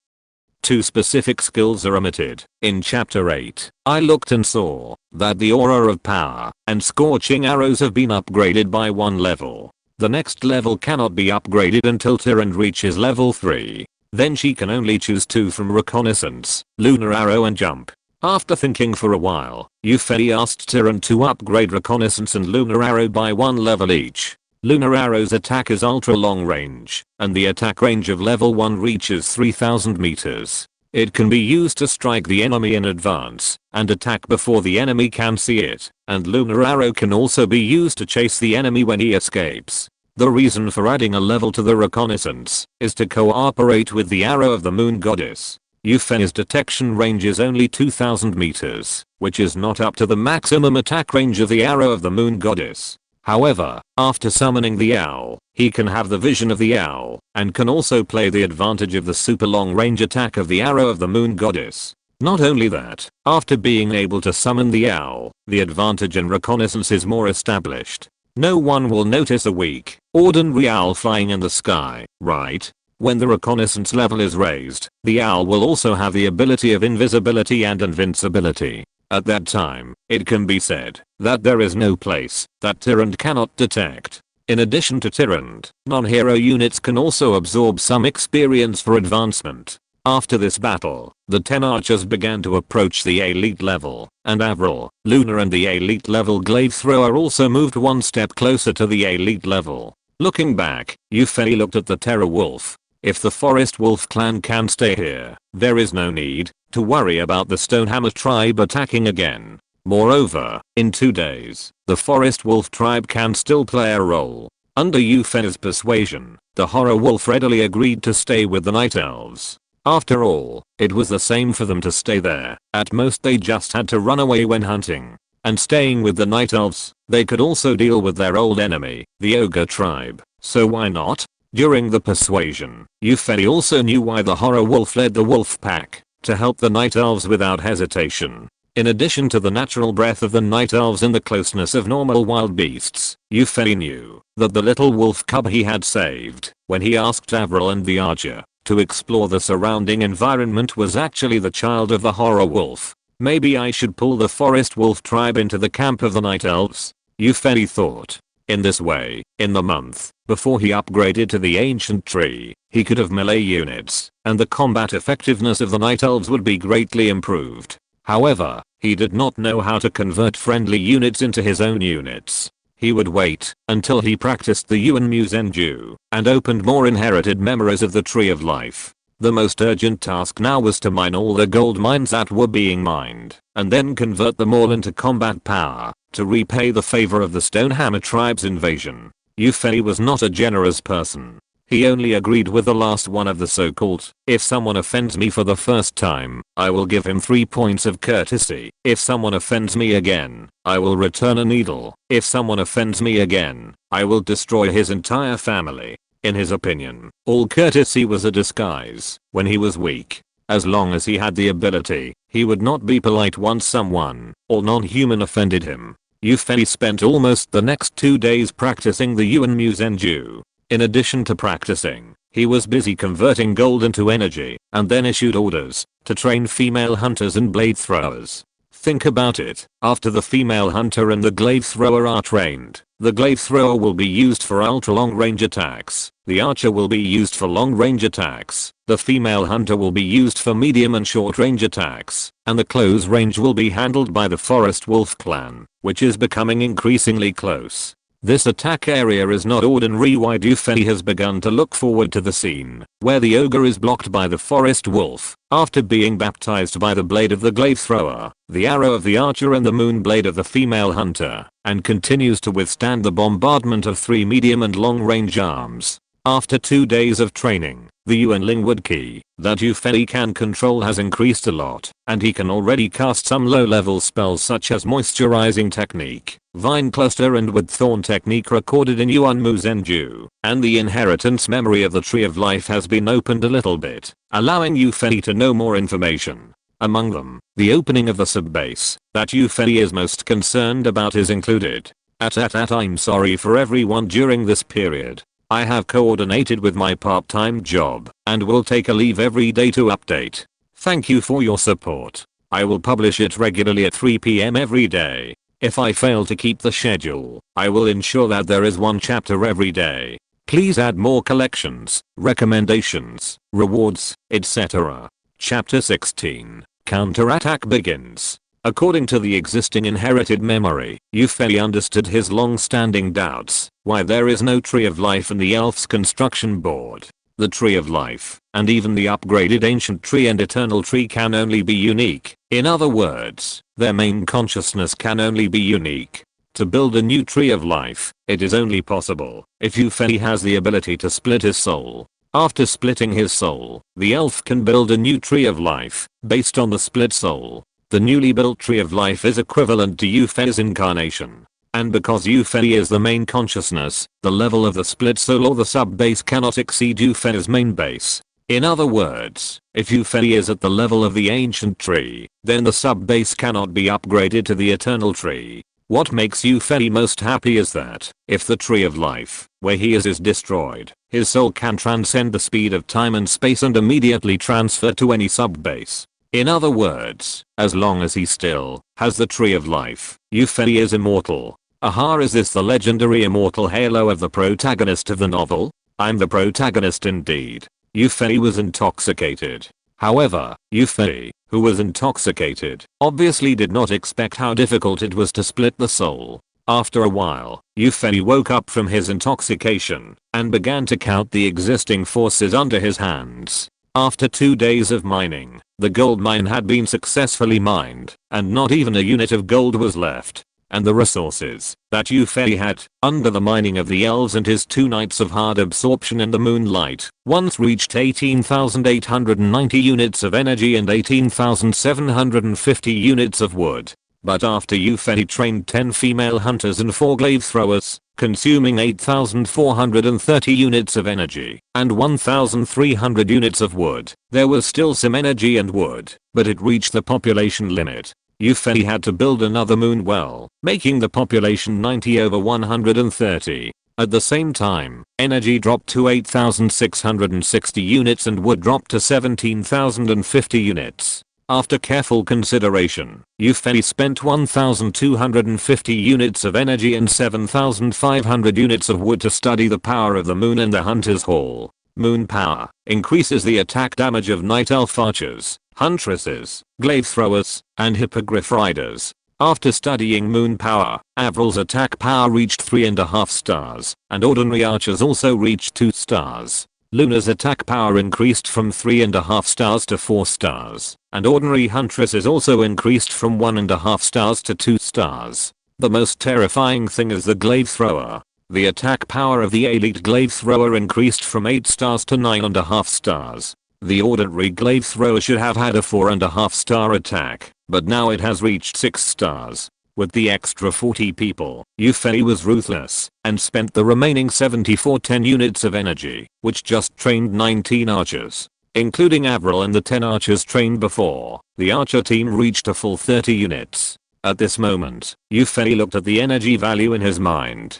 2 specific skills are omitted. In chapter 8, I looked and saw that the aura of power and scorching arrows have been upgraded by 1 level. The next level cannot be upgraded until Tyrant reaches level 3. Then she can only choose 2 from reconnaissance, lunar arrow and jump. After thinking for a while, Euphony asked Tyrant to upgrade reconnaissance and lunar arrow by 1 level each. Lunar arrow's attack is ultra long range, and the attack range of level 1 reaches 3000 meters. It can be used to strike the enemy in advance and attack before the enemy can see it, and lunar arrow can also be used to chase the enemy when he escapes. The reason for adding a level to the reconnaissance is to cooperate with the arrow of the moon goddess. Euphony's detection range is only 2000 meters, which is not up to the maximum attack range of the arrow of the moon goddess. However, after summoning the owl, he can have the vision of the owl, and can also play the advantage of the super long range attack of the arrow of the moon goddess. Not only that, after being able to summon the owl, the advantage in reconnaissance is more established. No one will notice a weak, ordinary owl flying in the sky, right? When the reconnaissance level is raised, the owl will also have the ability of invisibility and invincibility. At that time, it can be said that there is no place that Tyrant cannot detect. In addition to Tyrant, non-hero units can also absorb some experience for advancement. After this battle, the 10 archers began to approach the elite level, and Avril, Luna and the elite level glaive thrower also moved 1 step closer to the elite level. Looking back, Euphony looked at the Terror Wolf. If the Forest Wolf clan can stay here, there is no need to worry about the Stonehammer tribe attacking again. Moreover, in 2 days, the Forest Wolf tribe can still play a role. Under Euphony's persuasion, the Horror Wolf readily agreed to stay with the Night Elves. After all, it was the same for them to stay there. At most they just had to run away when hunting. And staying with the Night Elves, they could also deal with their old enemy, the Ogre tribe. So why not? During the persuasion, Euphony also knew why the Horror Wolf led the wolf pack to help the Night Elves without hesitation. In addition to the natural breath of the Night Elves and the closeness of normal wild beasts, Euphony knew that the little wolf cub he had saved when he asked Avril and the archer to explore the surrounding environment was actually the child of the Horror Wolf. Maybe I should pull the Forest Wolf tribe into the camp of the Night Elves, Euphony thought. In this way, in the month before he upgraded to the ancient tree, he could have melee units, and the combat effectiveness of the Night Elves would be greatly improved. However, he did not know how to convert friendly units into his own units. He would wait until he practiced the Yuan Musenju and opened more inherited memories of the Tree of Life. The most urgent task now was to mine all the gold mines that were being mined, and then convert them all into combat power to repay the favor of the Stonehammer tribe's invasion. Euphony was not a generous person. He only agreed with the last one of the so-called, if someone offends me for the first time, I will give him 3 points of courtesy. If someone offends me again, I will return a needle. If someone offends me again, I will destroy his entire family. In his opinion, all courtesy was a disguise when he was weak. As long as he had the ability, he would not be polite once someone or non-human offended him. Euphony spent almost the next 2 days practicing the Yuan Musenju. In addition to practicing, he was busy converting gold into energy and then issued orders to train female hunters and blade throwers. Think about it, after the female hunter and the glaive thrower are trained, the glaive thrower will be used for ultra long range attacks, the archer will be used for long range attacks, the female hunter will be used for medium and short range attacks, and the close range will be handled by the Forest Wolf clan, which is becoming increasingly close. This attack area is not ordinary. Wide Euphony has begun to look forward to the scene where the ogre is blocked by the Forest Wolf after being baptized by the blade of the glaive thrower, the arrow of the archer and the moon blade of the female hunter, and continues to withstand the bombardment of 3 medium and long range arms. After 2 days of training, the Yuan Lingwood key that Yufei can control has increased a lot, and he can already cast some low-level spells such as Moisturizing Technique, Vine Cluster and Wood Thorn Technique recorded in Yuan Mu Zenju, and the inheritance memory of the Tree of Life has been opened a little bit, allowing Yufei to know more information. Among them, the opening of the sub-base that Yufei is most concerned about is included. I'm sorry for everyone during this period. I have coordinated with my part-time job and will take a leave every day to update. Thank you for your support. I will publish it regularly at 3 PM every day. If I fail to keep the schedule, I will ensure that there is one chapter every day. Please add more collections, recommendations, rewards, etc. Chapter 16. Counterattack begins. According to the existing inherited memory, Yufei understood his long-standing doubts, why there is no Tree of Life in the Elf's construction board. The Tree of Life, and even the upgraded Ancient Tree and Eternal Tree can only be unique. In other words, their main consciousness can only be unique. To build a new Tree of Life, it is only possible if Yufei has the ability to split his soul. After splitting his soul, the elf can build a new Tree of Life, based on the split soul. The newly built Tree of Life is equivalent to Yufei's incarnation. And because Yufei is the main consciousness, the level of the split soul or the sub-base cannot exceed Yufei's main base. In other words, if Yufei is at the level of the Ancient Tree, then the sub-base cannot be upgraded to the Eternal Tree. What makes Yufei most happy is that, if the Tree of Life, where he is destroyed, his soul can transcend the speed of time and space and immediately transfer to any sub-base. In other words, as long as he still has the Tree of Life, Yufei is immortal. Aha, is this the legendary immortal halo of the protagonist of the novel? I'm the protagonist indeed. Yufei was intoxicated. However, Yufei, who was intoxicated, obviously did not expect how difficult it was to split the soul. After a while, Yufei woke up from his intoxication and began to count the existing forces under his hands. After 2 days of mining, the gold mine had been successfully mined, and not even a unit of gold was left. And the resources that Yufei had, under the mining of the elves and his 2 nights of hard absorption in the moonlight, once reached 18,890 units of energy and 18,750 units of wood. But after Yufei trained 10 female hunters and 4 glaive throwers, consuming 8,430 units of energy and 1,300 units of wood, there was still some energy and wood, but it reached the population limit. Yufei had to build another moon well, making the population 90/130. At the same time, energy dropped to 8,660 units and wood dropped to 17,050 units. After careful consideration, Yufei spent 1,250 units of energy and 7,500 units of wood to study the power of the moon in the Hunter's Hall. Moon power increases the attack damage of Night Elf archers, huntresses, glaive throwers, and hippogriff riders. After studying moon power, Avril's attack power reached 3.5 stars, and ordinary archers also reached 2 stars. Luna's attack power increased from 3.5 stars to 4 stars, and ordinary huntresses also increased from 1.5 stars to 2 stars. The most terrifying thing is the glaive thrower. The attack power of the elite glaive thrower increased from 8 stars to 9.5 stars. The ordinary glaive thrower should have had a 4.5 star attack, but now it has reached 6 stars. With the extra 40 people, Yufei was ruthless and spent the remaining 7410 units of energy, which just trained 19 archers. Including Avril and the 10 archers trained before, the archer team reached a full 30 units. At this moment, Yufei looked at the energy value in his mind.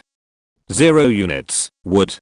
0 units, wood.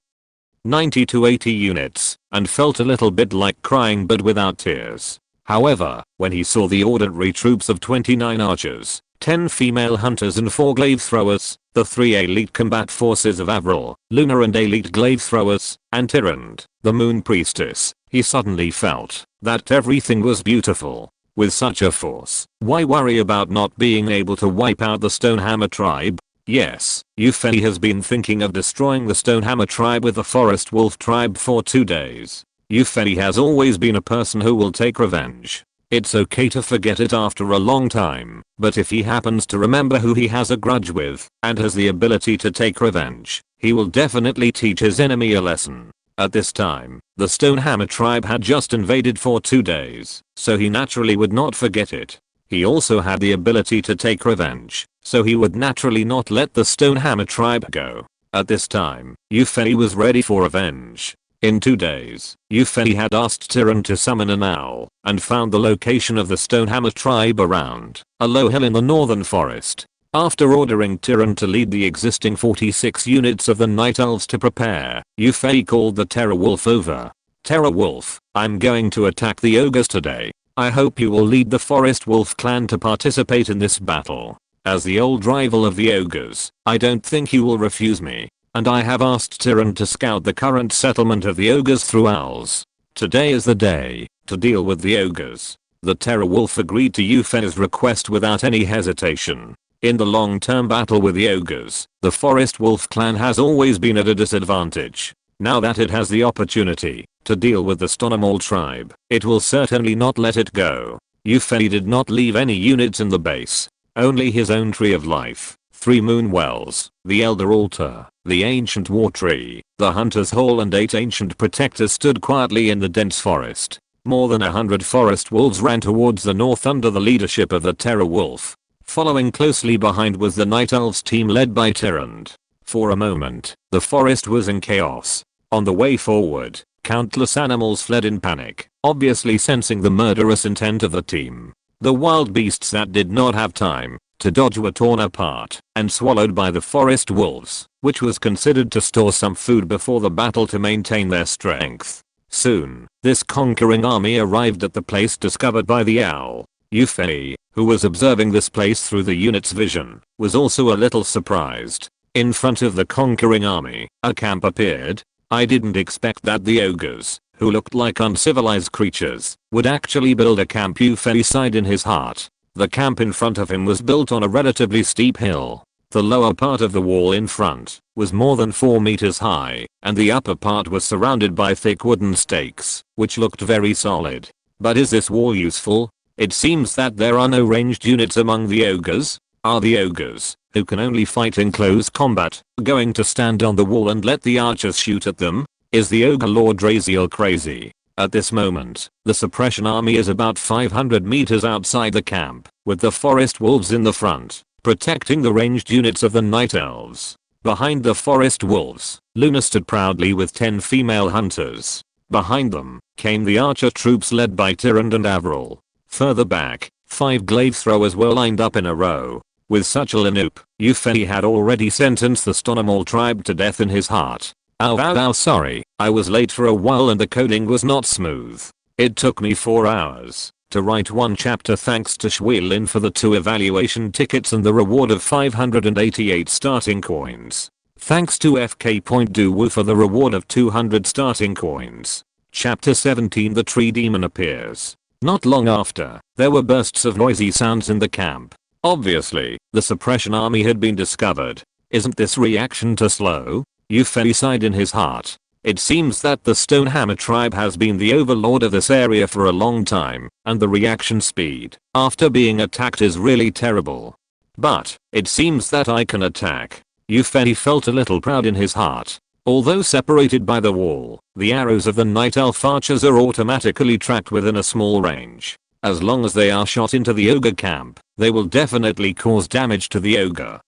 90 to 80 units, and felt a little bit like crying but without tears. However, when he saw the ordinary troops of 29 archers, 10 female hunters and 4 glaive throwers, the 3 elite combat forces of Avril, Luna and elite glaive throwers, and Tyrande, the moon priestess, he suddenly felt that everything was beautiful. With such a force, why worry about not being able to wipe out the Stonehammer tribe? Yes, Yufei has been thinking of destroying the Stonehammer tribe with the Forest Wolf tribe for 2 days. Yufei has always been a person who will take revenge. It's okay to forget it after a long time, but if he happens to remember who he has a grudge with, and has the ability to take revenge, he will definitely teach his enemy a lesson. At this time, the Stonehammer tribe had just invaded for 2 days, so he naturally would not forget it. He also had the ability to take revenge, so he would naturally not let the Stonehammer tribe go. At this time, Eupheny was ready for revenge. In 2 days, Eupheny had asked Tyrann to summon an owl, and found the location of the Stonehammer tribe around a low hill in the northern forest. After ordering Tyrann to lead the existing 46 units of the Night Elves to prepare, Eupheny called the Terror Wolf over. Terror Wolf, I'm going to attack the ogres today. I hope you will lead the Forest Wolf clan to participate in this battle. As the old rival of the ogres, I don't think you will refuse me. And I have asked Tyrann to scout the current settlement of the ogres through owls. Today is the day to deal with the ogres. The Terror Wolf agreed to Eupheny's request without any hesitation. In the long-term battle with the ogres, the Forest Wolf clan has always been at a disadvantage. Now that it has the opportunity to deal with the Stonehammer tribe, it will certainly not let it go. Eupheny did not leave any units in the base, only his own tree of life, 3 moon wells, the elder altar, the ancient war tree, the hunter's hall and 8 ancient protectors stood quietly in the dense forest. More than 100 forest wolves ran towards the north under the leadership of the Terror Wolf. Following closely behind was the Night Elves team led by Tyrann. For a moment, the forest was in chaos. On the way forward, countless animals fled in panic, obviously sensing the murderous intent of the team. The wild beasts that did not have time to dodge were torn apart and swallowed by the forest wolves, which was considered to store some food before the battle to maintain their strength. Soon, this conquering army arrived at the place discovered by the owl. Eupheny, who was observing this place through the unit's vision, was also a little surprised. In front of the conquering army, a camp appeared. I didn't expect that the ogres, who looked like uncivilized creatures, would actually build a camp, Eupheny sighed in his heart. The camp in front of him was built on a relatively steep hill. The lower part of the wall in front was more than 4 meters high, and the upper part was surrounded by thick wooden stakes, which looked very solid. But is this wall useful? It seems that there are no ranged units among the ogres. Are the ogres, who can only fight in close combat, going to stand on the wall and let the archers shoot at them? Is the ogre Lord Draziel crazy? At this moment, the suppression army is about 500 meters outside the camp, with the forest wolves in the front, protecting the ranged units of the Night Elves. Behind the forest wolves, Luna stood proudly with 10 female hunters. Behind them came the archer troops led by Tyrann and Avril. Further back, 5 glaive throwers were lined up in a row. With such a lineup, Eupheny had already sentenced the Stonehammer tribe to death in his heart. Ow, sorry, I was late for a while and the coding was not smooth. It took me 4 hours to write 1 chapter thanks to Shwelin for the 2 evaluation tickets and the reward of 588 starting coins. Thanks to FK.Duwu for the reward of 200 starting coins. Chapter 17 The Tree Demon appears. Not long after, there were bursts of noisy sounds in the camp. Obviously, the suppression army had been discovered. Isn't this reaction too slow? Eupheny sighed in his heart. It seems that the Stonehammer tribe has been the overlord of this area for a long time, and the reaction speed after being attacked is really terrible. But, it seems that I can attack. Eupheny felt a little proud in his heart. Although separated by the wall, the arrows of the Night Elf archers are automatically tracked within a small range. As long as they are shot into the ogre camp, they will definitely cause damage to the ogre.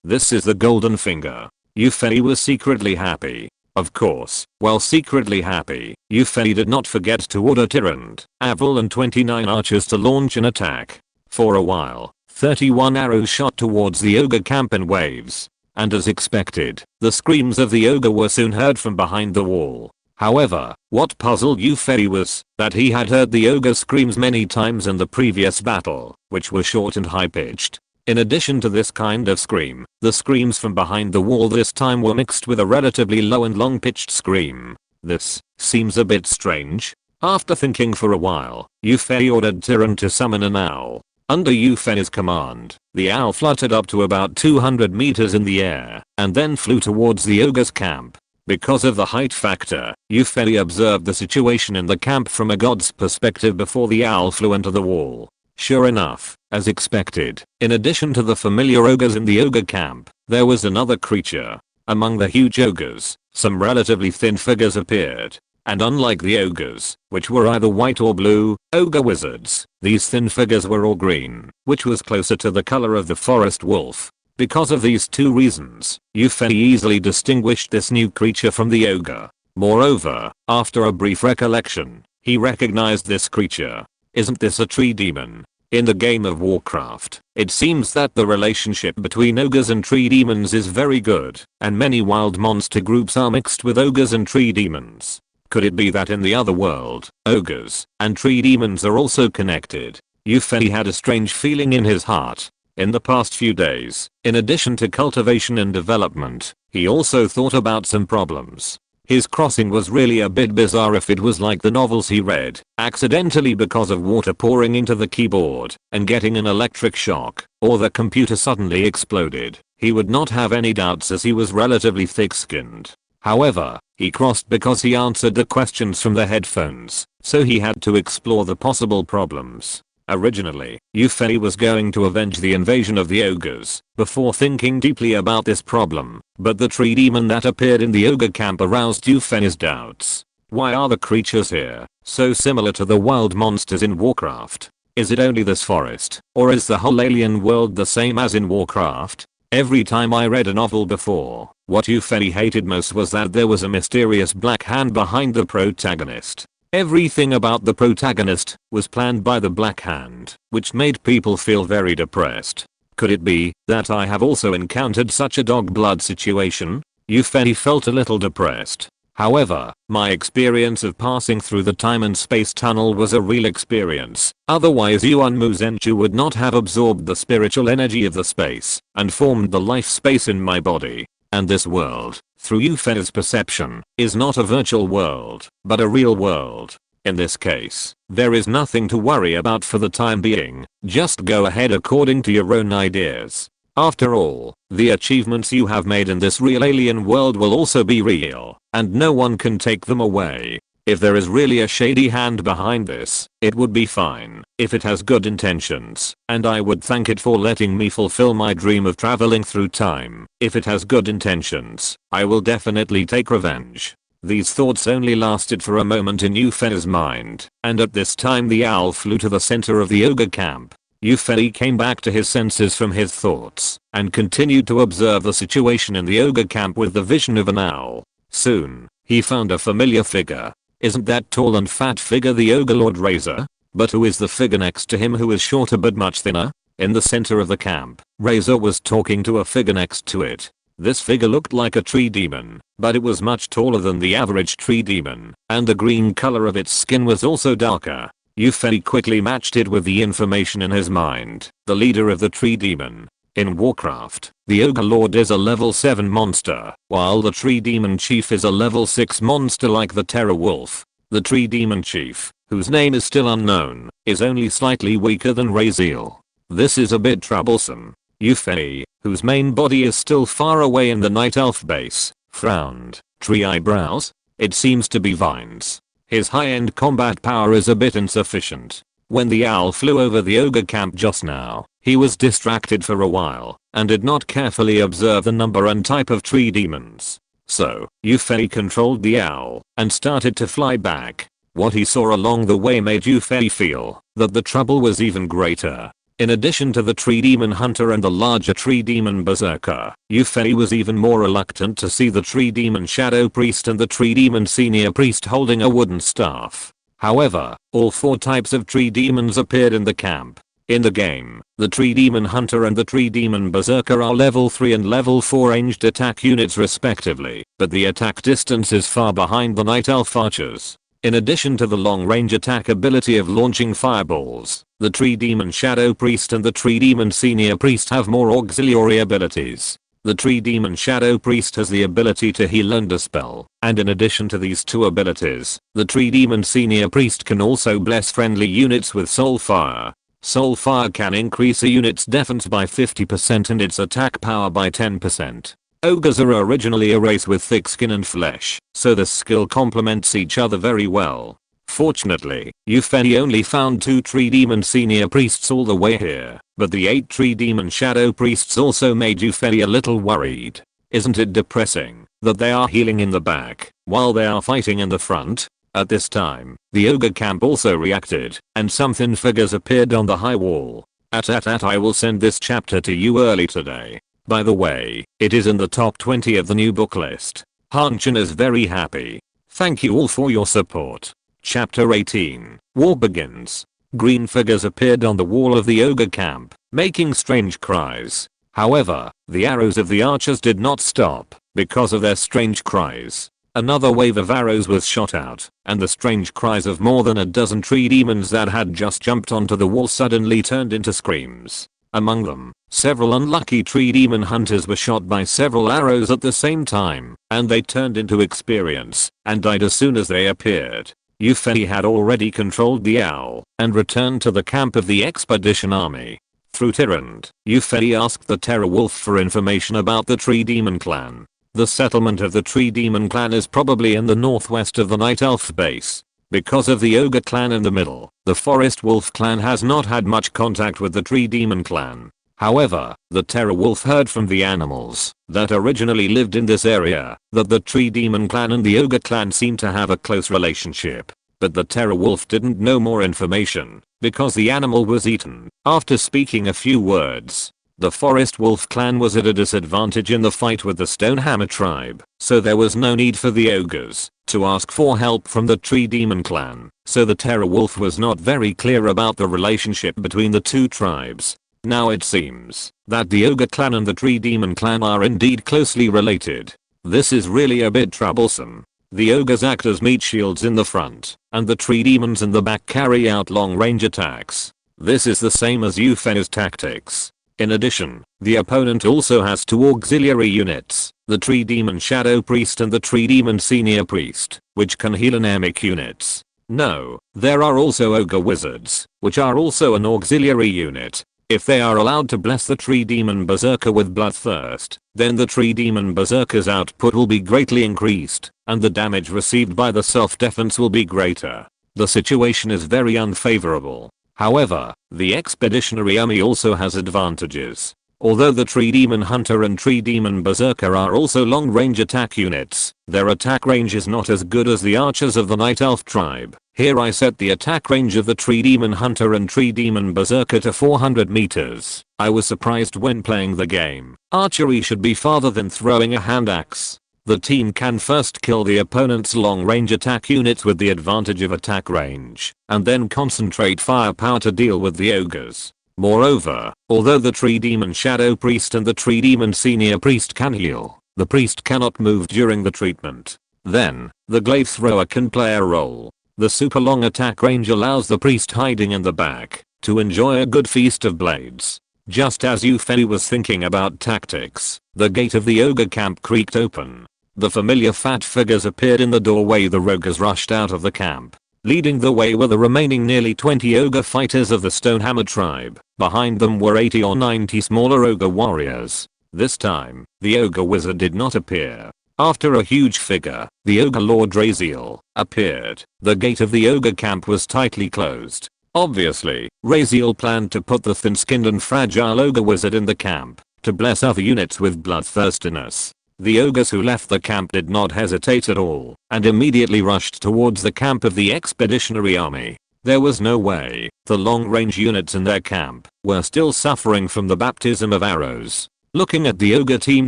This is the golden finger. Eupheny was secretly happy. Of course, while secretly happy, Eupheny did not forget to order Tyrann, Avril and 29 archers to launch an attack. For a while, 31 arrows shot towards the ogre camp in waves. And as expected, the screams of the ogre were soon heard from behind the wall. However, what puzzled Eupheny was that he had heard the ogre's screams many times in the previous battle, which were short and high-pitched. In addition to this kind of scream, the screams from behind the wall this time were mixed with a relatively low and long-pitched scream. This seems a bit strange. After thinking for a while, Eupheny ordered Tyrann to summon an owl. Under Eupheny's command, the owl fluttered up to about 200 meters in the air, and then flew towards the ogre's camp. Because of the height factor, Eupheny observed the situation in the camp from a god's perspective before the owl flew into the wall. Sure enough, as expected, in addition to the familiar ogres in the ogre camp, there was another creature. Among the huge ogres, some relatively thin figures appeared. And unlike the ogres, which were either white or blue, ogre wizards, these thin figures were all green, which was closer to the color of the forest wolf. Because of these two reasons, Yufei easily distinguished this new creature from the ogre. Moreover, after a brief recollection, he recognized this creature. Isn't this a tree demon? In the game of Warcraft, it seems that the relationship between ogres and tree demons is very good, and many wild monster groups are mixed with ogres and tree demons. Could it be that in the other world, ogres and tree demons are also connected? Yufei had a strange feeling in his heart. In the past few days, in addition to cultivation and development, he also thought about some problems. His crossing was really a bit bizarre if it was like the novels he read, accidentally because of water pouring into the keyboard and getting an electric shock, or the computer suddenly exploded. He would not have any doubts as he was relatively thick-skinned. However, he crossed because he answered the questions from the headphones, so he had to explore the possible problems. Originally, Yufei was going to avenge the invasion of the ogres, before thinking deeply about this problem, but the tree demon that appeared in the ogre camp aroused Yufei's doubts. Why are the creatures here so similar to the wild monsters in Warcraft? Is it only this forest, or is the whole alien world the same as in Warcraft? Every time I read a novel before, what Yufei hated most was that there was a mysterious black hand behind the protagonist. Everything about the protagonist was planned by the Black Hand, which made people feel very depressed. Could it be that I have also encountered such a dog blood situation? Yufei felt a little depressed. However, my experience of passing through the time and space tunnel was a real experience. Otherwise Yuan Muzenchu would not have absorbed the spiritual energy of the space and formed the life space in my body. And this world, through Yufei's perception, is not a virtual world, but a real world. In this case, there is nothing to worry about for the time being, just go ahead according to your own ideas. After all, the achievements you have made in this real alien world will also be real, and no one can take them away. If there is really a shady hand behind this, it would be fine if it has good intentions, and I would thank it for letting me fulfill my dream of traveling through time. If it has good intentions, I will definitely take revenge. These thoughts only lasted for a moment in Yufei's mind, and at this time the owl flew to the center of the ogre camp. Yufei came back to his senses from his thoughts, and continued to observe the situation in the ogre camp with the vision of an owl. Soon, he found a familiar figure. Isn't that tall and fat figure the ogre lord Razor? But who is the figure next to him who is shorter but much thinner? In the center of the camp, Razor was talking to a figure next to it. This figure looked like a tree demon, but it was much taller than the average tree demon, and the green color of its skin was also darker. Yufei quickly matched it with the information in his mind. The leader of the tree demon. In Warcraft, the Ogre Lord is a level 7 monster, while the Tree Demon Chief is a level 6 monster like the Terror Wolf. The Tree Demon Chief, whose name is still unknown, is only slightly weaker than Raziel. This is a bit troublesome. Yufei, whose main body is still far away in the Night Elf base, frowned. Tree eyebrows? It seems to be vines. His high-end combat power is a bit insufficient. When the owl flew over the ogre camp just now, he was distracted for a while, and did not carefully observe the number and type of tree demons. So, Yufei controlled the owl, and started to fly back. What he saw along the way made Yufei feel that the trouble was even greater. In addition to the tree demon hunter and the larger tree demon berserker, Yufei was even more reluctant to see the tree demon shadow priest and the tree demon senior priest holding a wooden staff. However, all 4 types of tree demons appeared in the camp. In the game, the Tree Demon Hunter and the Tree Demon Berserker are level 3 and level 4 ranged attack units respectively, but the attack distance is far behind the Night Elf archers. In addition to the long-range attack ability of launching fireballs, the Tree Demon Shadow Priest and the Tree Demon Senior Priest have more auxiliary abilities. The Tree Demon Shadow Priest has the ability to heal and dispel, and in addition to these 2 abilities, the Tree Demon Senior Priest can also bless friendly units with Soul Fire. Soul Fire can increase a unit's defense by 50% and its attack power by 10%. Ogres are originally a race with thick skin and flesh, so the skill complements each other very well. Fortunately, Yufei only found 2 Tree Demon Senior Priests all the way here, but the 8 Tree Demon Shadow Priests also made Yufei a little worried. Isn't it depressing that they are healing in the back while they are fighting in the front? At this time, the ogre camp also reacted, and some thin figures appeared on the high wall. I will send this chapter to you early today. By the way, it is in the top 20 of the new book list. Hanchan is very happy. Thank you all for your support. Chapter 18. War begins. Green figures appeared on the wall of the ogre camp, making strange cries. However, the arrows of the archers did not stop because of their strange cries. Another wave of arrows was shot out, and the strange cries of more than a dozen tree demons that had just jumped onto the wall suddenly turned into screams. Among them, several unlucky tree demon hunters were shot by several arrows at the same time, and they turned into experience and died as soon as they appeared. Yufei had already controlled the owl and returned to the camp of the expedition army. Through Tyrant, Yufei asked the Terror Wolf for information about the Tree Demon clan. The settlement of the Tree Demon clan is probably in the northwest of the Night Elf base. Because of the Ogre clan in the middle, the Forest Wolf clan has not had much contact with the Tree Demon clan. However, the Terror Wolf heard from the animals that originally lived in this area that the Tree Demon clan and the Ogre clan seemed to have a close relationship. But the Terror Wolf didn't know more information because the animal was eaten. After speaking a few words, the Forest Wolf clan was at a disadvantage in the fight with the Stonehammer tribe, so there was no need for the ogres to ask for help from the Tree Demon clan, so the Terror Wolf was not very clear about the relationship between the two tribes. Now it seems that the Ogre clan and the Tree Demon clan are indeed closely related. This is really a bit troublesome. The ogres act as meat shields in the front, and the tree demons in the back carry out long-range attacks. This is the same as Yufei's tactics. In addition, the opponent also has two auxiliary units, the Tree Demon Shadow Priest and the Tree Demon Senior Priest, which can heal anemic units. No, there are also Ogre Wizards, which are also an auxiliary unit. If they are allowed to bless the Tree Demon Berserker with Bloodthirst, then the Tree Demon Berserker's output will be greatly increased, and the damage received by the self-defense will be greater. The situation is very unfavorable. However, the Expeditionary Army also has advantages. Although the Tree Demon Hunter and Tree Demon Berserker are also long-range attack units, their attack range is not as good as the archers of the Night Elf tribe. Here I set the attack range of the Tree Demon Hunter and Tree Demon Berserker to 400 meters. I was surprised when playing the game. Archery should be farther than throwing a hand axe. The team can first kill the opponent's long-range attack units with the advantage of attack range, and then concentrate firepower to deal with the ogres. Moreover, although the Tree Demon Shadow Priest and the Tree Demon Senior Priest can heal, the priest cannot move during the treatment. Then, the glaive thrower can play a role. The super long attack range allows the priest hiding in the back to enjoy a good feast of blades. Just as Yufei was thinking about tactics, the gate of the ogre camp creaked open. The familiar fat figures appeared in the doorway. The ogres rushed out of the camp. Leading the way were the remaining nearly 20 ogre fighters of the Stonehammer tribe. Behind them were 80 or 90 smaller ogre warriors. This time, the ogre wizard did not appear. After a huge figure, the ogre Lord Raziel, appeared. The gate of the ogre camp was tightly closed. Obviously, Raziel planned to put the thin-skinned and fragile ogre wizard in the camp to bless other units with bloodthirstiness. The ogres who left the camp did not hesitate at all and immediately rushed towards the camp of the Expeditionary Army. There was no way the long-range units in their camp were still suffering from the baptism of arrows. Looking at the ogre team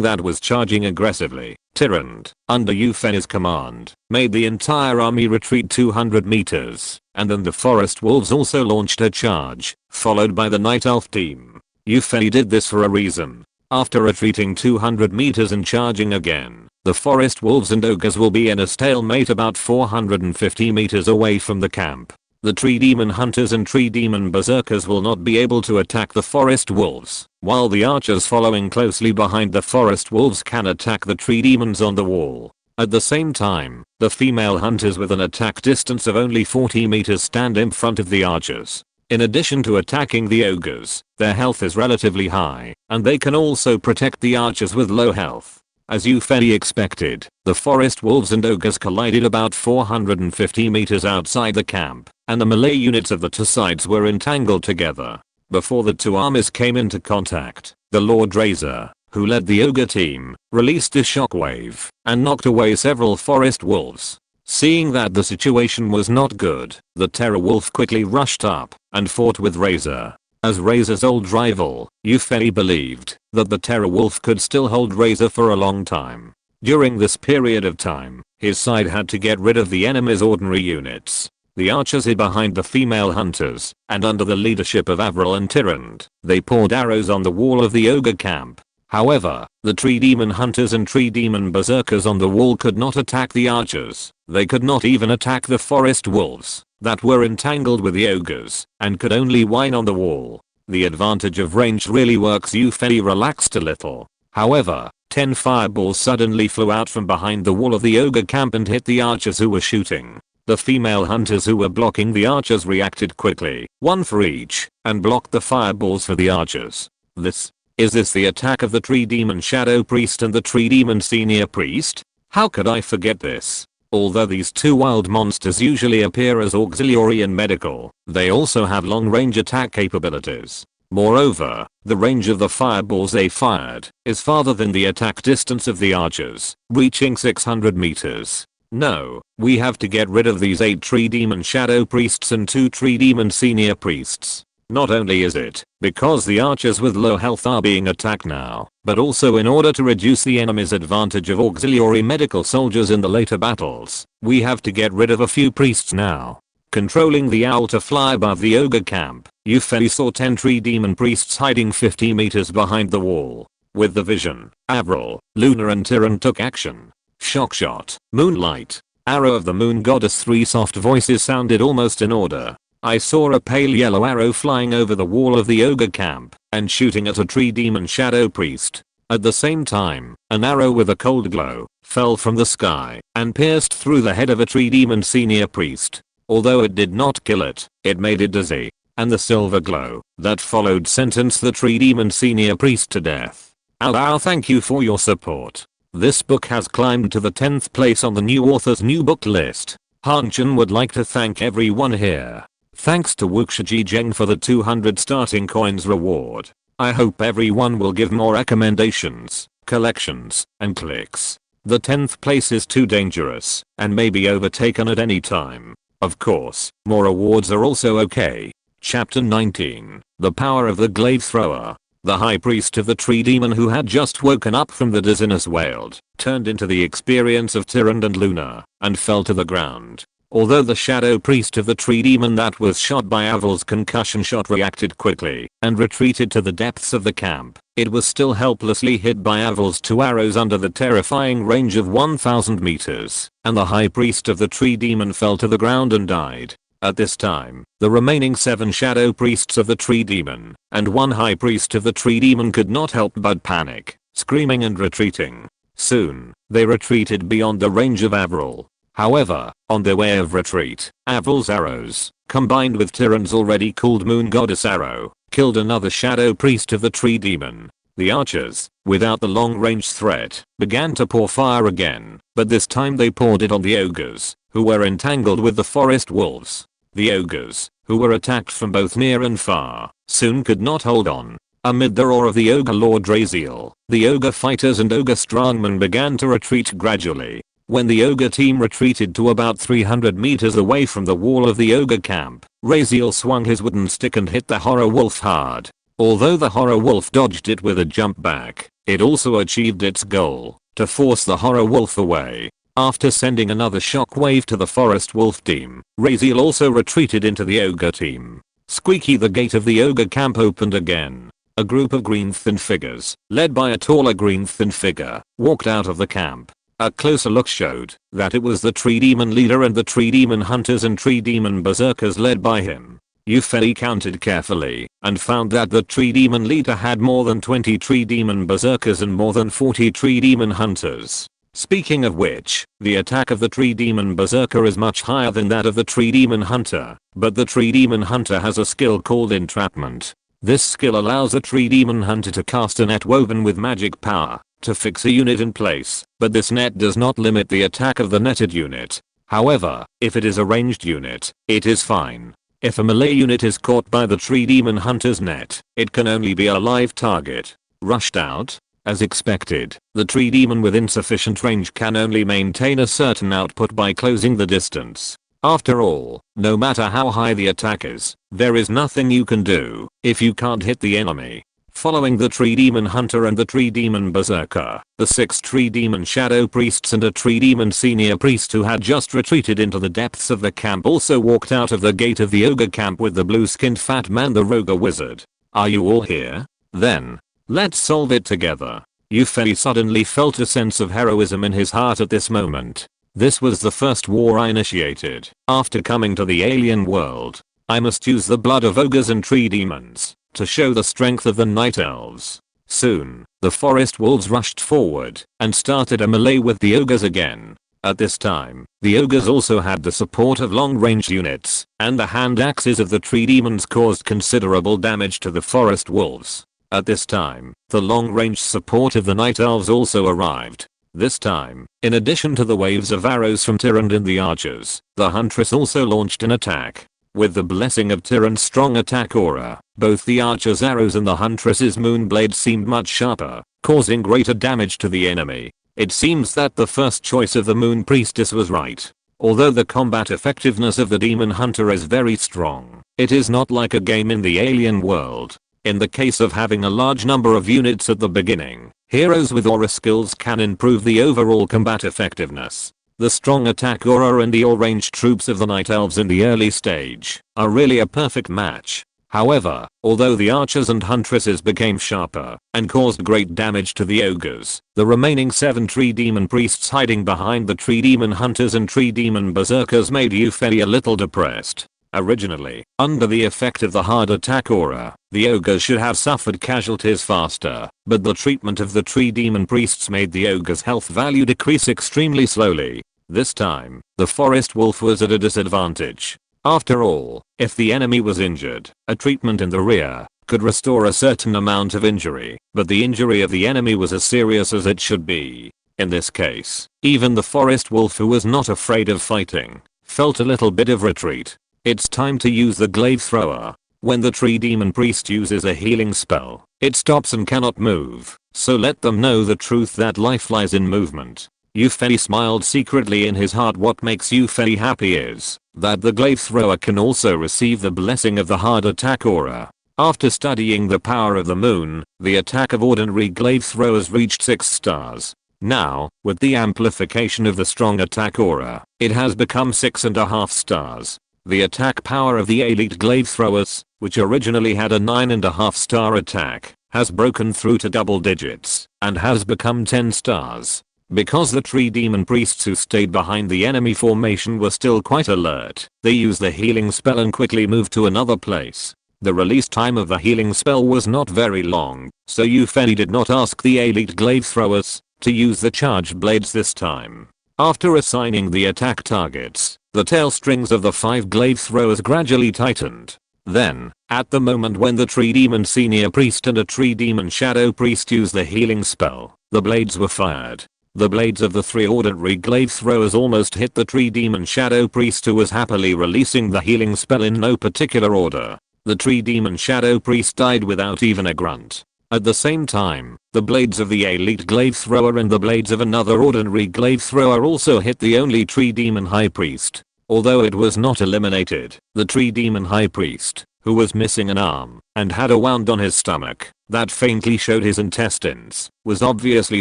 that was charging aggressively, Tyrant, under Yufei's command, made the entire army retreat 200 meters, and then the Forest Wolves also launched a charge, followed by the Night Elf team. Yufei did this for a reason. After retreating 200 meters and charging again, the Forest Wolves and Ogres will be in a stalemate about 450 meters away from the camp. The Tree Demon Hunters and Tree Demon Berserkers will not be able to attack the Forest Wolves, while the archers following closely behind the Forest Wolves can attack the Tree Demons on the wall. At the same time, the female hunters with an attack distance of only 40 meters stand in front of the archers. In addition to attacking the ogres, their health is relatively high, and they can also protect the archers with low health. As Yufei expected, the Forest Wolves and Ogres collided about 450 meters outside the camp, and the melee units of the two sides were entangled together. Before the two armies came into contact, the Lord Razor, who led the ogre team, released a shockwave and knocked away several forest wolves. Seeing that the situation was not good, the terror wolf quickly rushed up and fought with Razor. As Razor's old rival, Yufei believed that the terror wolf could still hold Razor for a long time. During this period of time, his side had to get rid of the enemy's ordinary units. The archers hid behind the female hunters, and under the leadership of Avril and Tyrant, they poured arrows on the wall of the ogre camp. However, the tree demon hunters and tree demon berserkers on the wall could not attack the archers. They could not even attack the forest wolves that were entangled with the ogres and could only whine on the wall. The advantage of range really works. Yufei relaxed a little. However, 10 fireballs suddenly flew out from behind the wall of the ogre camp and hit the archers who were shooting. The female hunters who were blocking the archers reacted quickly, one for each, and blocked the fireballs for the archers. Is this the attack of the tree demon shadow priest and the tree demon senior priest? How could I forget this? Although these two wild monsters usually appear as auxiliary and medical, they also have long-range attack capabilities. Moreover, the range of the fireballs they fired is farther than the attack distance of the archers, reaching 600 meters. No, we have to get rid of these 8 tree demon shadow priests and 2 tree demon senior priests. Not only is it because the archers with low health are being attacked now, but also in order to reduce the enemy's advantage of auxiliary medical soldiers in the later battles, we have to get rid of a few priests now. Controlling the owl to fly above the ogre camp, Yufei saw 10 tree demon priests hiding 50 meters behind the wall. With the vision, Avril, Luna and Tyrant took action. Shock shot, moonlight, arrow of the moon goddess. 3 soft voices sounded almost in order. I saw a pale yellow arrow flying over the wall of the ogre camp and shooting at a tree demon shadow priest. At the same time, an arrow with a cold glow fell from the sky and pierced through the head of a tree demon senior priest. Although it did not kill it, it made it dizzy, and the silver glow that followed sentenced the tree demon senior priest to death. Ow, thank you for your support. This book has climbed to the 10th place on the new author's new book list. Hanchan would like to thank everyone here. Thanks to Wuxiji Zheng for the 200 starting coins reward. I hope everyone will give more recommendations, collections, and clicks. The 10th place is too dangerous and may be overtaken at any time. Of course, more awards are also okay. Chapter 19, The Power of the Glaive Thrower. The high priest of the tree demon who had just woken up from the dizziness wailed, turned into the experience of Tyrant and Luna, and fell to the ground. Although the shadow priest of the tree demon that was shot by Avril's concussion shot reacted quickly and retreated to the depths of the camp, it was still helplessly hit by Avril's 2 arrows under the terrifying range of 1000 meters, and the high priest of the tree demon fell to the ground and died. At this time, the remaining 7 shadow priests of the tree demon and 1 high priest of the tree demon could not help but panic, screaming and retreating. Soon, they retreated beyond the range of Avril. However, on their way of retreat, Avril's arrows, combined with Tyrant's already cooled moon goddess arrow, killed another shadow priest of the tree demon. The archers, without the long-range threat, began to pour fire again, but this time they poured it on the ogres, who were entangled with the forest wolves. The ogres, who were attacked from both near and far, soon could not hold on. Amid the roar of the ogre lord Raziel, the ogre fighters and ogre strongmen began to retreat gradually. When the ogre team retreated to about 300 meters away from the wall of the ogre camp, Raziel swung his wooden stick and hit the horror wolf hard. Although the horror wolf dodged it with a jump back, it also achieved its goal, to force the horror wolf away. After sending another shockwave to the forest wolf team, Raziel also retreated into the ogre team. Squeaky, the gate of the ogre camp opened again. A group of green thin figures, led by a taller green thin figure, walked out of the camp. A closer look showed that it was the tree demon leader and the tree demon hunters and tree demon berserkers led by him. Yufei counted carefully and found that the tree demon leader had more than 20 tree demon berserkers and more than 40 tree demon hunters. Speaking of which, the attack of the tree demon berserker is much higher than that of the tree demon hunter, but the tree demon hunter has a skill called entrapment. This skill allows the tree demon hunter to cast a net woven with magic power to fix a unit in place, but this net does not limit the attack of the netted unit. However, if it is a ranged unit, it is fine. If a melee unit is caught by the tree demon hunter's net, it can only be a live target. Rushed out? As expected, the tree demon with insufficient range can only maintain a certain output by closing the distance. After all, no matter how high the attack is, there is nothing you can do if you can't hit the enemy. Following the tree demon hunter and the tree demon berserker, the 6 tree demon shadow priests and a tree demon senior priest who had just retreated into the depths of the camp also walked out of the gate of the ogre camp with the blue-skinned fat man the rogue wizard. Are you all here? Then, let's solve it together. Yufei suddenly felt a sense of heroism in his heart at this moment. This was the first war I initiated after coming to the alien world. I must use the blood of ogres and tree demons to show the strength of the Night Elves. Soon, the forest wolves rushed forward and started a melee with the ogres again. At this time, the ogres also had the support of long-range units, and the hand axes of the tree demons caused considerable damage to the forest wolves. At this time, the long-range support of the Night Elves also arrived. This time, in addition to the waves of arrows from Tyrant and the archers, the huntress also launched an attack. With the blessing of Tyrant's strong attack aura, both the archer's arrows and the huntress's moonblade seemed much sharper, causing greater damage to the enemy. It seems that the first choice of the moon priestess was right. Although the combat effectiveness of the demon hunter is very strong, it is not like a game in the alien world. In the case of having a large number of units at the beginning, heroes with aura skills can improve the overall combat effectiveness. The strong attack aura and the all-ranged troops of the Night Elves in the early stage are really a perfect match. However, although the archers and huntresses became sharper and caused great damage to the ogres, the remaining 7 tree demon priests hiding behind the tree demon hunters and tree demon berserkers made Yufei a little depressed. Originally, under the effect of the hard attack aura, the ogres should have suffered casualties faster, but the treatment of the tree demon priests made the ogres' health value decrease extremely slowly. This time, the forest wolf was at a disadvantage. After all, if the enemy was injured, a treatment in the rear could restore a certain amount of injury, but the injury of the enemy was as serious as it should be. In this case, even the forest wolf, who was not afraid of fighting, felt a little bit of retreat. It's time to use the glaive thrower. When the tree demon priest uses a healing spell, it stops and cannot move, so let them know the truth that life lies in movement. Yufei smiled secretly in his heart. What makes Yufei happy is that the glaive thrower can also receive the blessing of the hard attack aura. After studying the power of the moon, the attack of ordinary glaive throwers reached 6 stars. Now, with the amplification of the strong attack aura, it has become 6.5 stars. The attack power of the elite glaive throwers, which originally had a 9.5 star attack, has broken through to double digits and has become 10 stars. Because the tree demon priests who stayed behind the enemy formation were still quite alert, they used the healing spell and quickly moved to another place. The release time of the healing spell was not very long, so Yufei did not ask the elite glaive throwers to use the charged blades this time. After assigning the attack targets, the tail strings of the 5 glaive throwers gradually tightened. Then, at the moment when the tree demon senior priest and a tree demon shadow priest used the healing spell, the blades were fired. The blades of the 3 ordinary glaive throwers almost hit the tree demon shadow priest, who was happily releasing the healing spell in no particular order. The tree demon shadow priest died without even a grunt. At the same time, the blades of the elite glaive thrower and the blades of another ordinary glaive thrower also hit the only tree demon high priest. Although it was not eliminated, the tree demon high priest, who was missing an arm and had a wound on his stomach that faintly showed his intestines, was obviously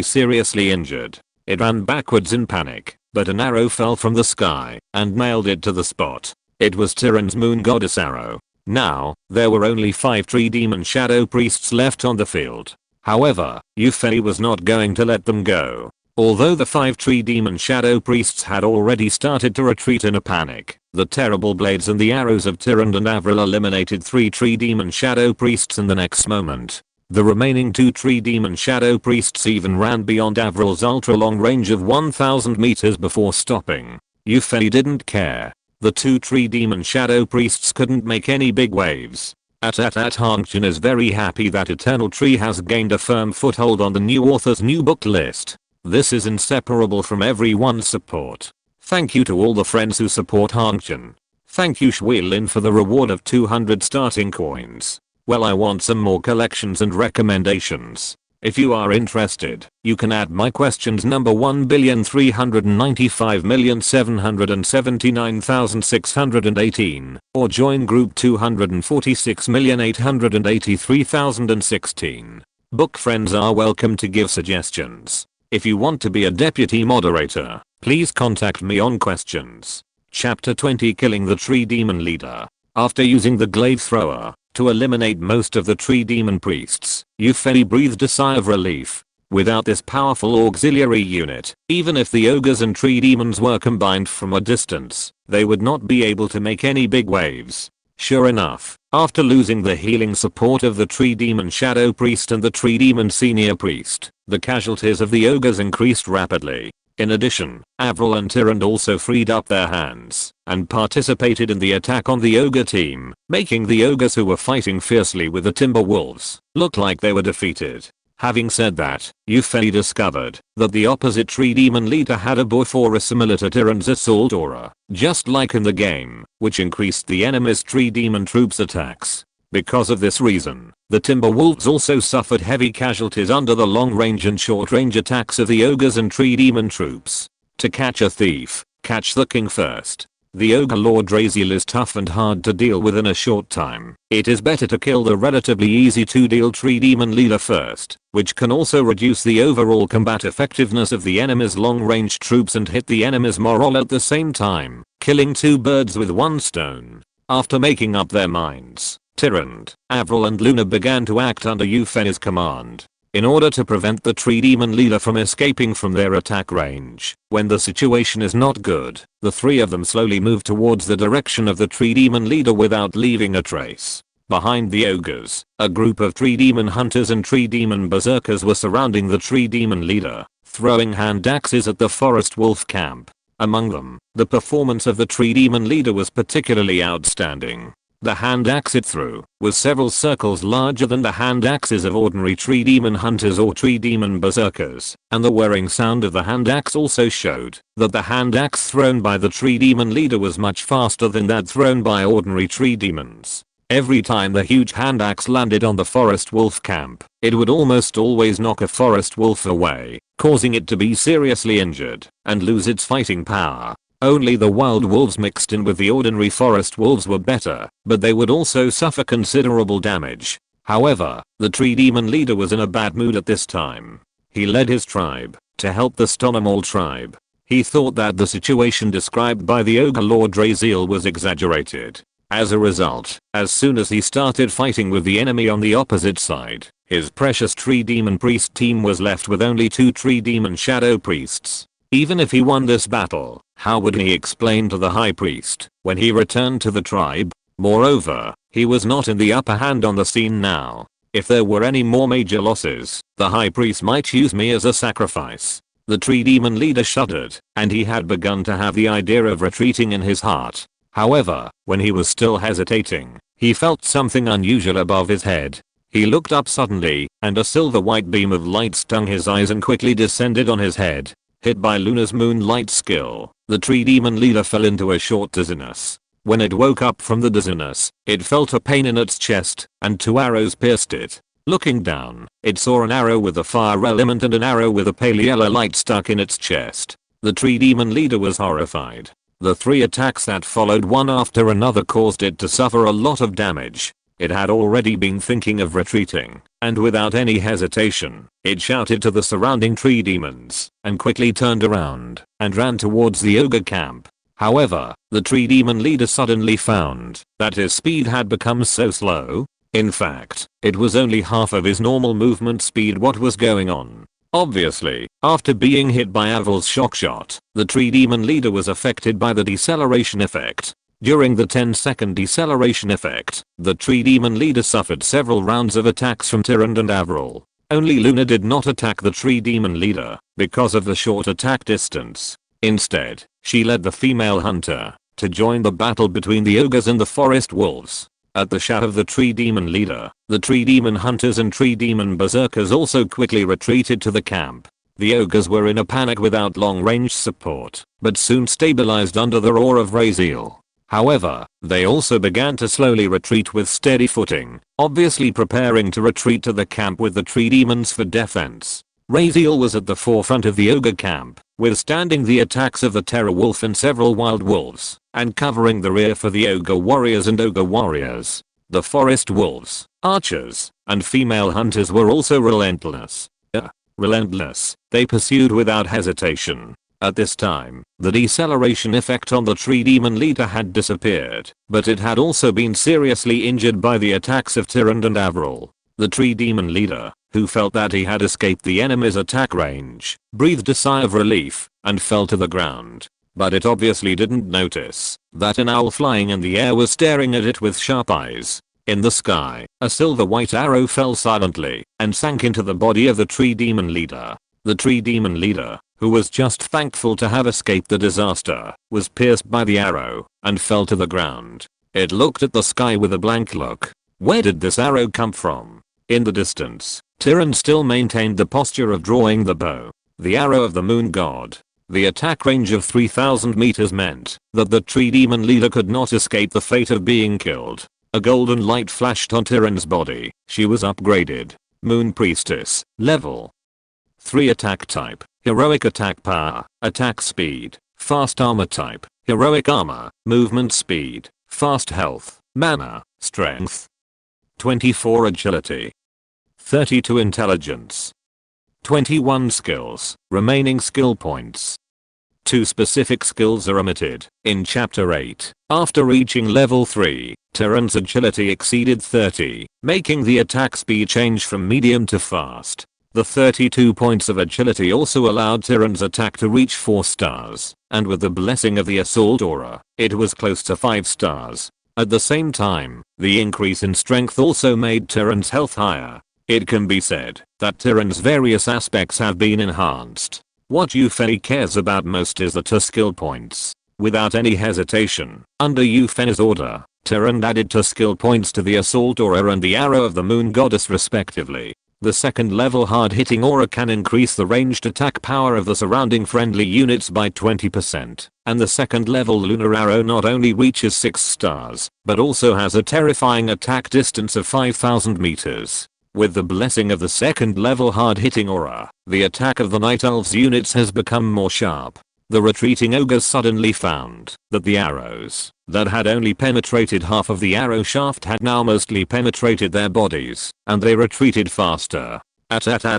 seriously injured. It ran backwards in panic, but an arrow fell from the sky and nailed it to the spot. It was Tyrant's moon goddess arrow. Now, there were only 5 tree demon shadow priests left on the field. However, Yufei was not going to let them go. Although the 5 tree demon shadow priests had already started to retreat in a panic, the terrible blades and the arrows of Tyrant and Avril eliminated 3 tree demon shadow priests in the next moment. The remaining 2 tree demon shadow priests even ran beyond Avril's ultra long range of 1000 meters before stopping. Yufei didn't care. The 2 tree demon shadow priests couldn't make any big waves. Hongchen is very happy that Eternal Tree has gained a firm foothold on the new author's new book list. This is inseparable from everyone's support. Thank you to all the friends who support Hongchen. Thank you Shuilin for the reward of 200 starting coins. Well, I want some more collections and recommendations. If you are interested, you can add my questions number 1,395,779,618 or join group 246,883,016. Book friends are welcome to give suggestions. If you want to be a deputy moderator, please contact me on questions. Chapter 20, Killing the Tree Demon Leader. After using the glaive thrower to eliminate most of the tree demon priests, Euphony breathed a sigh of relief. Without this powerful auxiliary unit, even if the ogres and tree demons were combined from a distance, they would not be able to make any big waves. Sure enough, after losing the healing support of the tree demon shadow priest and the tree demon senior priest, the casualties of the ogres increased rapidly. In addition, Avril and Tyrande also freed up their hands and participated in the attack on the ogre team, making the ogres who were fighting fiercely with the timber wolves look like they were defeated. Having said that, Euphony discovered that the opposite tree demon leader had a Bofora similar to Tyrande's assault aura, just like in the game, which increased the enemy's tree demon troops' attacks. Because of this reason, the timber wolves also suffered heavy casualties under the long-range and short-range attacks of the ogres and tree demon troops. To catch a thief, catch the king first. The ogre Lord Draziel is tough and hard to deal with in a short time. It is better to kill the relatively easy to deal tree demon leader first, which can also reduce the overall combat effectiveness of the enemy's long-range troops and hit the enemy's morale at the same time, killing two birds with one stone. After making up their minds, Tyrande, Avril and Luna began to act under Euphony's command in order to prevent the tree demon leader from escaping from their attack range. When the situation is not good, the three of them slowly move towards the direction of the tree demon leader without leaving a trace. Behind the ogres, a group of tree demon hunters and tree demon berserkers were surrounding the tree demon leader, throwing hand axes at the forest wolf camp. Among them, the performance of the tree demon leader was particularly outstanding. The hand axe it threw was several circles larger than the hand axes of ordinary tree demon hunters or tree demon berserkers, and the whirring sound of the hand axe also showed that the hand axe thrown by the tree demon leader was much faster than that thrown by ordinary tree demons. Every time the huge hand axe landed on the forest wolf camp, it would almost always knock a forest wolf away, causing it to be seriously injured and lose its fighting power. Only the wild wolves mixed in with the ordinary forest wolves were better, but they would also suffer considerable damage. However, the tree demon leader was in a bad mood at this time. He led his tribe to help the Stonomol tribe. He thought that the situation described by the ogre Lord Draziel was exaggerated. As a result, as soon as he started fighting with the enemy on the opposite side, his precious tree demon priest team was left with only two tree demon shadow priests. Even if he won this battle, how would he explain to the high priest when he returned to the tribe? Moreover, he was not in the upper hand on the scene now. If there were any more major losses, the high priest might use me as a sacrifice. The tree demon leader shuddered, and he had begun to have the idea of retreating in his heart. However, when he was still hesitating, he felt something unusual above his head. He looked up suddenly, and a silver-white beam of light stung his eyes and quickly descended on his head. Hit by Luna's moonlight skill, the tree demon leader fell into a short dizziness. When it woke up from the dizziness, it felt a pain in its chest, and two arrows pierced it. Looking down, it saw an arrow with a fire element and an arrow with a pale yellow light stuck in its chest. The tree demon leader was horrified. The three attacks that followed one after another caused it to suffer a lot of damage. It had already been thinking of retreating, and without any hesitation, it shouted to the surrounding tree demons, and quickly turned around, and ran towards the ogre camp. However, the tree demon leader suddenly found that his speed had become so slow. In fact, it was only half of his normal movement speed. What was going on? Obviously, after being hit by Avril's shock shot, the tree demon leader was affected by the deceleration effect. During the 10-second deceleration effect, the tree demon leader suffered several rounds of attacks from Tyrande and Avril. Only Luna did not attack the tree demon leader because of the short attack distance. Instead, she led the female hunter to join the battle between the ogres and the forest wolves. At the shout of the tree demon leader, the tree demon hunters and tree demon berserkers also quickly retreated to the camp. The ogres were in a panic without long-range support, but soon stabilized under the roar of Draziel. However, they also began to slowly retreat with steady footing, obviously preparing to retreat to the camp with the tree demons for defense. Raziel was at the forefront of the ogre camp, withstanding the attacks of the terror wolf and several wild wolves, and covering the rear for the ogre warriors and ogre warriors. The forest wolves, archers, and female hunters were also relentless. They pursued without hesitation. At this time, the deceleration effect on the tree demon leader had disappeared, but it had also been seriously injured by the attacks of Tyrande and Avril. The tree demon leader, who felt that he had escaped the enemy's attack range, breathed a sigh of relief and fell to the ground. But it obviously didn't notice that an owl flying in the air was staring at it with sharp eyes. In the sky, a silver white arrow fell silently and sank into the body of the tree demon leader. The tree demon leader, who was just thankful to have escaped the disaster, was pierced by the arrow and fell to the ground. It looked at the sky with a blank look. Where did this arrow come from? In the distance, Tyrande still maintained the posture of drawing the bow. The arrow of the moon god. The attack range of 3,000 meters meant that the tree demon leader could not escape the fate of being killed. A golden light flashed on Tyrande's body. She was upgraded. Moon priestess, level 3 attack type, heroic attack power, attack speed, fast armor type, heroic armor, movement speed, fast health, mana, strength, 24 agility, 32 intelligence, 21 skills, remaining skill points. 2 specific skills are omitted in chapter 8. After reaching level 3, Tyrande's agility exceeded 30, making the attack speed change from medium to fast. The 32 points of agility also allowed Tyrande's attack to reach 4 stars, and with the blessing of the assault aura, it was close to 5 stars. At the same time, the increase in strength also made Tyrande's health higher. It can be said that Tyrande's various aspects have been enhanced. What Yufei cares about most is the 2 skill points. Without any hesitation, under Yufei's order, Tyrande added 2 skill points to the assault aura and the arrow of the moon goddess respectively. The second level hard-hitting aura can increase the ranged attack power of the surrounding friendly units by 20%, and the second level lunar arrow not only reaches 6 stars, but also has a terrifying attack distance of 5,000 meters. With the blessing of the second level hard-hitting aura, the attack of the Night Elves units has become more sharp. The retreating ogres suddenly found that the arrows that had only penetrated half of the arrow shaft had now mostly penetrated their bodies, and they retreated faster.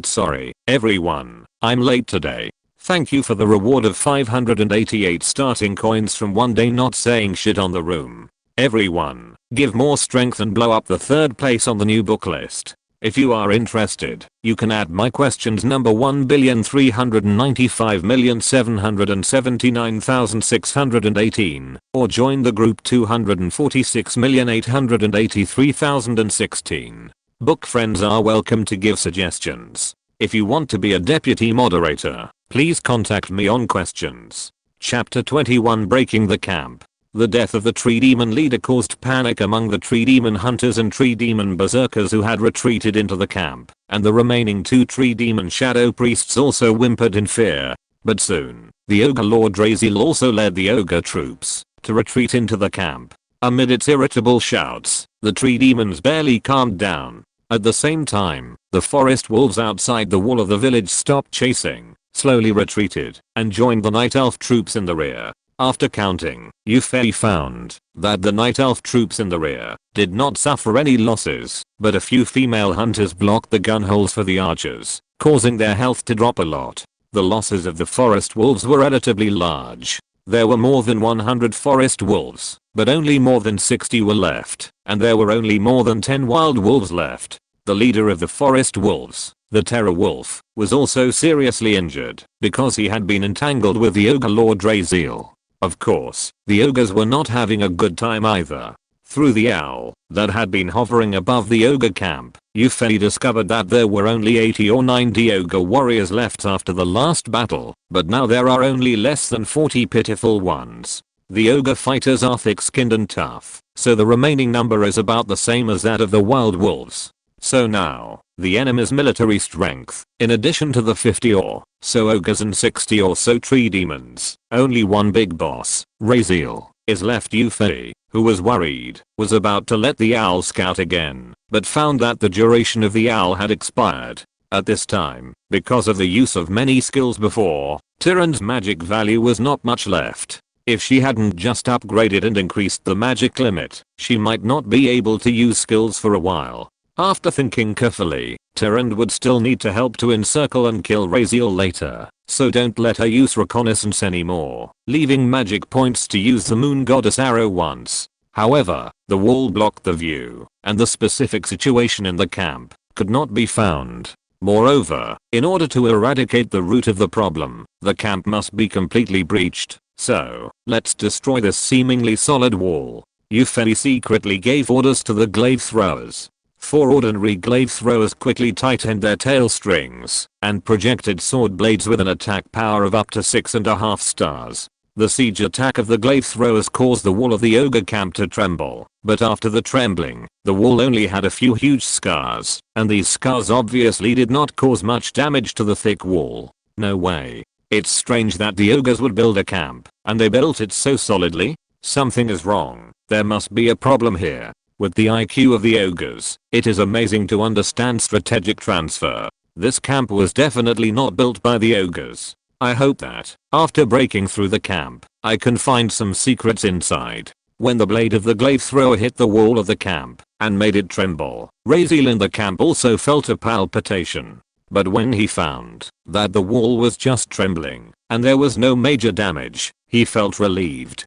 Sorry, everyone, I'm late today. Thank you for the reward of 588 starting coins from one day not saying shit on the room. Everyone, give more strength and blow up the 3rd place on the new book list. If you are interested, you can add my questions number 1,395,779,618 or join the group 246,883,016. Book friends are welcome to give suggestions. If you want to be a deputy moderator, please contact me on questions. Chapter 21 Breaking the Camp. The death of the tree demon leader caused panic among the tree demon hunters and tree demon berserkers who had retreated into the camp, and the remaining 2 tree demon shadow priests also whimpered in fear. But soon, the ogre lord Raziel also led the ogre troops to retreat into the camp. Amid its irritable shouts, the tree demons barely calmed down. At the same time, the forest wolves outside the wall of the village stopped chasing, slowly retreated, and joined the night elf troops in the rear. After counting, Yufei found that the night elf troops in the rear did not suffer any losses, but a few female hunters blocked the gun holes for the archers, causing their health to drop a lot. The losses of the forest wolves were relatively large. There were more than 100 forest wolves, but only more than 60 were left, and there were only more than 10 wild wolves left. The leader of the forest wolves, the terror wolf, was also seriously injured because he had been entangled with the ogre lord Raziel. Of course, the ogres were not having a good time either. Through the owl that had been hovering above the ogre camp, Yufei discovered that there were only 80 or 90 ogre warriors left after the last battle, but now there are only less than 40 pitiful ones. The ogre fighters are thick-skinned and tough, so the remaining number is about the same as that of the wild wolves. So now, the enemy's military strength, in addition to the 50 or so ogres and 60 or so tree demons, only one big boss, Raziel, is left Yuffie, who was worried, was about to let the owl scout again, but found that the duration of the owl had expired. At this time, because of the use of many skills before, Tyrann's magic value was not much left. If she hadn't just upgraded and increased the magic limit, she might not be able to use skills for a while. After thinking carefully, Tyrann would still need to help to encircle and kill Raziel later, so don't let her use reconnaissance anymore, leaving magic points to use the moon goddess arrow once. However, the wall blocked the view, and the specific situation in the camp could not be found. Moreover, in order to eradicate the root of the problem, the camp must be completely breached. So, let's destroy this seemingly solid wall. Yuffie secretly gave orders to the glaive throwers. 4 ordinary glaive throwers quickly tightened their tail strings and projected sword blades with an attack power of up to 6.5 stars. The siege attack of the glaive throwers caused the wall of the ogre camp to tremble, but after the trembling, the wall only had a few huge scars, and these scars obviously did not cause much damage to the thick wall. No way. It's strange that the ogres would build a camp, and they built it so solidly. Something is wrong. There must be a problem here. With the IQ of the ogres, it is amazing to understand strategic transfer. This camp was definitely not built by the ogres. I hope that, after breaking through the camp, I can find some secrets inside. When the blade of the glaive thrower hit the wall of the camp and made it tremble, Raziel in the camp also felt a palpitation. But when he found that the wall was just trembling and there was no major damage, he felt relieved.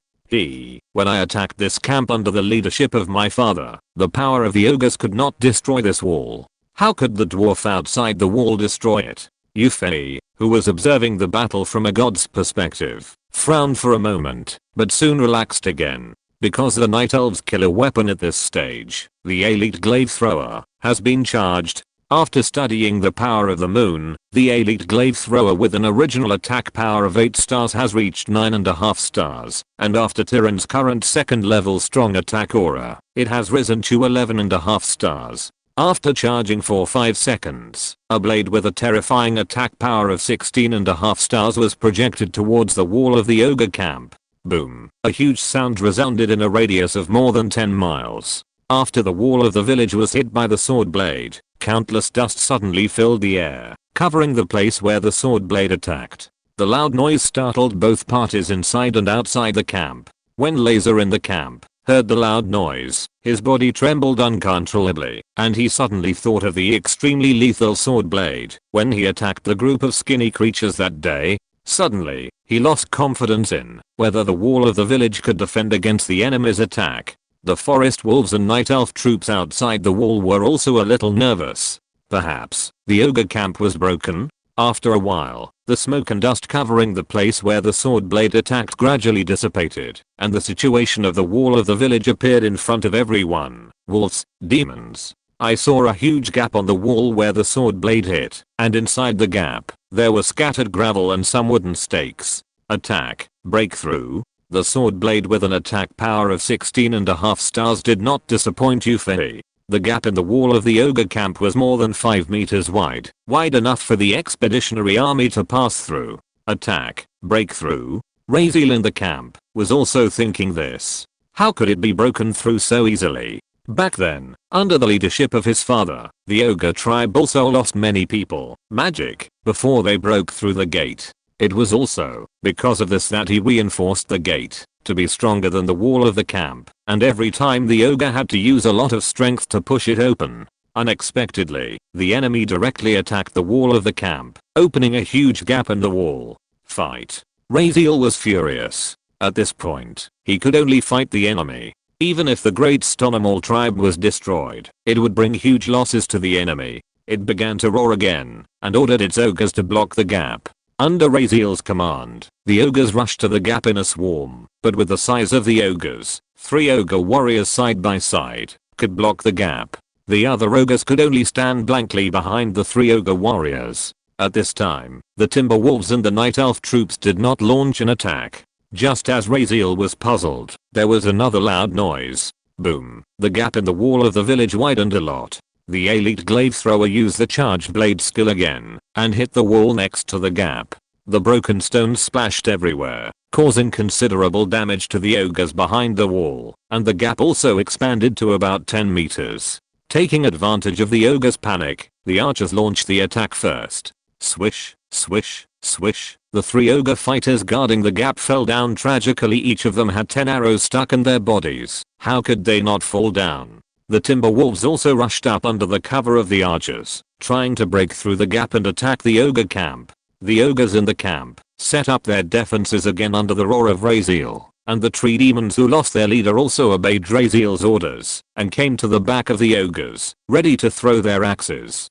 When I attacked this camp under the leadership of my father, the power of the ogres could not destroy this wall. How could the dwarf outside the wall destroy it? Yuffie, who was observing the battle from a god's perspective, frowned for a moment, but soon relaxed again. Because the Night Elves' killer weapon at this stage, the elite glaive thrower, has been charged. After studying the power of the moon, the elite glaive thrower with an original attack power of 8 stars has reached 9.5 stars, and after Tyrann's current 2nd level strong attack aura, it has risen to 11.5 stars. After charging for 5 seconds, a blade with a terrifying attack power of 16.5 stars was projected towards the wall of the ogre camp. Boom! A huge sound resounded in a radius of more than 10 miles. After the wall of the village was hit by the sword blade, countless dust suddenly filled the air, covering the place where the sword blade attacked. The loud noise startled both parties inside and outside the camp. When Laser in the camp heard the loud noise, his body trembled uncontrollably, and he suddenly thought of the extremely lethal sword blade when he attacked the group of skinny creatures that day. Suddenly, he lost confidence in whether the wall of the village could defend against the enemy's attack. The forest wolves and night elf troops outside the wall were also a little nervous. Perhaps the ogre camp was broken? After a while, the smoke and dust covering the place where the sword blade attacked gradually dissipated, and the situation of the wall of the village appeared in front of everyone. Wolves, demons. I saw a huge gap on the wall where the sword blade hit, and inside the gap, there were scattered gravel and some wooden stakes. Attack, breakthrough. The sword blade with an attack power of 16.5 stars did not disappoint Yuffie. The gap in the wall of the ogre camp was more than 5 meters wide enough for the expeditionary army to pass through. Attack, breakthrough. Raziel in the camp was also thinking this. How could it be broken through so easily? Back then, under the leadership of his father, the ogre tribe also lost many people, magic, before they broke through the gate. It was also because of this that he reinforced the gate to be stronger than the wall of the camp, and every time the ogre had to use a lot of strength to push it open. Unexpectedly, the enemy directly attacked the wall of the camp, opening a huge gap in the wall. Fight. Raziel was furious. At this point, he could only fight the enemy. Even if the great Stonomall tribe was destroyed, it would bring huge losses to the enemy. It began to roar again, and ordered its ogres to block the gap. Under Raziel's command, the ogres rushed to the gap in a swarm, but with the size of the ogres, 3 ogre warriors side by side could block the gap. The other ogres could only stand blankly behind the 3 ogre warriors. At this time, the timber wolves and the night elf troops did not launch an attack. Just as Raziel was puzzled, there was another loud noise. Boom! The gap in the wall of the village widened a lot. The elite glaive thrower used the charged blade skill again and hit the wall next to the gap. The broken stones splashed everywhere, causing considerable damage to the ogres behind the wall, and the gap also expanded to about 10 meters. Taking advantage of the ogres' panic, the archers launched the attack first. Swish, swish, swish. The 3 ogre fighters guarding the gap fell down tragically. Each of them had 10 arrows stuck in their bodies. How could they not fall down? The timber wolves also rushed up under the cover of the archers, trying to break through the gap and attack the ogre camp. The ogres in the camp set up their defenses again under the roar of Raziel, and the tree demons who lost their leader also obeyed Raziel's orders and came to the back of the ogres, ready to throw their axes.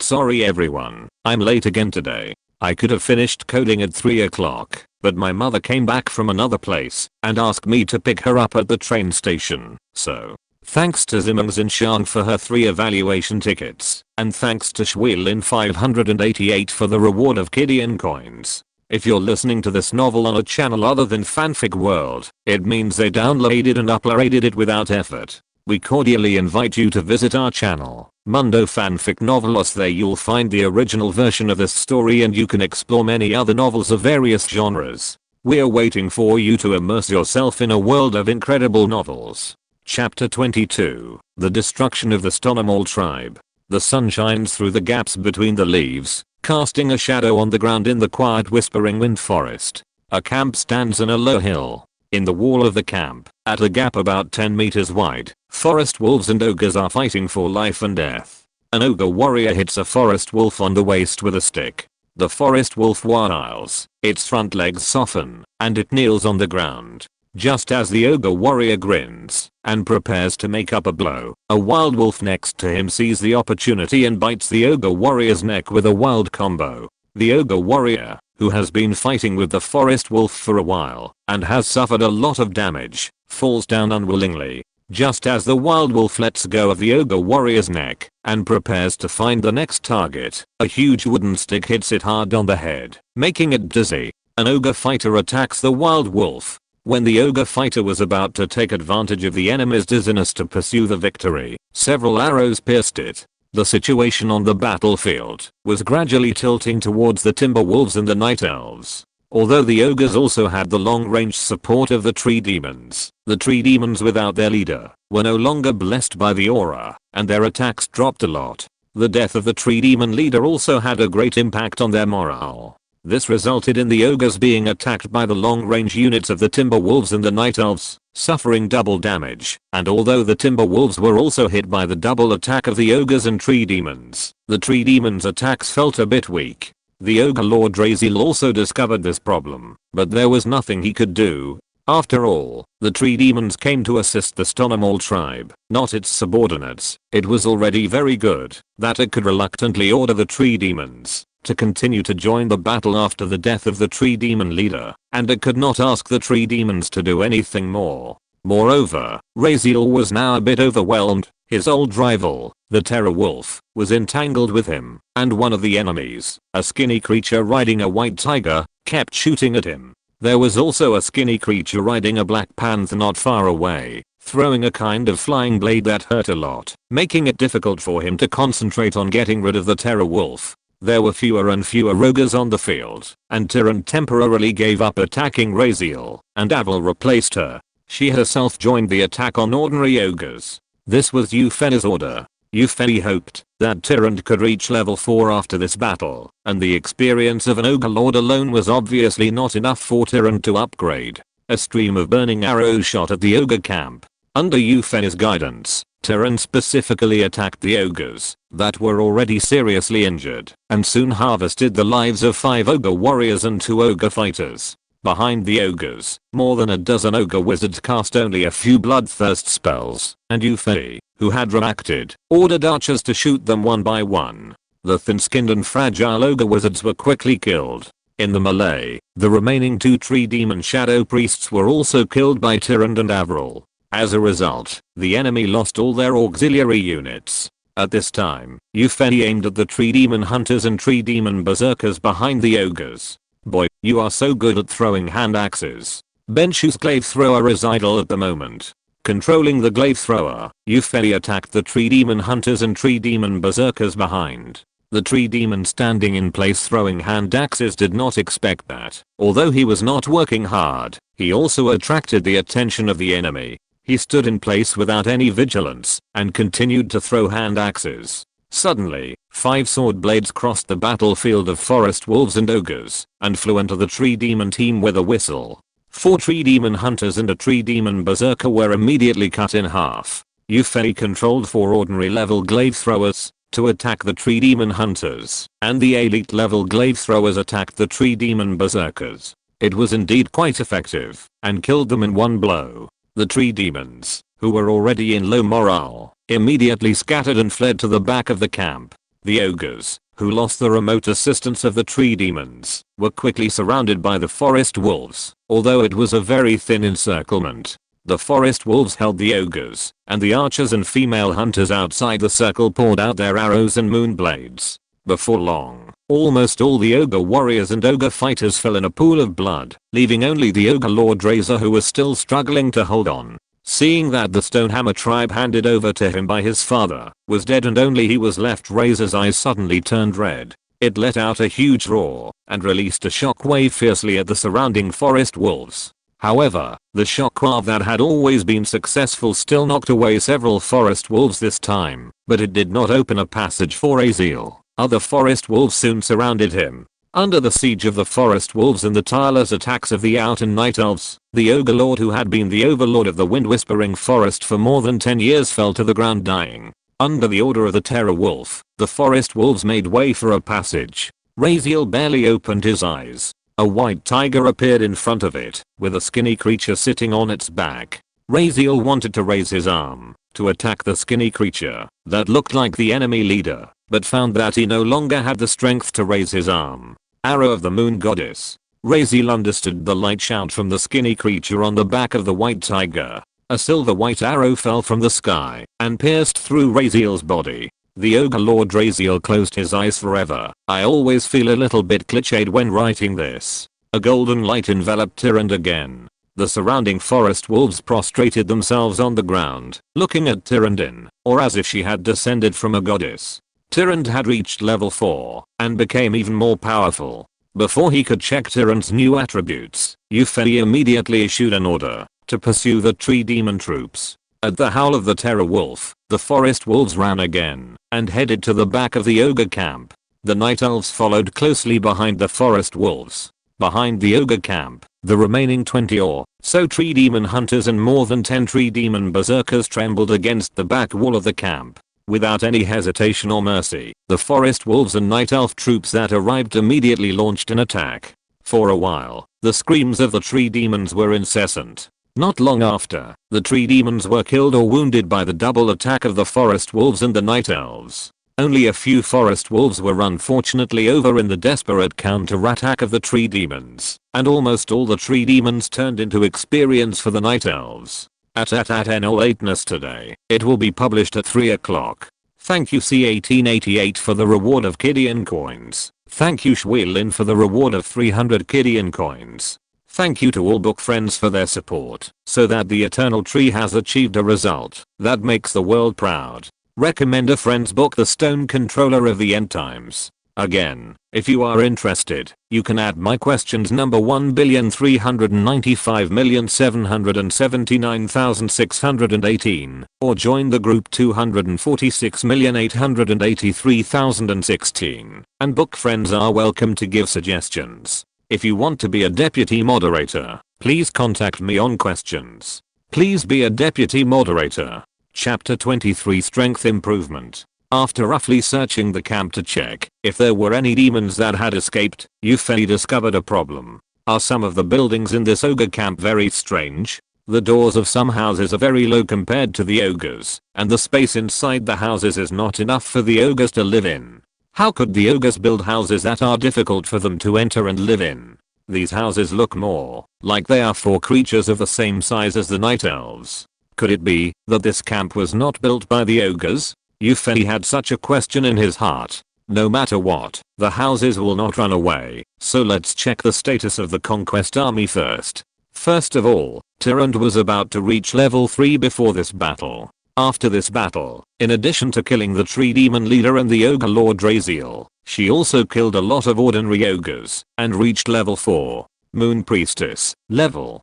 Sorry everyone, I'm late again today. I could have finished coding at 3 o'clock, but my mother came back from another place and asked me to pick her up at the train station, so thanks to Zimmer's Shang for her 3 evaluation tickets, and thanks to Shwilin 588 for the reward of Kidian coins. If you're listening to this novel on a channel other than Fanfic World, it means they downloaded and uploaded it without effort. We cordially invite you to visit our channel, Mundo Fanfic Novelos. There you'll find the original version of this story and you can explore many other novels of various genres. We're waiting for you to immerse yourself in a world of incredible novels. Chapter 22, The Destruction of the Stonomol Tribe. The sun shines through the gaps between the leaves, casting a shadow on the ground in the quiet whispering wind forest. A camp stands on a low hill. In the wall of the camp, at a gap about 10 meters wide, forest wolves and ogres are fighting for life and death. An ogre warrior hits a forest wolf on the waist with a stick. The forest wolf wails, its front legs soften, and it kneels on the ground. Just as the ogre warrior grins and prepares to make up a blow, a wild wolf next to him sees the opportunity and bites the ogre warrior's neck with a wild combo. The ogre warrior, who has been fighting with the forest wolf for a while and has suffered a lot of damage, falls down unwillingly. Just as the wild wolf lets go of the ogre warrior's neck and prepares to find the next target, a huge wooden stick hits it hard on the head, making it dizzy. An ogre fighter attacks the wild wolf. When the ogre fighter was about to take advantage of the enemy's dizziness to pursue the victory, several arrows pierced it. The situation on the battlefield was gradually tilting towards the timber wolves and the night elves. Although the ogres also had the long-range support of the tree demons, the tree demons without their leader were no longer blessed by the aura, and their attacks dropped a lot. The death of the tree demon leader also had a great impact on their morale. This resulted in the ogres being attacked by the long-range units of the timber wolves and the night elves, suffering double damage. And although the timber wolves were also hit by the double attack of the ogres and tree demons, the tree demons' attacks felt a bit weak. The ogre Lord Raziel also discovered this problem, but there was nothing he could do. After all, the tree demons came to assist the Stonomol tribe, not its subordinates. It was already very good that it could reluctantly order the tree demons to continue to join the battle after the death of the tree demon leader, and it could not ask the tree demons to do anything more. Moreover, Raziel was now a bit overwhelmed. His old rival, the Terror Wolf, was entangled with him, and one of the enemies, a skinny creature riding a white tiger, kept shooting at him. There was also a skinny creature riding a black panther not far away, throwing a kind of flying blade that hurt a lot, making it difficult for him to concentrate on getting rid of the Terror Wolf. There were fewer and fewer ogres on the field, and Tyrant temporarily gave up attacking Raziel, and Avril replaced her. She herself joined the attack on ordinary ogres. This was Euphenia's order. Euphenia hoped that Tyrant could reach level 4 after this battle, and the experience of an ogre lord alone was obviously not enough for Tyrant to upgrade. A stream of burning arrows shot at the ogre camp. Under Euphenia's guidance, Tyrant specifically attacked the ogres that were already seriously injured, and soon harvested the lives of 5 ogre warriors and 2 ogre fighters. Behind the ogres, more than a dozen ogre wizards cast only a few bloodthirst spells, and Euphenia, who had reacted, ordered archers to shoot them one by one. The thin-skinned and fragile ogre wizards were quickly killed. In the melee, the remaining 2 tree demon shadow priests were also killed by Tyrant and Avril. As a result, the enemy lost all their auxiliary units. At this time, Euphenia aimed at the tree demon hunters and tree demon berserkers behind the ogres. Boy, you are so good at throwing hand axes. Benshu's glaive thrower is idle at the moment. Controlling the glaive thrower, Euphenia attacked the tree demon hunters and tree demon berserkers behind. The tree demon standing in place throwing hand axes did not expect that. Although he was not working hard, he also attracted the attention of the enemy. He stood in place without any vigilance and continued to throw hand axes. Suddenly, 5 sword blades crossed the battlefield of forest wolves and ogres and flew into the tree demon team with a whistle. 4 tree demon hunters and a tree demon berserker were immediately cut in half. Yufei controlled 4 ordinary level glaive throwers to attack the tree demon hunters, and the elite level glaive throwers attacked the tree demon berserkers. It was indeed quite effective and killed them in one blow. The tree demons, who were already in low morale, immediately scattered and fled to the back of the camp. The ogres, who lost the remote assistance of the tree demons, were quickly surrounded by the forest wolves, although it was a very thin encirclement. The forest wolves held the ogres, and the archers and female hunters outside the circle poured out their arrows and moon blades. Before long, almost all the ogre warriors and ogre fighters fell in a pool of blood, leaving only the ogre lord Razor, who was still struggling to hold on. Seeing that the Stonehammer tribe handed over to him by his father was dead and only he was left, Razor's eyes suddenly turned red. It let out a huge roar and released a shockwave fiercely at the surrounding forest wolves. However, the shockwave that had always been successful still knocked away several forest wolves this time, but it did not open a passage for Avril. Other forest wolves soon surrounded him. Under the siege of the forest wolves and the tireless attacks of the out and night elves, the ogre lord, who had been the overlord of the wind whispering forest for more than 10 years, fell to the ground dying. Under the order of the terror wolf, the forest wolves made way for a passage. Raziel barely opened his eyes. A white tiger appeared in front of it, with a skinny creature sitting on its back. Raziel wanted to raise his arm to attack the skinny creature that looked like the enemy leader, but found that he no longer had the strength to raise his arm. Arrow of the moon goddess. Raziel understood the light shout from the skinny creature on the back of the white tiger. A silver white arrow fell from the sky and pierced through Raziel's body. The ogre lord Raziel closed his eyes forever. I always feel a little bit cliched when writing this. A golden light enveloped Tyrande again. The surrounding forest wolves prostrated themselves on the ground, looking at Tyrande, or as if she had descended from a goddess. Tyrande had reached level 4 and became even more powerful. Before he could check Tyrande's new attributes, Yufei immediately issued an order to pursue the tree demon troops. At the howl of the terror wolf, the forest wolves ran again and headed to the back of the ogre camp. The night elves followed closely behind the forest wolves. Behind the ogre camp, the remaining 20 or so tree demon hunters and more than 10 tree demon berserkers trembled against the back wall of the camp. Without any hesitation or mercy, the forest wolves and night elf troops that arrived immediately launched an attack. For a while, the screams of the tree demons were incessant. Not long after, the tree demons were killed or wounded by the double attack of the forest wolves and the night elves. Only a few forest wolves were unfortunately over in the desperate counter-attack of the tree demons, and almost all the tree demons turned into experience for the night elves. At NL lateness today, it will be published at 3 o'clock. Thank you C1888 for the reward of Kidian coins. Thank you Shwilin for the reward of 300 Kidian coins. Thank you to all book friends for their support, so that the Eternal Tree has achieved a result that makes the world proud. Recommend a friend's book The Stone Controller of the End Times. Again, if you are interested, you can add my questions number 1,395,779,618, or join the group 246,883,016, and book friends are welcome to give suggestions. If you want to be a deputy moderator, please contact me on questions. Please be a deputy moderator. Chapter 23 Strength Improvement. After roughly searching the camp to check if there were any demons that had escaped, Yufei discovered a problem. Are some of the buildings in this ogre camp very strange? The doors of some houses are very low compared to the ogres, and the space inside the houses is not enough for the ogres to live in. How could the ogres build houses that are difficult for them to enter and live in? These houses look more like they are for creatures of the same size as the night elves. Could it be that this camp was not built by the ogres? Yufei had such a question in his heart. No matter what, the houses will not run away, so let's check the status of the conquest army first. First of all, Tyrande was about to reach level 3 before this battle. After this battle, in addition to killing the tree demon leader and the ogre lord Draziel, she also killed a lot of ordinary ogres and reached level 4. Moon priestess, level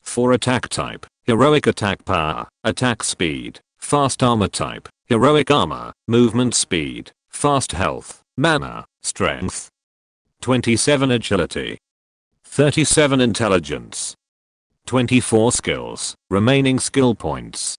4 attack type, heroic attack power, attack speed, fast armor type, heroic armor, movement speed, fast health, mana, strength, 27 agility, 37 intelligence, 24 skills, remaining skill points.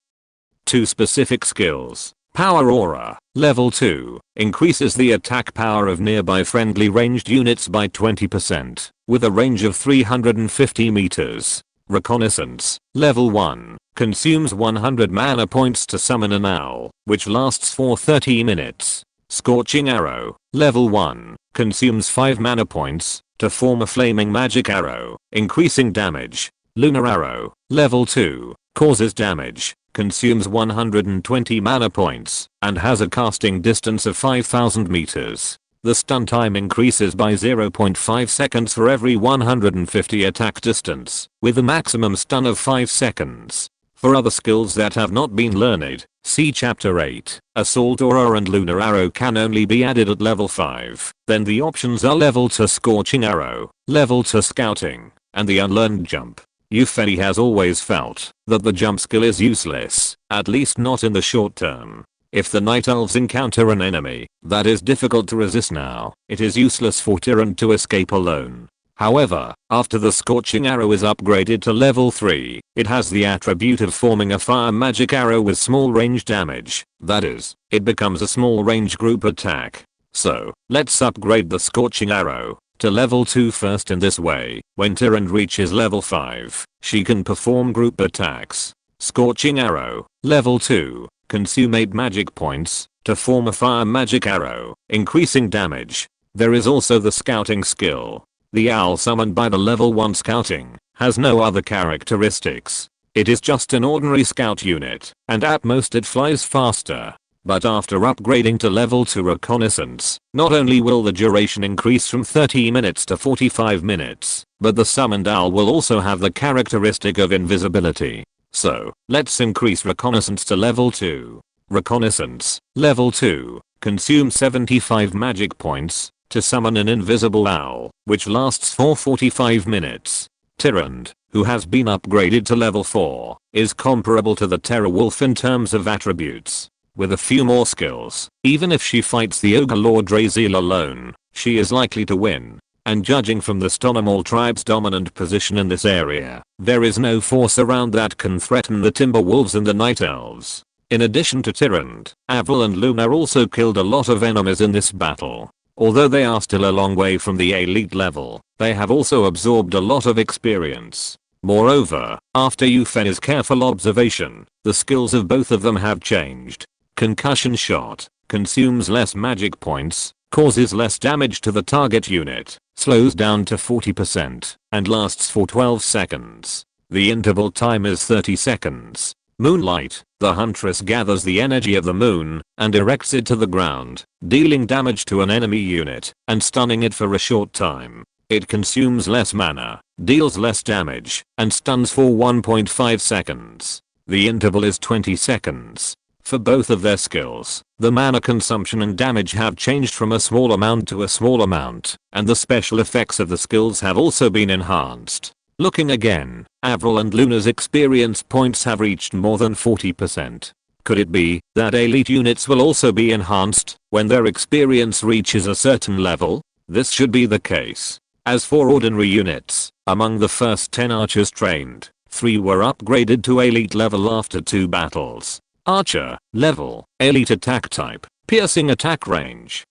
2 specific skills. Power Aura, level 2, increases the attack power of nearby friendly ranged units by 20%, with a range of 350 meters. Reconnaissance, level 1, consumes 100 mana points to summon an owl, which lasts for 30 minutes. Scorching Arrow, level 1, consumes 5 mana points to form a flaming magic arrow, increasing damage. Lunar Arrow, level 2, causes damage, consumes 120 mana points, and has a casting distance of 5000 meters. The stun time increases by 0.5 seconds for every 150 attack distance, with a maximum stun of 5 seconds. For other skills that have not been learned, see chapter 8. Assault Aura and Lunar Arrow can only be added at level 5. Then the options are level 2 Scorching Arrow, level 2 Scouting, and the unlearned Jump. Yufei has always felt that the jump skill is useless, at least not in the short term. If the Night Elves encounter an enemy that is difficult to resist now, it is useless for Tyrant to escape alone. However, after the Scorching Arrow is upgraded to level 3, it has the attribute of forming a fire magic arrow with small range damage. That is, it becomes a small range group attack. So, let's upgrade the Scorching Arrow to level 2 first. In this way, when Tyrant reaches level 5, she can perform group attacks. Scorching Arrow, level 2, consume 8 magic points to form a fire magic arrow, increasing damage. There is also the Scouting skill. The owl summoned by the level 1 Scouting has no other characteristics. It is just an ordinary scout unit, and at most it flies faster. But after upgrading to level 2 Reconnaissance, not only will the duration increase from 30 minutes to 45 minutes, but the summoned owl will also have the characteristic of invisibility. So, let's increase Reconnaissance to level 2. Reconnaissance, level 2, consume 75 magic points to summon an invisible owl, which lasts for 45 minutes. Tyrant, who has been upgraded to level 4, is comparable to the Terror Wolf in terms of attributes. With a few more skills, even if she fights the Ogre Lord Draziel alone, she is likely to win. And judging from the Stonomall tribe's dominant position in this area, there is no force around that can threaten the Timberwolves and the Night Elves. In addition to Tyrant, Avril and Luna also killed a lot of enemies in this battle. Although they are still a long way from the elite level, they have also absorbed a lot of experience. Moreover, after Yufei's careful observation, the skills of both of them have changed. Concussion Shot consumes less magic points, causes less damage to the target unit, slows down to 40%, and lasts for 12 seconds. The interval time is 30 seconds. Moonlight, the huntress gathers the energy of the moon and erects it to the ground, dealing damage to an enemy unit and stunning it for a short time. It consumes less mana, deals less damage, and stuns for 1.5 seconds. The interval is 20 seconds. For both of their skills, the mana consumption and damage have changed from a small amount to a small amount, and the special effects of the skills have also been enhanced. Looking again, Avril and Luna's experience points have reached more than 40%. Could it be that elite units will also be enhanced when their experience reaches a certain level? This should be the case. As for ordinary units, among the first 10 archers trained, 3 were upgraded to elite level after 2 battles. Archer, level, elite attack type, piercing attack range,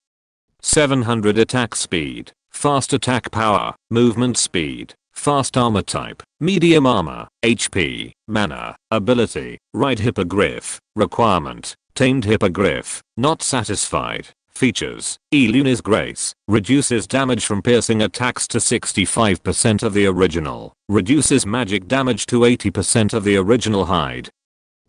700 attack speed, fast attack power, movement speed, fast armor type, medium armor, HP, mana, ability, ride hippogriff, requirement, tamed hippogriff, not satisfied. Features, Luna's Grace, reduces damage from piercing attacks to 65% of the original, reduces magic damage to 80% of the original hide.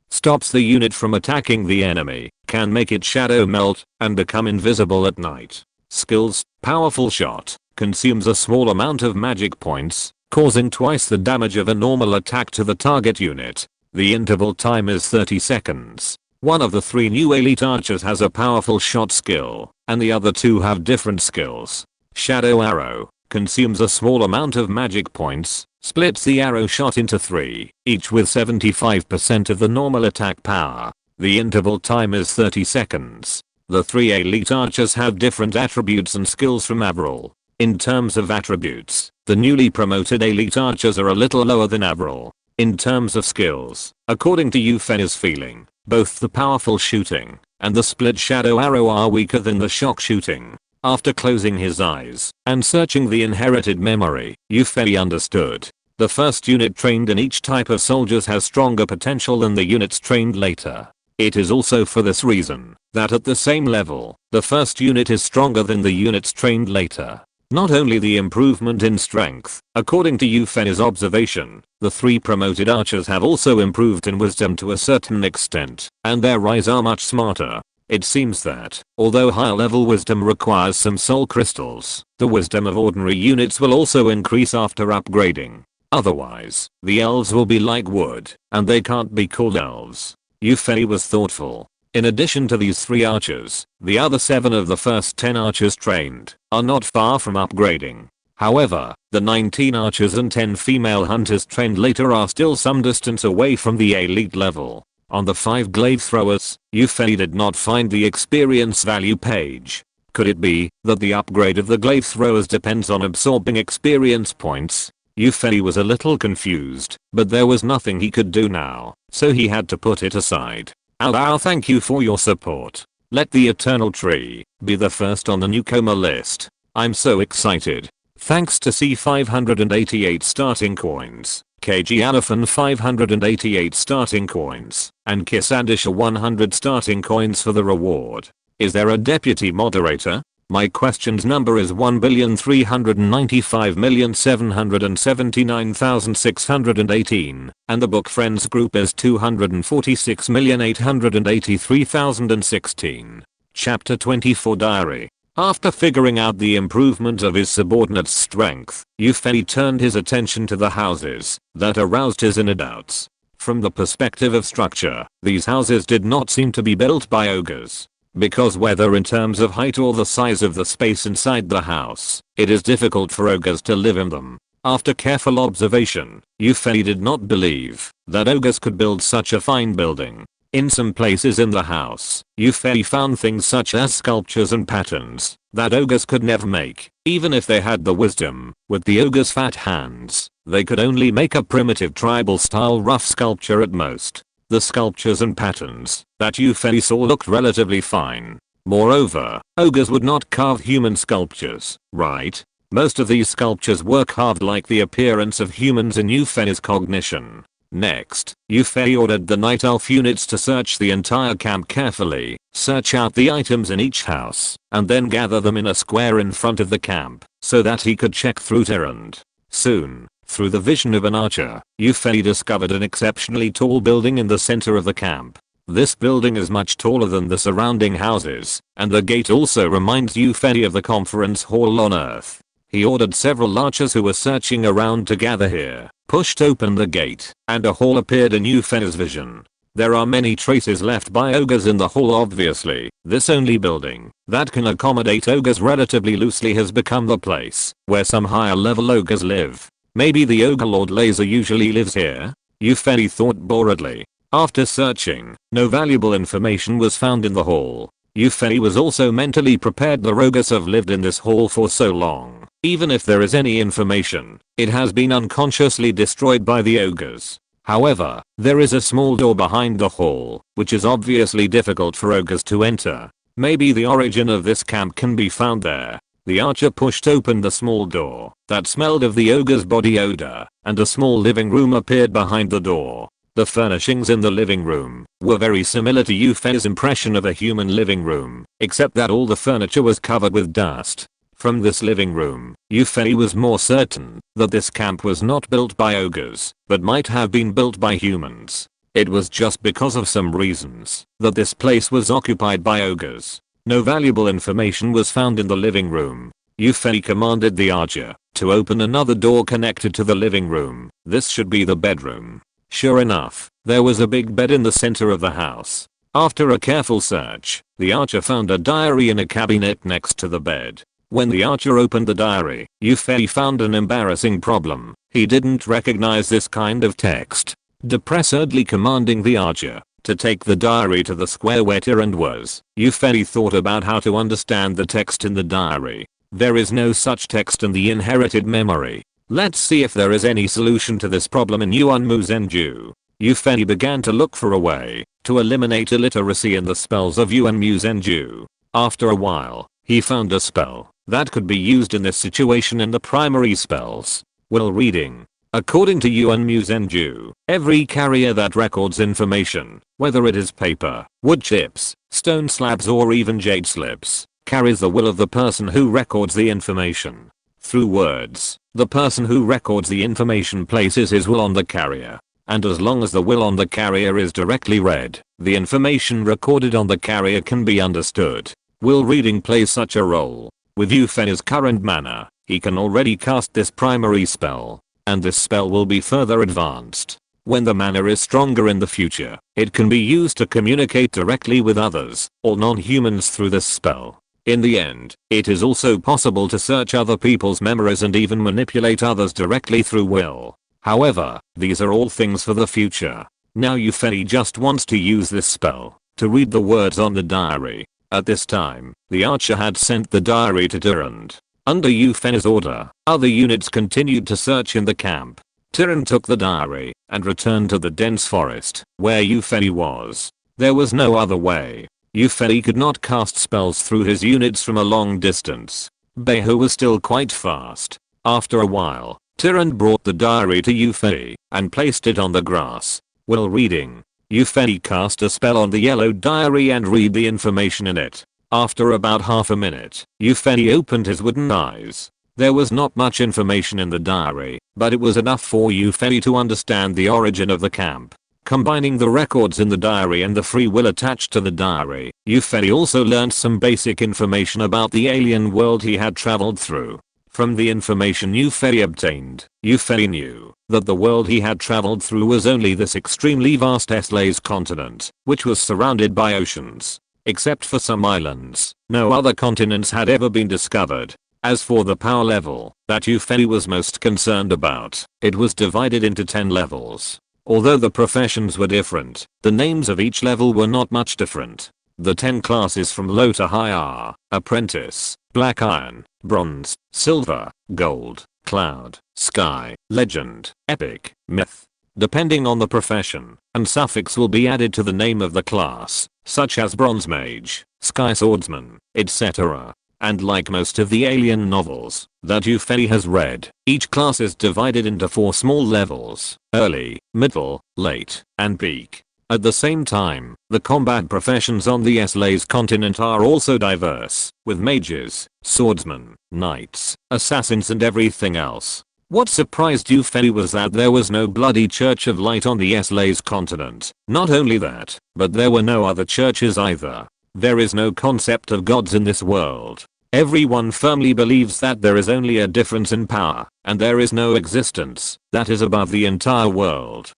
Stops the unit from attacking the enemy, can make its shadow melt, and become invisible at night. Skills, Powerful Shot, consumes a small amount of magic points, causing twice the damage of a normal attack to the target unit. The interval time is 30 seconds. One of the 3 new elite archers has a powerful shot skill, and the other 2 have different skills. Shadow arrow consumes a small amount of magic points, splits the arrow shot into 3, each with 75% of the normal attack power. The interval time is 30 seconds. The 3 elite archers have different attributes and skills from Avril. In terms of attributes, the newly promoted elite archers are a little lower than Avril. In terms of skills, according to Eupheni's feeling, both the powerful shooting and the split shadow arrow are weaker than the shock shooting. After closing his eyes and searching the inherited memory, Eupheni understood. The first unit trained in each type of soldiers has stronger potential than the units trained later. It is also for this reason that at the same level, the first unit is stronger than the units trained later. Not only the improvement in strength, according to Eupheni's observation, the 3 promoted archers have also improved in wisdom to a certain extent, and their eyes are much smarter. It seems that, although higher level wisdom requires some soul crystals, the wisdom of ordinary units will also increase after upgrading. Otherwise, the elves will be like wood, and they can't be called elves. Eupheni was thoughtful. In addition to these 3 archers, the other 7 of the first 10 archers trained are not far from upgrading. However, the 19 archers and 10 female hunters trained later are still some distance away from the elite level. On the 5 glaive throwers, Eupheni did not find the experience value page. Could it be that the upgrade of the glaive throwers depends on absorbing experience points? Eupheni was a little confused, but there was nothing he could do now, so he had to put it aside. Ow, thank you for your support. Let the Eternal Tree be the first on the newcomer list. I'm so excited. Thanks to C588 starting coins, KG Alifan 588 starting coins, and Kisandisha 100 starting coins for the reward. Is there a deputy moderator? My questions number is 1,395,779,618, and the book friends group is 246,883,016. Chapter 24 Diary. After figuring out the improvement of his subordinate's strength, Eupheni turned his attention to the houses that aroused his inner doubts. From the perspective of structure, these houses did not seem to be built by ogres. Because whether in terms of height or the size of the space inside the house, it is difficult for ogres to live in them. After careful observation, Eupheni did not believe that ogres could build such a fine building. In some places in the house, Eupheni found things such as sculptures and patterns that ogres could never make, even if they had the wisdom. With the ogre's fat hands, they could only make a primitive tribal style rough sculpture at most. The sculptures and patterns that Eupheni saw looked relatively fine. Moreover, ogres would not carve human sculptures, right? Most of these sculptures were carved like the appearance of humans in Eupheni's cognition. Next, Eupheni ordered the Night Elf units to search the entire camp carefully, search out the items in each house, and then gather them in a square in front of the camp, so that he could check through errand. Soon, through the vision of an archer, Eupheni discovered an exceptionally tall building in the center of the camp. This building is much taller than the surrounding houses, and the gate also reminds Eupheni of the conference hall on Earth. He ordered several archers who were searching around to gather here, pushed open the gate, and a hall appeared in Eupheni's vision. There are many traces left by ogres in the hall obviously. This only building that can accommodate ogres relatively loosely has become the place where some higher level ogres live. Maybe the ogre lord Laser usually lives here? Eupheni thought boredly. After searching, no valuable information was found in the hall. Eupheni was also mentally prepared the ogres have lived in this hall for so long. Even if there is any information, it has been unconsciously destroyed by the ogres. However, there is a small door behind the hall, which is obviously difficult for ogres to enter. Maybe the origin of this camp can be found there. The archer pushed open the small door that smelled of the ogre's body odor, and a small living room appeared behind the door. The furnishings in the living room were very similar to Eupheni's impression of a human living room, except that all the furniture was covered with dust. From this living room, Eupheni was more certain that this camp was not built by ogres, but might have been built by humans. It was just because of some reasons that this place was occupied by ogres. No valuable information was found in the living room. Eupheni commanded the archer to open another door connected to the living room. This should be the bedroom. Sure enough, there was a big bed in the center of the house. After a careful search, the archer found a diary in a cabinet next to the bed. When the archer opened the diary, Yufei found an embarrassing problem. He didn't recognize this kind of text, depressedly commanding the archer to take the diary to the square where Tyrant was. Yufei thought about how to understand the text in the diary. There is no such text in the inherited memory. Let's see if there is any solution to this problem in Yuan Muzenju. Yufei began to look for a way to eliminate illiteracy in the spells of Yuan Muzenju. After a while, he found a spell that could be used in this situation in the primary spells. Will reading. According to Yuan Muzenju, every carrier that records information, whether it is paper, wood chips, stone slabs or even jade slips, carries the will of the person who records the information. Through words, the person who records the information places his will on the carrier. And as long as the will on the carrier is directly read, the information recorded on the carrier can be understood. Will reading plays such a role. With Yufei's current mana, he can already cast this primary spell, and this spell will be further advanced. When the mana is stronger in the future, it can be used to communicate directly with others, or non-humans through this spell. In the end, it is also possible to search other people's memories and even manipulate others directly through will. However, these are all things for the future. Now Yufei just wants to use this spell to read the words on the diary. At this time, the archer had sent the diary to Tyrant. Under Yufei's order, other units continued to search in the camp. Tyrant took the diary and returned to the dense forest where Yufei was. There was no other way. Yufei could not cast spells through his units from a long distance. Behu was still quite fast. After a while, Tyrant brought the diary to Yufei and placed it on the grass. Will reading. Yufei cast a spell on the yellow diary and read the information in it. After about half a minute, Yufei opened his wooden eyes. There was not much information in the diary, but it was enough for Yufei to understand the origin of the camp. Combining the records in the diary and the free will attached to the diary, Yufei also learned some basic information about the alien world he had traveled through. From the information Yufei obtained, Yufei knew that the world he had traveled through was only this extremely vast SYNOPSIS continent, which was surrounded by oceans. Except for some islands, no other continents had ever been discovered. As for the power level that Yufei was most concerned about, it was divided into 10 levels. Although the professions were different, the names of each level were not much different. The 10 classes from low to high are Apprentice, Black Iron, Bronze, Silver, Gold, Cloud, Sky, Legend, Epic, Myth. Depending on the profession, an suffix will be added to the name of the class, such as Bronze Mage, Sky Swordsman, etc. And like most of the alien novels that Yufei has read, each class is divided into 4 small levels: early, middle, late, and peak. At the same time, the combat professions on the SYNOPSIS continent are also diverse, with mages, swordsmen, knights, assassins and everything else. What surprised Yufei was that there was no bloody Church of Light on the SYNOPSIS continent. Not only that, but there were no other churches either. There is no concept of gods in this world. Everyone firmly believes that there is only a difference in power, and there is no existence that is above the entire world.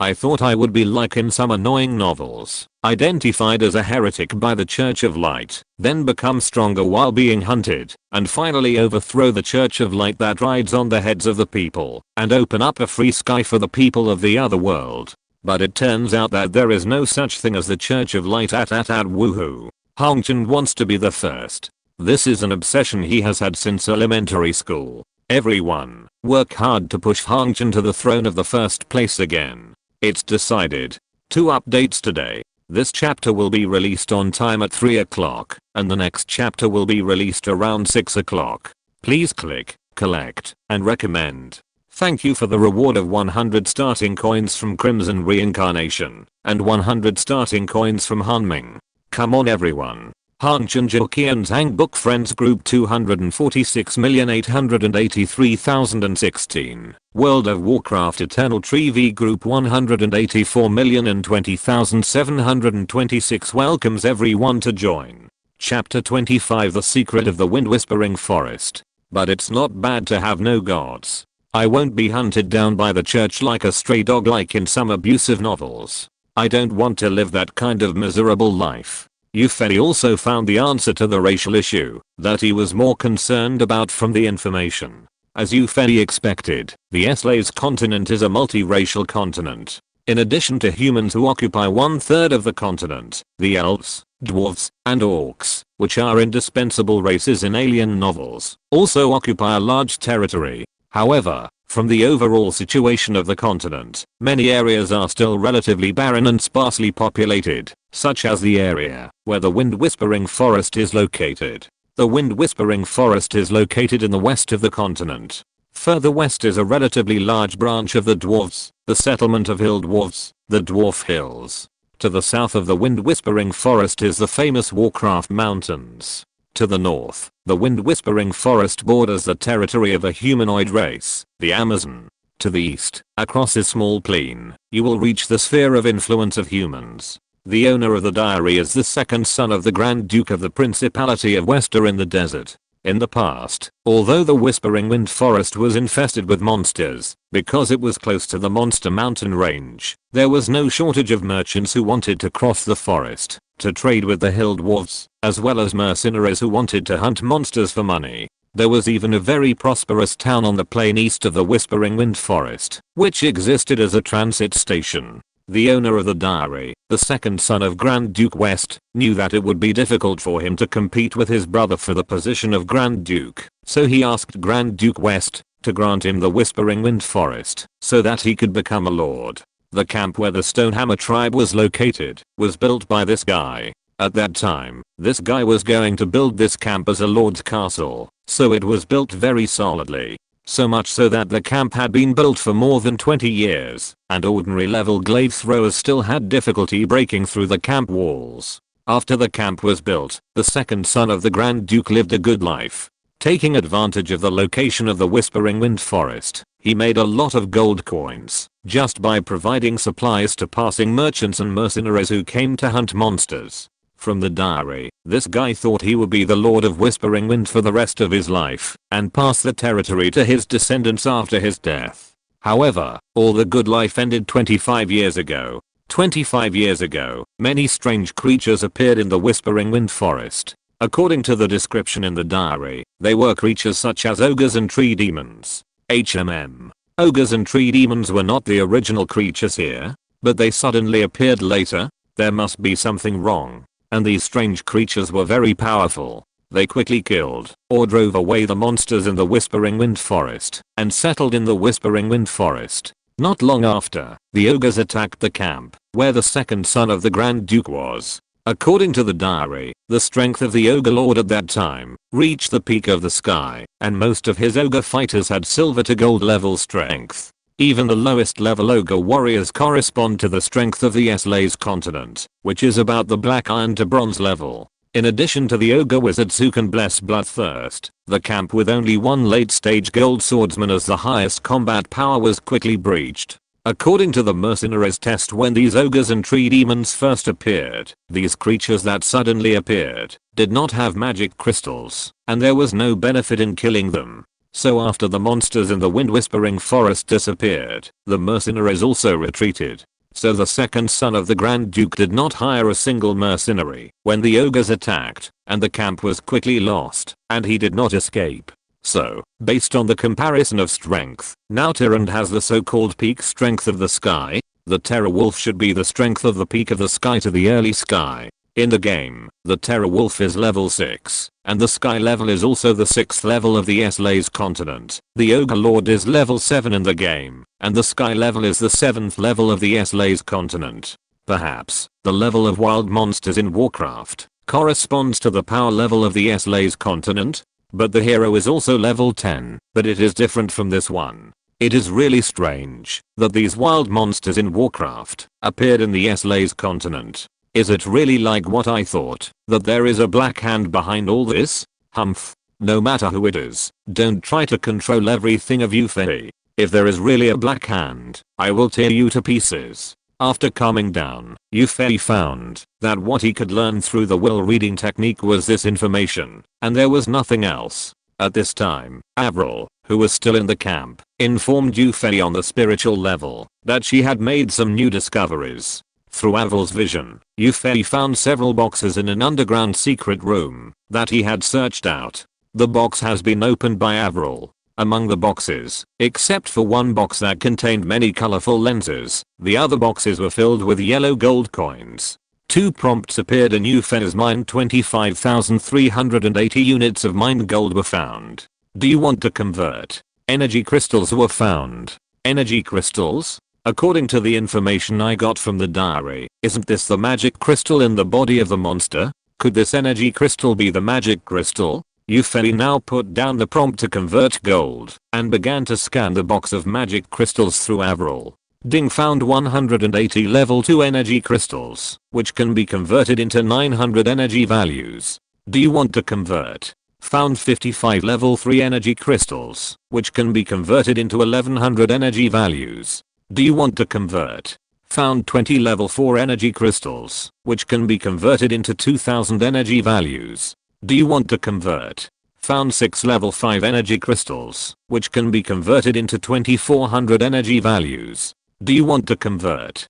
I thought I would be like in some annoying novels, identified as a heretic by the Church of Light, then become stronger while being hunted, and finally overthrow the Church of Light that rides on the heads of the people, and open up a free sky for the people of the other world. But it turns out that there is no such thing as the Church of Light at woohoo. Hongchen wants to be the first. This is an obsession he has had since elementary school. Everyone, work hard to push Hongchen to the throne of the first place again. It's decided. 2 updates today. This chapter will be released on time at 3 o'clock, and the next chapter will be released around 6 o'clock. Please click, collect, and recommend. Thank you for the reward of 100 starting coins from Crimson Reincarnation, and 100 starting coins from Hanming. Come on everyone. Hongchen Jokian's Handbook Friends Group 246,883,016. World of Warcraft Eternal Tree V Group 184,020,726 welcomes everyone to join. Chapter 25 The Secret of the Wind Whispering Forest. But it's not bad to have no gods. I won't be hunted down by the church like a stray dog like in some abusive novels. I don't want to live that kind of miserable life. Ufei also found the answer to the racial issue that he was more concerned about from the information. As Ufei expected, the SLA's continent is a multiracial continent. In addition to humans who occupy 1/3 of the continent, the elves, dwarves, and orcs, which are indispensable races in alien novels, also occupy a large territory. However, from the overall situation of the continent, many areas are still relatively barren and sparsely populated, such as the area where the Wind Whispering Forest is located. The Wind Whispering Forest is located in the west of the continent. Further west is a relatively large branch of the dwarves, the settlement of Hill Dwarves, the Dwarf Hills. To the south of the Wind Whispering Forest is the famous Warcraft Mountains. To the north, the Wind Whispering Forest borders the territory of a humanoid race, the Amazon. To the east, across a small plain, you will reach the sphere of influence of humans. The owner of the diary is the second son of the Grand Duke of the Principality of Wester in the desert. In the past, although the Whispering Wind Forest was infested with monsters, because it was close to the Monster Mountain range, there was no shortage of merchants who wanted to cross the forest to trade with the Hill Dwarves, as well as mercenaries who wanted to hunt monsters for money. There was even a very prosperous town on the plain east of the Whispering Wind Forest, which existed as a transit station. The owner of the diary, the second son of Grand Duke West, knew that it would be difficult for him to compete with his brother for the position of Grand Duke, so he asked Grand Duke West to grant him the Whispering Wind Forest so that he could become a lord. The camp where the Stonehammer tribe was located was built by this guy. At that time, this guy was going to build this camp as a lord's castle, so it was built very solidly. So much so that the camp had been built for more than 20 years, and ordinary level glaive throwers still had difficulty breaking through the camp walls. After the camp was built, the second son of the Grand Duke lived a good life. Taking advantage of the location of the Whispering Wind Forest, he made a lot of gold coins, just by providing supplies to passing merchants and mercenaries who came to hunt monsters. From the diary, this guy thought he would be the Lord of Whispering Wind for the rest of his life, and pass the territory to his descendants after his death. However, all the good life ended 25 years ago. 25 years ago, many strange creatures appeared in the Whispering Wind Forest. According to the description in the diary, they were creatures such as ogres and tree demons. Ogres and tree demons were not the original creatures here, but they suddenly appeared later. There must be something wrong. And these strange creatures were very powerful. They quickly killed or drove away the monsters in the Whispering Wind Forest and settled in the Whispering Wind Forest. Not long after, the ogres attacked the camp where the second son of the Grand Duke was. According to the diary, the strength of the ogre lord at that time reached the peak of the sky, and most of his ogre fighters had silver to gold level strength. Even the lowest level ogre warriors correspond to the strength of the SLA's continent, which is about the black iron to bronze level. In addition to the ogre wizards who can bless bloodthirst, the camp with only one late stage gold swordsman as the highest combat power was quickly breached. According to the mercenaries test, when these ogres and tree demons first appeared, these creatures that suddenly appeared did not have magic crystals, and there was no benefit in killing them. So after the monsters in the Wind Whispering Forest disappeared, the mercenaries also retreated. So the second son of the Grand Duke did not hire a single mercenary when the ogres attacked, and the camp was quickly lost, and he did not escape. So, based on the comparison of strength, now Tyrant has the so-called peak strength of the sky. The Terror Wolf should be the strength of the peak of the sky to the early sky. In the game, the Terror Wolf is level 6, and the sky level is also the 6th level of the SLA's continent. The Ogre Lord is level 7 in the game, and the sky level is the 7th level of the SLA's continent. Perhaps, the level of wild monsters in Warcraft corresponds to the power level of the SLA's continent, but the hero is also level 10, but it is different from this one. It is really strange that these wild monsters in Warcraft appeared in the SLA's continent. Is it really like what I thought, that there is a black hand behind all this? Humph. No matter who it is, don't try to control everything of Ufei. If there is really a black hand, I will tear you to pieces. After calming down, Ufei found that what he could learn through the will reading technique was this information, and there was nothing else. At this time, Avril, who was still in the camp, informed Euphony on the spiritual level that she had made some new discoveries. Through Avril's vision, Euphony found several boxes in an underground secret room that he had searched out. The box has been opened by Avril. Among the boxes, except for one box that contained many colorful lenses, the other boxes were filled with yellow gold coins. 2 prompts appeared in Euphony's mind. 25,380 units of mined gold were found. Do you want to convert? Energy crystals were found. Energy crystals? According to the information I got from the diary, isn't this the magic crystal in the body of the monster? Could this energy crystal be the magic crystal? Euphony now put down the prompt to convert gold and began to scan the box of magic crystals through Avril. Ding found 180 level 2 energy crystals, which can be converted into 900 energy values. Do you want to convert? Found 55 level 3 energy crystals, which can be converted into 1100 energy values. Do you want to convert? Found 20 level 4 energy crystals, which can be converted into 2000 energy values. Do you want to convert? Found 6 level 5 energy crystals, which can be converted into 2400 energy values. Do you want to convert?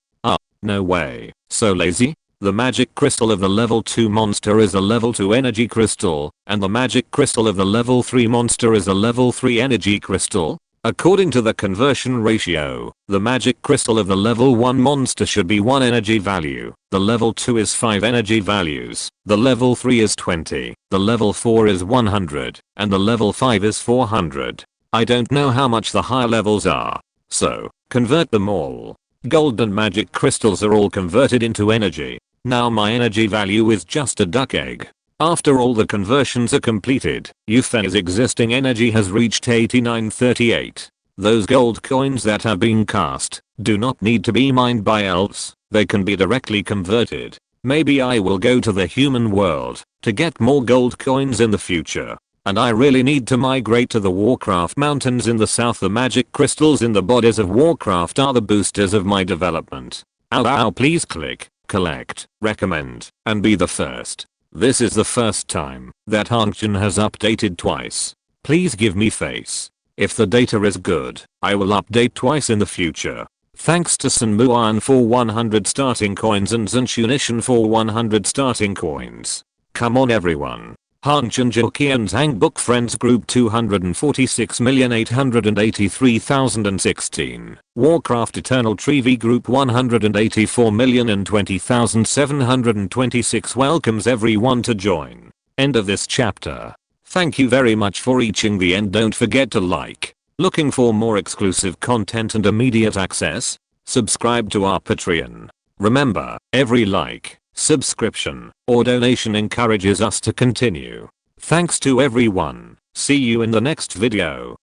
No way. So lazy? The magic crystal of the level 2 monster is a level 2 energy crystal, and the magic crystal of the level 3 monster is a level 3 energy crystal? According to the conversion ratio, the magic crystal of the level 1 monster should be 1 energy value, the level 2 is 5 energy values, the level 3 is 20, the level 4 is 100, and the level 5 is 400. I don't know how much the higher levels are. So, convert them all. Gold and magic crystals are all converted into energy. Now my energy value is just a duck egg. After all the conversions are completed, Euphony's existing energy has reached 8938. Those gold coins that are being cast do not need to be mined by elves, they can be directly converted. Maybe I will go to the human world to get more gold coins in the future. And I really need to migrate to the Warcraft mountains in the south. The magic crystals in the bodies of Warcraft are the boosters of my development. Ow, please click, collect, recommend, and be the first. This is the first time that Hanchan has updated twice. Please give me face. If the data is good, I will update twice in the future. Thanks to Sanmuan for 100 starting coins and Zanshunishan for 100 starting coins. Come on everyone. Hanchan Jokian's Handbook Friends Group 246,883,016. Warcraft Eternal Tree Group 184,020,726 welcomes everyone to join. End of this chapter. Thank you very much for reaching the end. Don't forget to like. Looking for more exclusive content and immediate access? Subscribe to our Patreon. Remember, every like, subscription, or donation encourages us to continue. Thanks to everyone. See you in the next video.